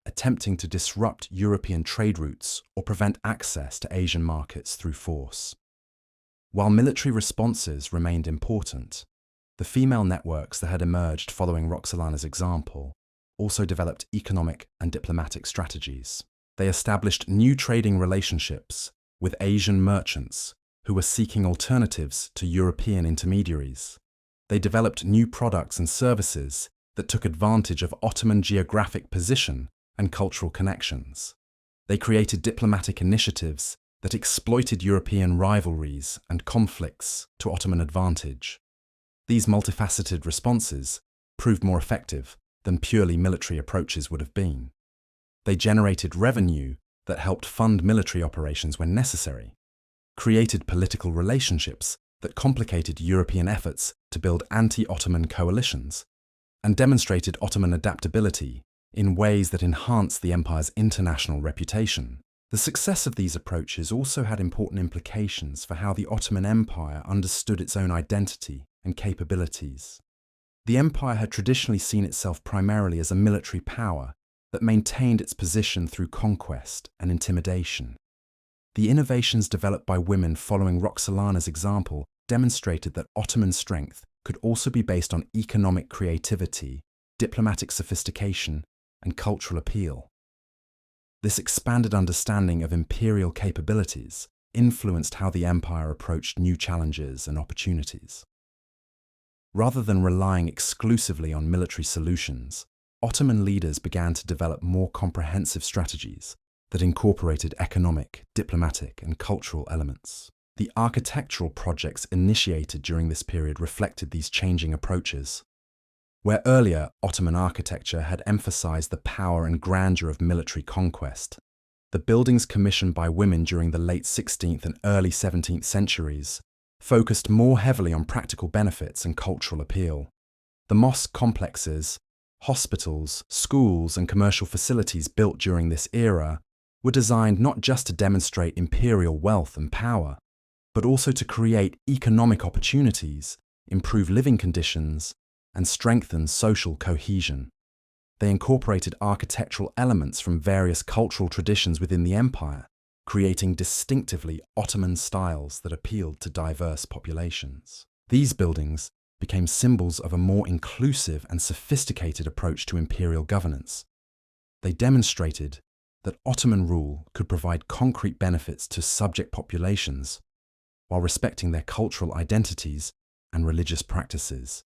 attempting to disrupt European trade routes or prevent access to Asian markets through force. While military responses remained important, the female networks that had emerged following Roxolana's example also developed economic and diplomatic strategies. They established new trading relationships with Asian merchants who were seeking alternatives to European intermediaries. They developed new products and services that took advantage of Ottoman geographic position and cultural connections. They created diplomatic initiatives that exploited European rivalries and conflicts to Ottoman advantage. These multifaceted responses proved more effective than purely military approaches would have been. They generated revenue that helped fund military operations when necessary, created political relationships that complicated European efforts to build anti-Ottoman coalitions, and demonstrated Ottoman adaptability in ways that enhanced the empire's international reputation. The success of these approaches also had important implications for how the Ottoman Empire understood its own identity and capabilities. The empire had traditionally seen itself primarily as a military power that maintained its position through conquest and intimidation. The innovations developed by women following Roxolana's example demonstrated that Ottoman strength could also be based on economic creativity, diplomatic sophistication, and cultural appeal. This expanded understanding of imperial capabilities influenced how the empire approached new challenges and opportunities. Rather than relying exclusively on military solutions, Ottoman leaders began to develop more comprehensive strategies that incorporated economic, diplomatic, and cultural elements. The architectural projects initiated during this period reflected these changing approaches. Where earlier Ottoman architecture had emphasized the power and grandeur of military conquest, the buildings commissioned by women during the late 16th and early 17th centuries focused more heavily on practical benefits and cultural appeal. The mosque complexes, hospitals, schools, and commercial facilities built during this era were designed not just to demonstrate imperial wealth and power, but also to create economic opportunities, improve living conditions, and strengthen social cohesion. They incorporated architectural elements from various cultural traditions within the empire, creating distinctively Ottoman styles that appealed to diverse populations. These buildings became symbols of a more inclusive and sophisticated approach to imperial governance. They demonstrated that Ottoman rule could provide concrete benefits to subject populations while respecting their cultural identities and religious practices.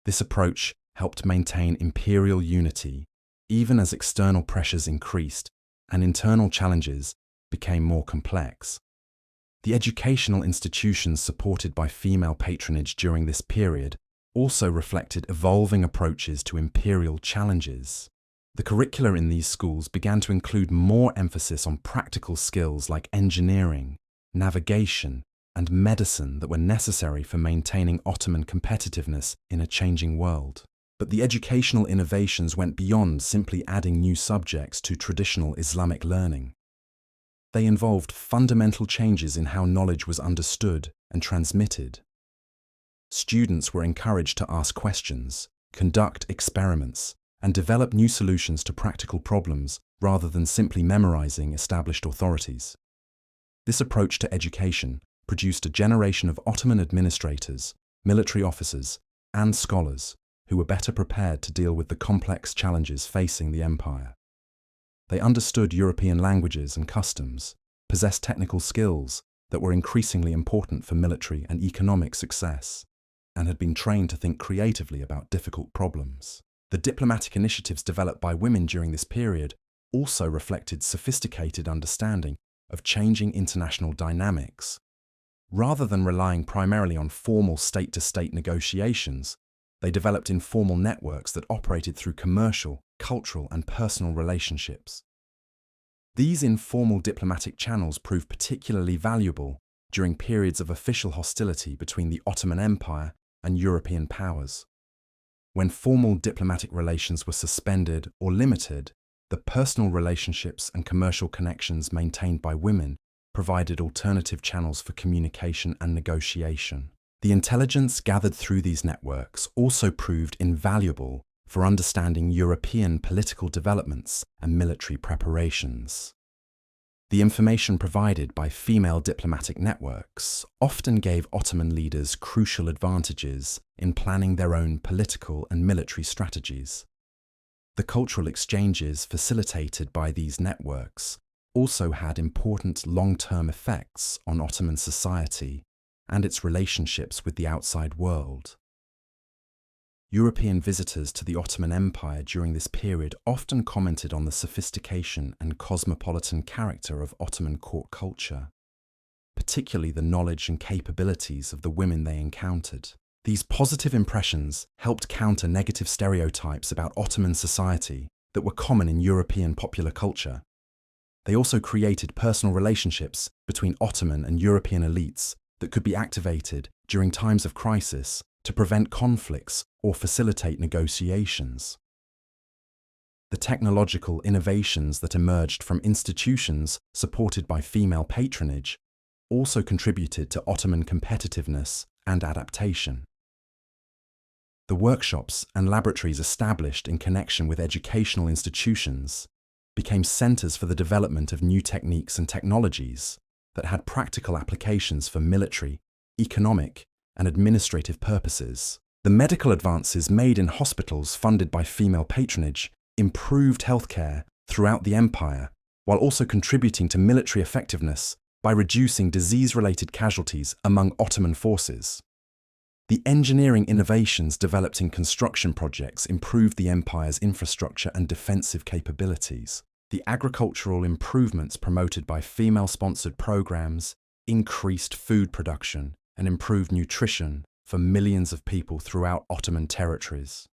This approach helped maintain imperial unity even as external pressures increased and internal challenges became more complex. The educational institutions supported by female patronage during this period also reflected evolving approaches to imperial challenges. The curricula in these schools began to include more emphasis on practical skills like engineering, navigation, and medicine that were necessary for maintaining Ottoman competitiveness in a changing world. But the educational innovations went beyond simply adding new subjects to traditional Islamic learning. They involved fundamental changes in how knowledge was understood and transmitted. Students were encouraged to ask questions, conduct experiments, and develop new solutions to practical problems rather than simply memorizing established authorities. This approach to education produced a generation of Ottoman administrators, military officers, and scholars who were better prepared to deal with the complex challenges facing the empire. They understood European languages and customs, possessed technical skills that were increasingly important for military and economic success, and had been trained to think creatively about difficult problems. The diplomatic initiatives developed by women during this period also reflected sophisticated understanding of changing international dynamics. Rather than relying primarily on formal state-to-state negotiations, they developed informal networks that operated through commercial, cultural, and personal relationships. These informal diplomatic channels proved particularly valuable during periods of official hostility between the Ottoman Empire and European powers. When formal diplomatic relations were suspended or limited, the personal relationships and commercial connections maintained by women provided alternative channels for communication and negotiation. The intelligence gathered through these networks also proved invaluable for understanding European political developments and military preparations. The information provided by female diplomatic networks often gave Ottoman leaders crucial advantages in planning their own political and military strategies. The cultural exchanges facilitated by these networks also had important long-term effects on Ottoman society and its relationships with the outside world. European visitors to the Ottoman Empire during this period often commented on the sophistication and cosmopolitan character of Ottoman court culture, particularly the knowledge and capabilities of the women they encountered. These positive impressions helped counter negative stereotypes about Ottoman society that were common in European popular culture. They also created personal relationships between Ottoman and European elites that could be activated during times of crisis to prevent conflicts or facilitate negotiations. The technological innovations that emerged from institutions supported by female patronage also contributed to Ottoman competitiveness and adaptation. The workshops and laboratories established in connection with educational institutions became centers for the development of new techniques and technologies that had practical applications for military, economic, and administrative purposes. The medical advances made in hospitals funded by female patronage improved healthcare throughout the empire, while also contributing to military effectiveness by reducing disease-related casualties among Ottoman forces. The engineering innovations developed in construction projects improved the empire's infrastructure and defensive capabilities. The agricultural improvements promoted by female-sponsored programs increased food production and improved nutrition for millions of people throughout Ottoman territories.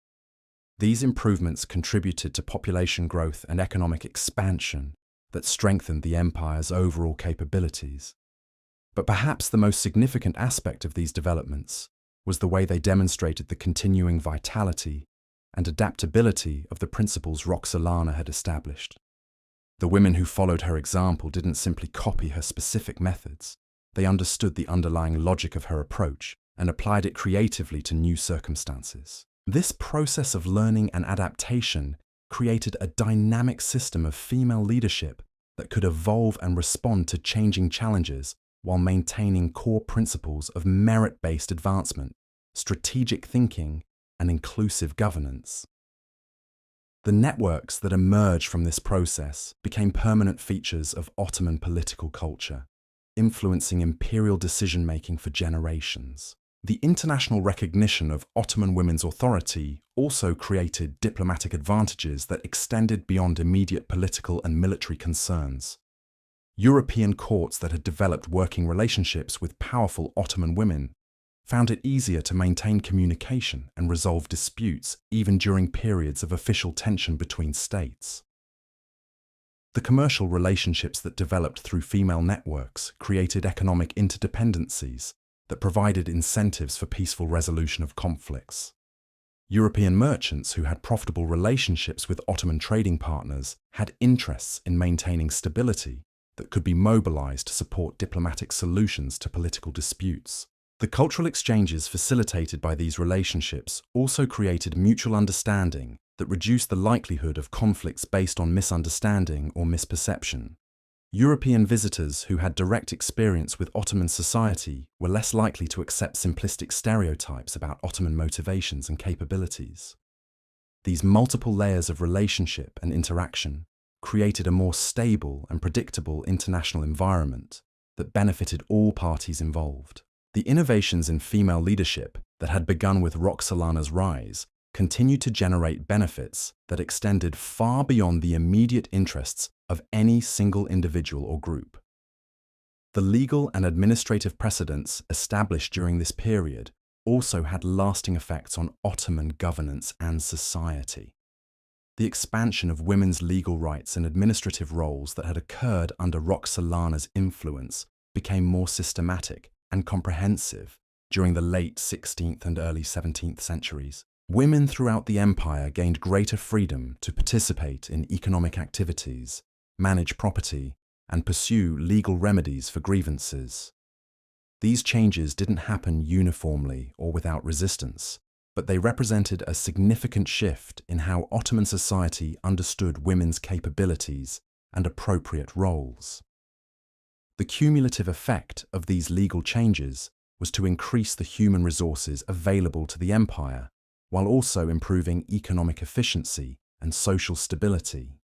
These improvements contributed to population growth and economic expansion that strengthened the empire's overall capabilities. But perhaps the most significant aspect of these developments was the way they demonstrated the continuing vitality and adaptability of the principles Roxolana had established. The women who followed her example didn't simply copy her specific methods. They understood the underlying logic of her approach and applied it creatively to new circumstances. This process of learning and adaptation created a dynamic system of female leadership that could evolve and respond to changing challenges while maintaining core principles of merit-based advancement, strategic thinking, and inclusive governance. The networks that emerged from this process became permanent features of Ottoman political culture, influencing imperial decision-making for generations. The international recognition of Ottoman women's authority also created diplomatic advantages that extended beyond immediate political and military concerns. European courts that had developed working relationships with powerful Ottoman women found it easier to maintain communication and resolve disputes even during periods of official tension between states. The commercial relationships that developed through female networks created economic interdependencies that provided incentives for peaceful resolution of conflicts. European merchants who had profitable relationships with Ottoman trading partners had interests in maintaining stability that could be mobilized to support diplomatic solutions to political disputes. The cultural exchanges facilitated by these relationships also created mutual understanding that reduced the likelihood of conflicts based on misunderstanding or misperception. European visitors who had direct experience with Ottoman society were less likely to accept simplistic stereotypes about Ottoman motivations and capabilities. These multiple layers of relationship and interaction created a more stable and predictable international environment that benefited all parties involved. The innovations in female leadership that had begun with Roxolana's rise continued to generate benefits that extended far beyond the immediate interests of any single individual or group. The legal and administrative precedents established during this period also had lasting effects on Ottoman governance and society. The expansion of women's legal rights and administrative roles that had occurred under Roxolana's influence became more systematic and comprehensive during the late 16th and early 17th centuries. Women throughout the empire gained greater freedom to participate in economic activities, manage property, and pursue legal remedies for grievances. These changes didn't happen uniformly or without resistance, but they represented a significant shift in how Ottoman society understood women's capabilities and appropriate roles. The cumulative effect of these legal changes was to increase the human resources available to the empire, while also improving economic efficiency and social stability.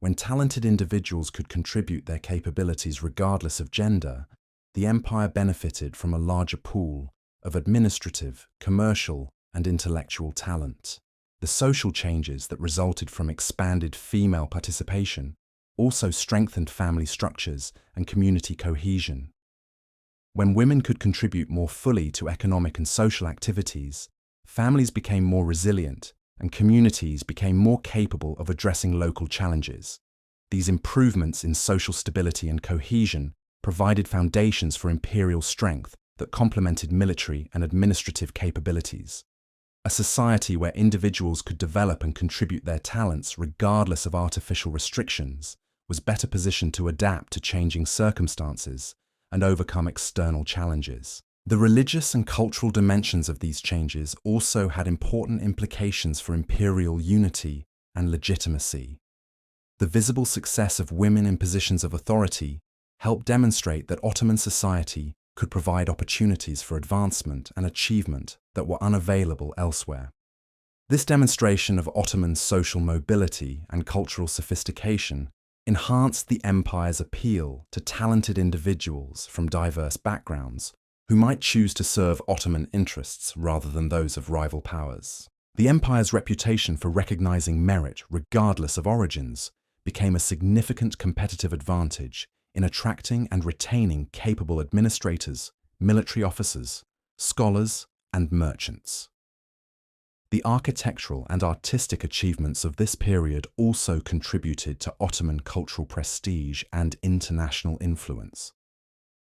When talented individuals could contribute their capabilities regardless of gender, the empire benefited from a larger pool of administrative, commercial, and intellectual talent. The social changes that resulted from expanded female participation also strengthened family structures and community cohesion. When women could contribute more fully to economic and social activities, families became more resilient and communities became more capable of addressing local challenges. These improvements in social stability and cohesion provided foundations for imperial strength that complemented military and administrative capabilities. A society where individuals could develop and contribute their talents regardless of artificial restrictions was better positioned to adapt to changing circumstances and overcome external challenges. The religious and cultural dimensions of these changes also had important implications for imperial unity and legitimacy. The visible success of women in positions of authority helped demonstrate that Ottoman society could provide opportunities for advancement and achievement that were unavailable elsewhere. This demonstration of Ottoman social mobility and cultural sophistication enhanced the empire's appeal to talented individuals from diverse backgrounds who might choose to serve Ottoman interests rather than those of rival powers. The empire's reputation for recognizing merit regardless of origins became a significant competitive advantage in attracting and retaining capable administrators, military officers, scholars, and merchants. The architectural and artistic achievements of this period also contributed to Ottoman cultural prestige and international influence.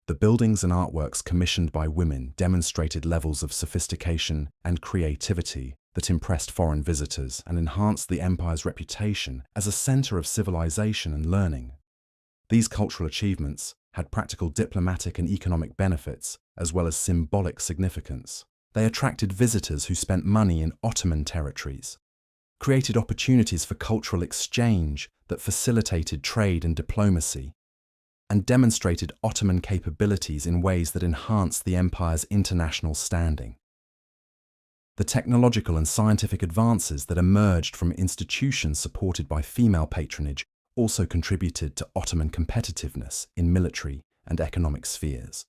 The buildings and artworks commissioned by women demonstrated levels of sophistication and creativity that impressed foreign visitors and enhanced the empire's reputation as a center of civilization and learning. These cultural achievements had practical diplomatic and economic benefits as well as symbolic significance. They attracted visitors who spent money in Ottoman territories, created opportunities for cultural exchange that facilitated trade and diplomacy, and demonstrated Ottoman capabilities in ways that enhanced the empire's international standing. The technological and scientific advances that emerged from institutions supported by female patronage also contributed to Ottoman competitiveness in military and economic spheres.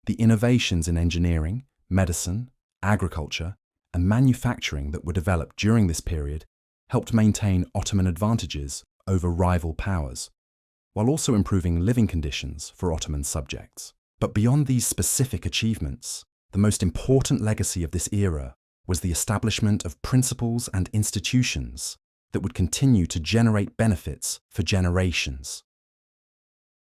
The innovations in engineering, medicine, agriculture, and manufacturing that were developed during this period helped maintain Ottoman advantages over rival powers, while also improving living conditions for Ottoman subjects. But beyond these specific achievements, the most important legacy of this era was the establishment of principles and institutions that would continue to generate benefits for generations.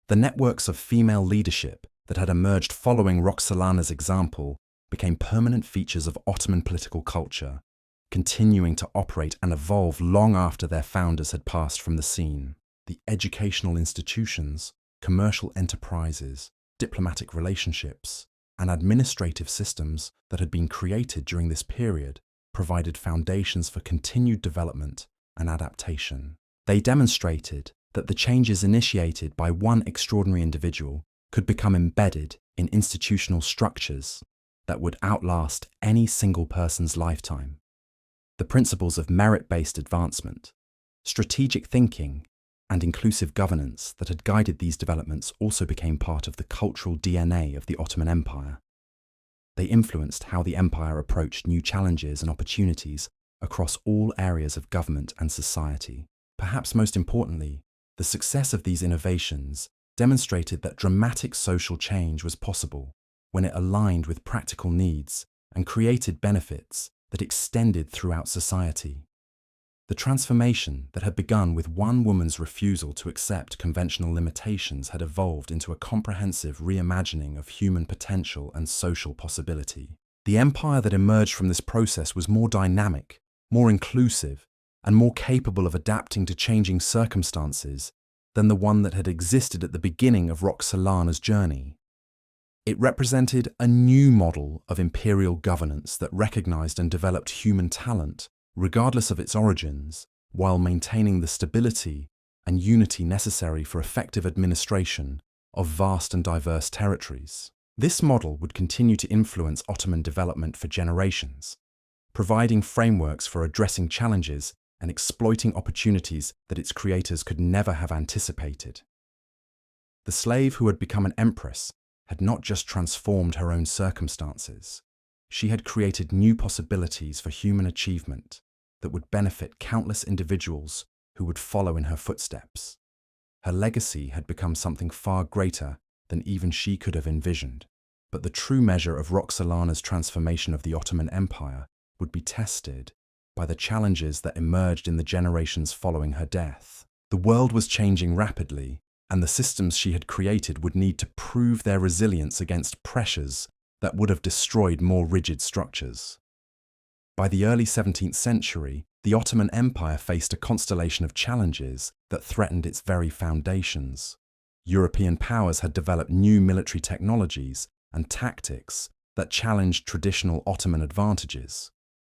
The networks of female leadership that had emerged following Roxolana's example became permanent features of Ottoman political culture, continuing to operate and evolve long after their founders had passed from the scene. The educational institutions, commercial enterprises, diplomatic relationships, and administrative systems that had been created during this period provided foundations for continued development and adaptation. They demonstrated that the changes initiated by one extraordinary individual could become embedded in institutional structures that would outlast any single person's lifetime. The principles of merit-based advancement, strategic thinking, and inclusive governance that had guided these developments also became part of the cultural DNA of the Ottoman Empire. They influenced how the empire approached new challenges and opportunities across all areas of government and society. Perhaps most importantly, the success of these innovations demonstrated that dramatic social change was possible when it aligned with practical needs and created benefits that extended throughout society. The transformation that had begun with one woman's refusal to accept conventional limitations had evolved into a comprehensive reimagining of human potential and social possibility. The empire that emerged from this process was more dynamic, more inclusive, and more capable of adapting to changing circumstances than the one that had existed at the beginning of Roxolana's journey. It represented a new model of imperial governance that recognized and developed human talent, regardless of its origins, while maintaining the stability and unity necessary for effective administration of vast and diverse territories. This model would continue to influence Ottoman development for generations, providing frameworks for addressing challenges and exploiting opportunities that its creators could never have anticipated. The slave who had become an empress had not just transformed her own circumstances. She had created new possibilities for human achievement that would benefit countless individuals who would follow in her footsteps. Her legacy had become something far greater than even she could have envisioned. But the true measure of Roxolana's transformation of the Ottoman Empire would be tested by the challenges that emerged in the generations following her death. The world was changing rapidly, and the systems she had created would need to prove their resilience against pressures that would have destroyed more rigid structures. By the early 17th century, the Ottoman Empire faced a constellation of challenges that threatened its very foundations. European powers had developed new military technologies and tactics that challenged traditional Ottoman advantages.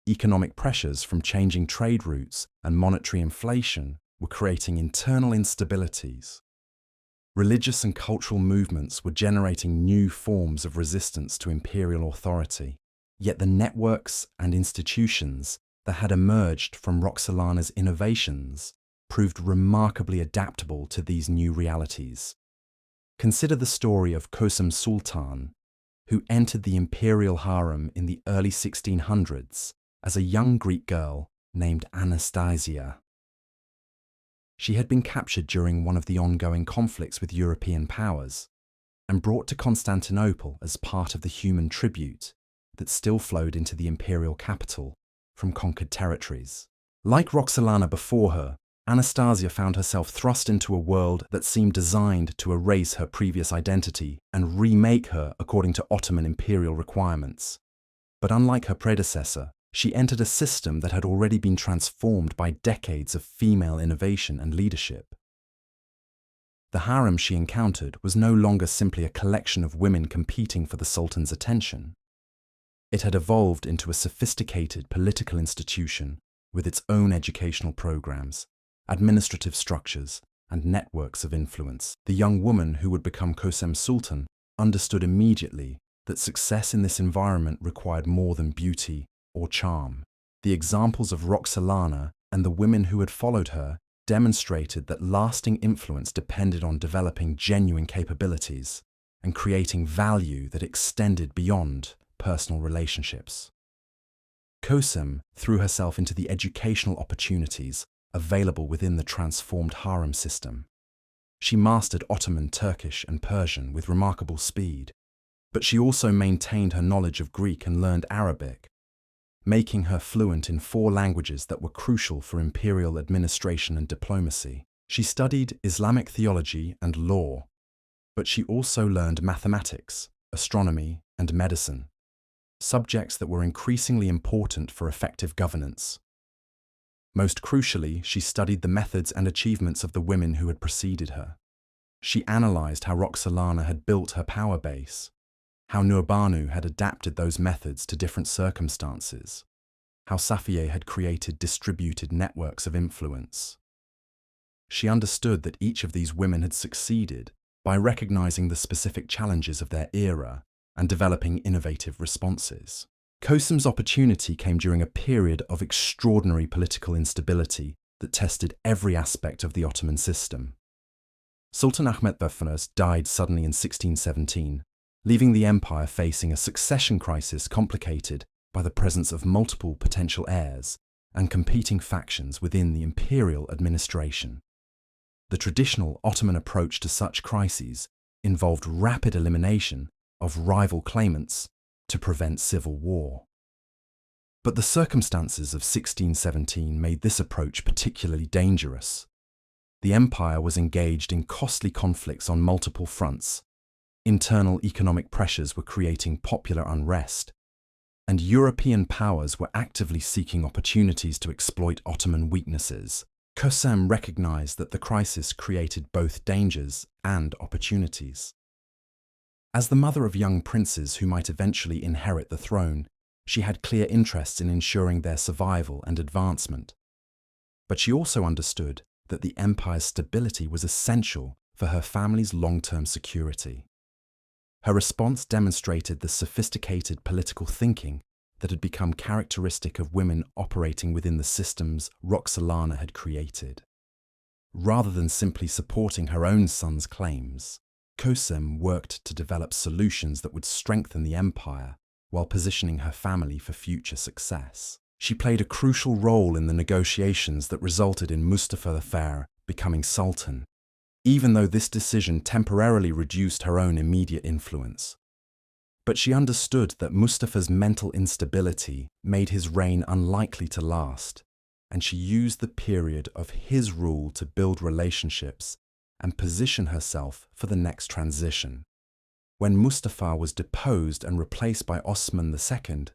Economic pressures from changing trade routes and monetary inflation were creating internal instabilities. Religious and cultural movements were generating new forms of resistance to imperial authority. Yet the networks and institutions that had emerged from Roxolana's innovations proved remarkably adaptable to these new realities. Consider the story of Kösem Sultan, who entered the imperial harem in the early 1600s as a young Greek girl named Anastasia. She had been captured during one of the ongoing conflicts with European powers and brought to Constantinople as part of the human tribute that still flowed into the imperial capital from conquered territories. Like Roxolana before her, Anastasia found herself thrust into a world that seemed designed to erase her previous identity and remake her according to Ottoman imperial requirements. But unlike her predecessor, she entered a system that had already been transformed by decades of female innovation and leadership. The harem she encountered was no longer simply a collection of women competing for the Sultan's attention. It had evolved into a sophisticated political institution with its own educational programs, administrative structures, and networks of influence. The young woman who would become Kösem Sultan understood immediately that success in this environment required more than beauty or charm. The examples of Roxolana and the women who had followed her demonstrated that lasting influence depended on developing genuine capabilities and creating value that extended beyond personal relationships. Cixi threw herself into the educational opportunities available within the transformed harem system. She mastered Ottoman, Turkish, and Persian with remarkable speed, but she also maintained her knowledge of Greek and learned Arabic, making her fluent in 4 languages that were crucial for imperial administration and diplomacy. She studied Islamic theology and law, but she also learned mathematics, astronomy, and medicine, subjects that were increasingly important for effective governance. Most crucially, she studied the methods and achievements of the women who had preceded her. She analyzed how Roxolana had built her power base, how Nurbanu had adapted those methods to different circumstances, how Safiye had created distributed networks of influence. She understood that each of these women had succeeded by recognizing the specific challenges of their era and developing innovative responses. Cixi's opportunity came during a period of extraordinary political instability that tested every aspect of the Ottoman system. Sultan Ahmet I died suddenly in 1617, leaving the empire facing a succession crisis complicated by the presence of multiple potential heirs and competing factions within the imperial administration. The traditional Ottoman approach to such crises involved rapid elimination of rival claimants to prevent civil war. But the circumstances of 1617 made this approach particularly dangerous. The empire was engaged in costly conflicts on multiple fronts. Internal economic pressures were creating popular unrest, and European powers were actively seeking opportunities to exploit Ottoman weaknesses. Cixi recognized that the crisis created both dangers and opportunities. As the mother of young princes who might eventually inherit the throne, she had clear interests in ensuring their survival and advancement. But she also understood that the empire's stability was essential for her family's long-term security. Her response demonstrated the sophisticated political thinking that had become characteristic of women operating within the systems Roxolana had created. Rather than simply supporting her own son's claims, Cixi worked to develop solutions that would strengthen the empire while positioning her family for future success. She played a crucial role in the negotiations that resulted in Mustafa I becoming sultan, even though this decision temporarily reduced her own immediate influence. But she understood that Mustafa's mental instability made his reign unlikely to last, and she used the period of his rule to build relationships and position herself for the next transition. When Mustafa was deposed and replaced by Osman II,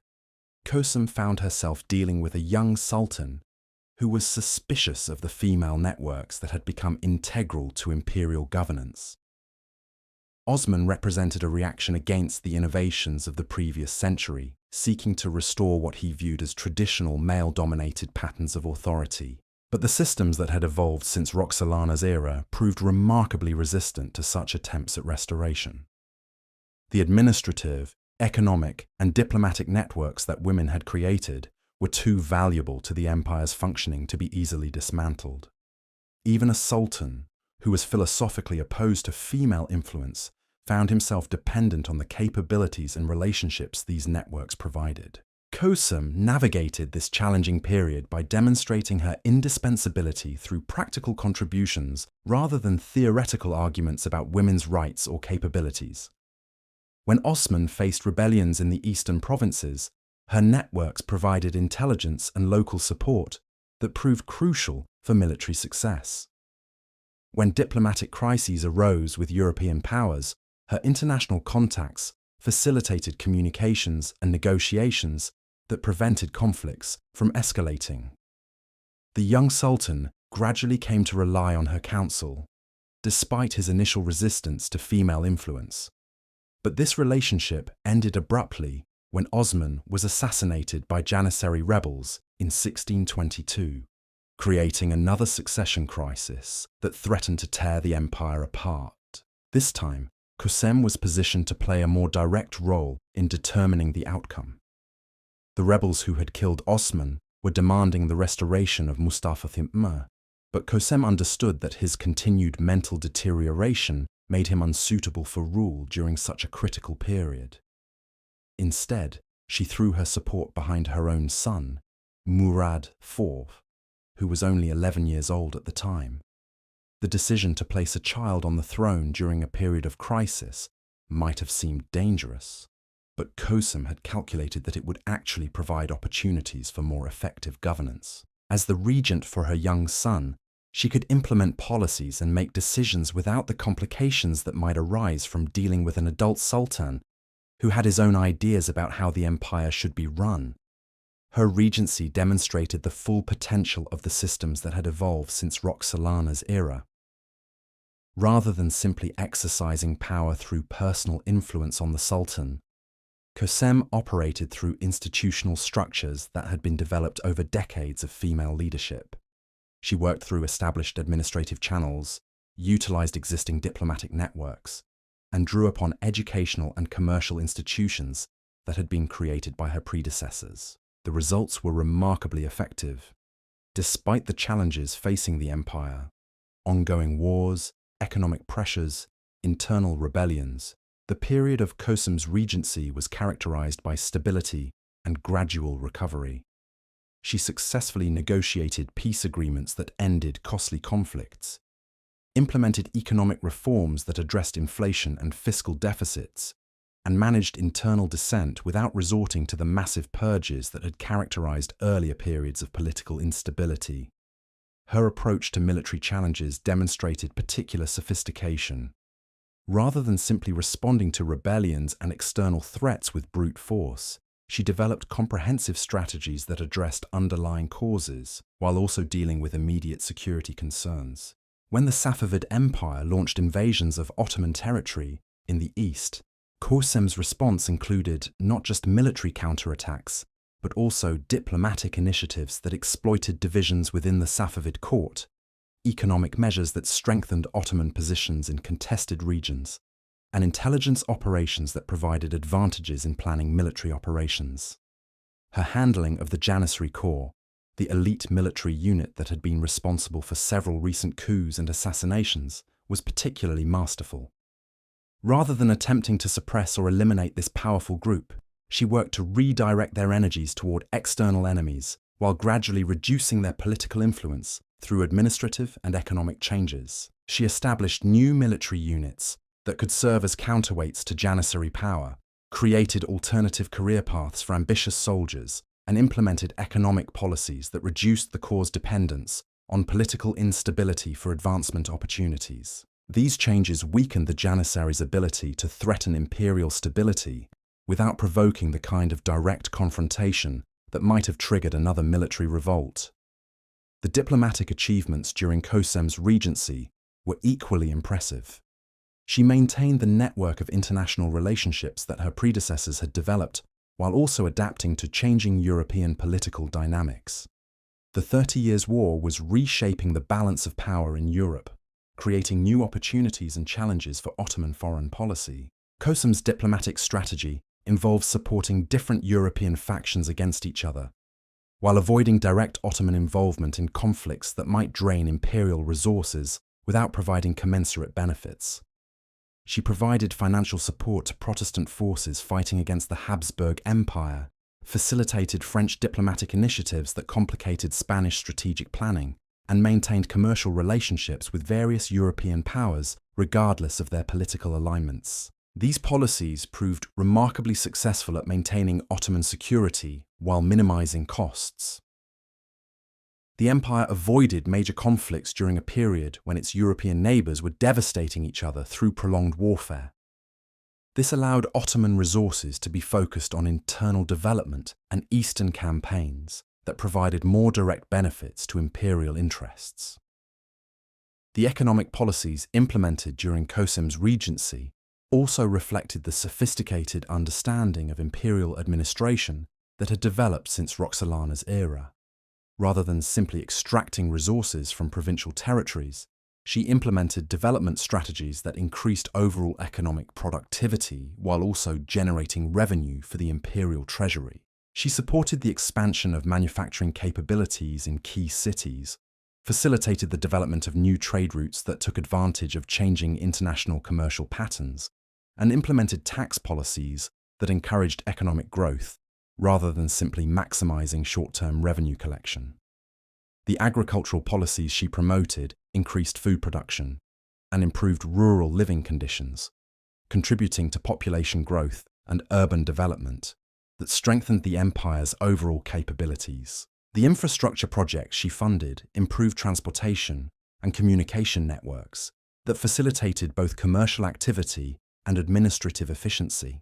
Cixi found herself dealing with a young sultan who was suspicious of the female networks that had become integral to imperial governance. Osman represented a reaction against the innovations of the previous century, seeking to restore what he viewed as traditional male-dominated patterns of authority. But the systems that had evolved since Roxolana's era proved remarkably resistant to such attempts at restoration. The administrative, economic, and diplomatic networks that women had created were too valuable to the empire's functioning to be easily dismantled. Even a sultan, who was philosophically opposed to female influence, found himself dependent on the capabilities and relationships these networks provided. Cixi navigated this challenging period by demonstrating her indispensability through practical contributions rather than theoretical arguments about women's rights or capabilities. When Osman faced rebellions in the eastern provinces, her networks provided intelligence and local support that proved crucial for military success. When diplomatic crises arose with European powers, her international contacts facilitated communications and negotiations that prevented conflicts from escalating. The young sultan gradually came to rely on her counsel, despite his initial resistance to female influence. But this relationship ended abruptly when Osman was assassinated by Janissary rebels in 1622, creating another succession crisis that threatened to tear the empire apart. This time, Cixi was positioned to play a more direct role in determining the outcome. The rebels who had killed Osman were demanding the restoration of Mustafa Kemal, but Kösem understood that his continued mental deterioration made him unsuitable for rule during such a critical period. Instead, she threw her support behind her own son, Murad IV, who was only 11 years old at the time. The decision to place a child on the throne during a period of crisis might have seemed dangerous, but Kösem had calculated that it would actually provide opportunities for more effective governance. As the regent for her young son, she could implement policies and make decisions without the complications that might arise from dealing with an adult sultan who had his own ideas about how the empire should be run. Her regency demonstrated the full potential of the systems that had evolved since Roxolana's era. Rather than simply exercising power through personal influence on the sultan, Kösem operated through institutional structures that had been developed over decades of female leadership. She worked through established administrative channels, utilized existing diplomatic networks, and drew upon educational and commercial institutions that had been created by her predecessors. The results were remarkably effective. Despite the challenges facing the empire, ongoing wars, economic pressures, internal rebellions, the period of Kösem's regency was characterized by stability and gradual recovery. She successfully negotiated peace agreements that ended costly conflicts, implemented economic reforms that addressed inflation and fiscal deficits, and managed internal dissent without resorting to the massive purges that had characterized earlier periods of political instability. Her approach to military challenges demonstrated particular sophistication. Rather than simply responding to rebellions and external threats with brute force, she developed comprehensive strategies that addressed underlying causes while also dealing with immediate security concerns. When the Safavid Empire launched invasions of Ottoman territory in the east, Kösem's response included not just military counterattacks, but also diplomatic initiatives that exploited divisions within the Safavid court, economic measures that strengthened Ottoman positions in contested regions, and intelligence operations that provided advantages in planning military operations. Her handling of the Janissary Corps, the elite military unit that had been responsible for several recent coups and assassinations, was particularly masterful. Rather than attempting to suppress or eliminate this powerful group, she worked to redirect their energies toward external enemies while gradually reducing their political influence through administrative and economic changes. She established new military units that could serve as counterweights to Janissary power, created alternative career paths for ambitious soldiers, and implemented economic policies that reduced the Corps' dependence on political instability for advancement opportunities. These changes weakened the Janissaries' ability to threaten imperial stability without provoking the kind of direct confrontation that might have triggered another military revolt. The diplomatic achievements during Kösem's regency were equally impressive. She maintained the network of international relationships that her predecessors had developed while also adapting to changing European political dynamics. The 30 Years' War was reshaping the balance of power in Europe, creating new opportunities and challenges for Ottoman foreign policy. Kösem's diplomatic strategy involved supporting different European factions against each other, while avoiding direct Ottoman involvement in conflicts that might drain imperial resources without providing commensurate benefits. She provided financial support to Protestant forces fighting against the Habsburg Empire, facilitated French diplomatic initiatives that complicated Spanish strategic planning, and maintained commercial relationships with various European powers regardless of their political alignments. These policies proved remarkably successful at maintaining Ottoman security while minimizing costs. The empire avoided major conflicts during a period when its European neighbors were devastating each other through prolonged warfare. This allowed Ottoman resources to be focused on internal development and eastern campaigns that provided more direct benefits to imperial interests. The economic policies implemented during Kösem's regency also reflected the sophisticated understanding of imperial administration that had developed since Roxolana's era. Rather than simply extracting resources from provincial territories, she implemented development strategies that increased overall economic productivity while also generating revenue for the imperial treasury. She supported the expansion of manufacturing capabilities in key cities, facilitated the development of new trade routes that took advantage of changing international commercial patterns, and implemented tax policies that encouraged economic growth rather than simply maximizing short-term revenue collection. The agricultural policies she promoted increased food production and improved rural living conditions, contributing to population growth and urban development that strengthened the empire's overall capabilities. The infrastructure projects she funded improved transportation and communication networks that facilitated both commercial activity and administrative efficiency.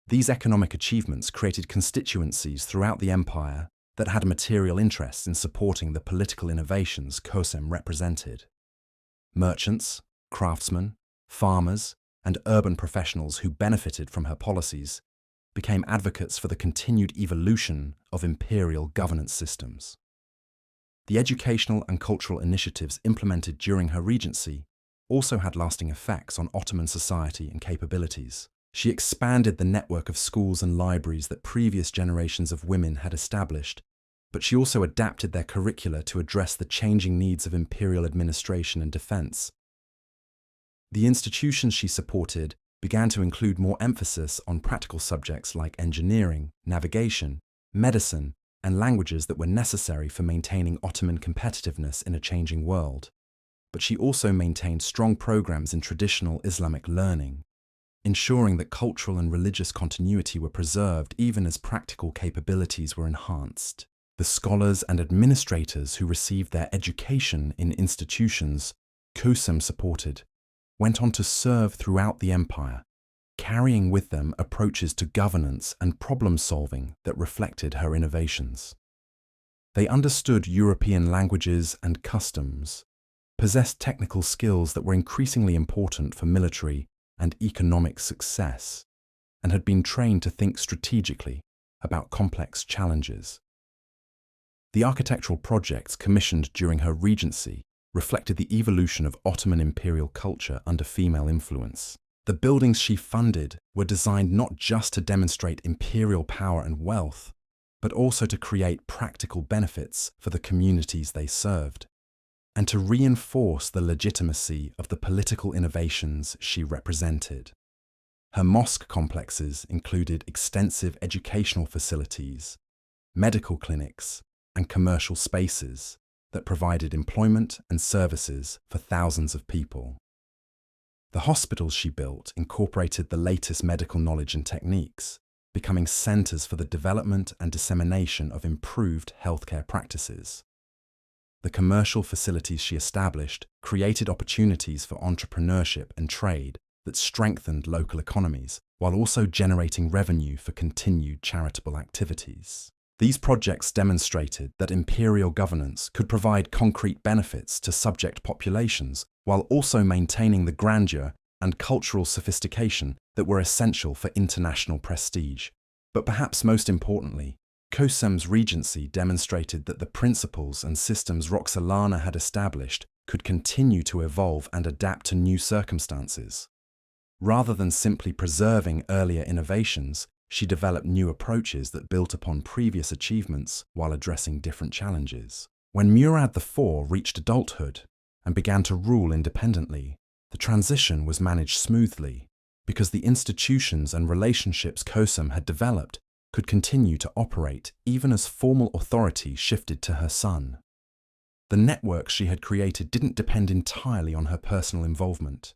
These economic achievements created constituencies throughout the empire that had material interests in supporting the political innovations Kösem represented. Merchants, craftsmen, farmers, and urban professionals who benefited from her policies became advocates for the continued evolution of imperial governance systems. The educational and cultural initiatives implemented during her regency also had lasting effects on Ottoman society and capabilities. She expanded the network of schools and libraries that previous generations of women had established, but she also adapted their curricula to address the changing needs of imperial administration and defense. The institutions she supported began to include more emphasis on practical subjects like engineering, navigation, medicine, and languages that were necessary for maintaining Ottoman competitiveness in a changing world. But she also maintained strong programs in traditional Islamic learning, ensuring that cultural and religious continuity were preserved even as practical capabilities were enhanced. The scholars and administrators who received their education in institutions Kösem supported went on to serve throughout the empire, carrying with them approaches to governance and problem-solving that reflected her innovations. They understood European languages and customs, possessed technical skills that were increasingly important for military and economic success, and had been trained to think strategically about complex challenges. The architectural projects commissioned during her regency reflected the evolution of Ottoman imperial culture under female influence. The buildings she funded were designed not just to demonstrate imperial power and wealth, but also to create practical benefits for the communities they served, and to reinforce the legitimacy of the political innovations she represented. Her mosque complexes included extensive educational facilities, medical clinics, and commercial spaces that provided employment and services for thousands of people. The hospitals she built incorporated the latest medical knowledge and techniques, becoming centers for the development and dissemination of improved healthcare practices. The commercial facilities she established created opportunities for entrepreneurship and trade that strengthened local economies, while also generating revenue for continued charitable activities. These projects demonstrated that imperial governance could provide concrete benefits to subject populations while also maintaining the grandeur and cultural sophistication that were essential for international prestige. But perhaps most importantly, Kösem's regency demonstrated that the principles and systems Roxolana had established could continue to evolve and adapt to new circumstances. Rather than simply preserving earlier innovations, she developed new approaches that built upon previous achievements while addressing different challenges. When Murad IV reached adulthood and began to rule independently, the transition was managed smoothly because the institutions and relationships Kösem had developed could continue to operate even as formal authority shifted to her son. The networks she had created didn't depend entirely on her personal involvement.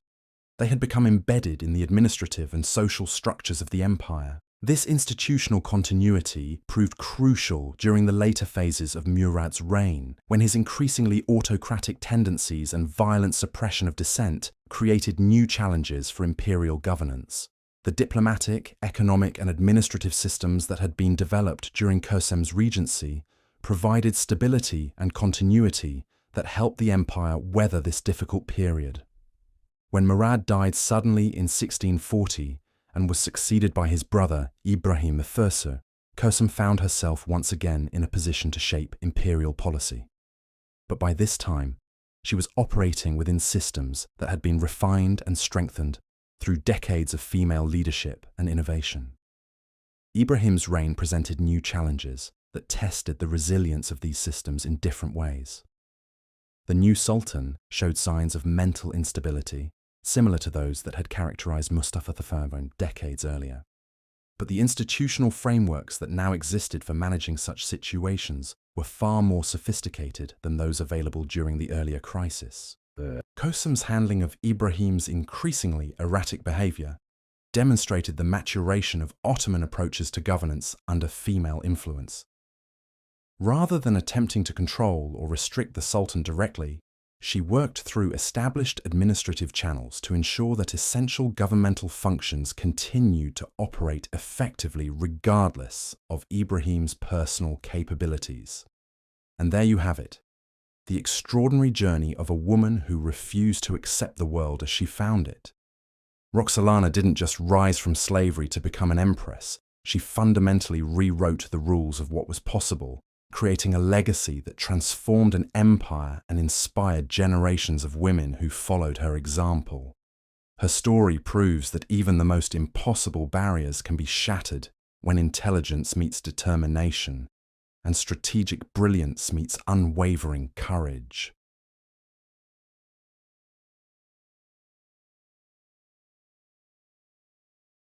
They had become embedded in the administrative and social structures of the empire. This institutional continuity proved crucial during the later phases of Murad's reign, when his increasingly autocratic tendencies and violent suppression of dissent created new challenges for imperial governance. The diplomatic, economic, and administrative systems that had been developed during Kösem's regency provided stability and continuity that helped the empire weather this difficult period. When Murad died suddenly in 1640, and was succeeded by his brother Ibrahim I, Kösem found herself once again in a position to shape imperial policy. But by this time, she was operating within systems that had been refined and strengthened through decades of female leadership and innovation. Ibrahim's reign presented new challenges that tested the resilience of these systems in different ways. The new sultan showed signs of mental instability, similar to those that had characterized Mustafa I decades earlier. But the institutional frameworks that now existed for managing such situations were far more sophisticated than those available during the earlier crisis. Kosim's handling of Ibrahim's increasingly erratic behavior demonstrated the maturation of Ottoman approaches to governance under female influence. Rather than attempting to control or restrict the Sultan directly, she worked through established administrative channels to ensure that essential governmental functions continued to operate effectively regardless of Ibrahim's personal capabilities. And there you have it, the extraordinary journey of a woman who refused to accept the world as she found it. Roxolana didn't just rise from slavery to become an empress, she fundamentally rewrote the rules of what was possible, creating a legacy that transformed an empire and inspired generations of women who followed her example. Her story proves that even the most impossible barriers can be shattered when intelligence meets determination, and strategic brilliance meets unwavering courage.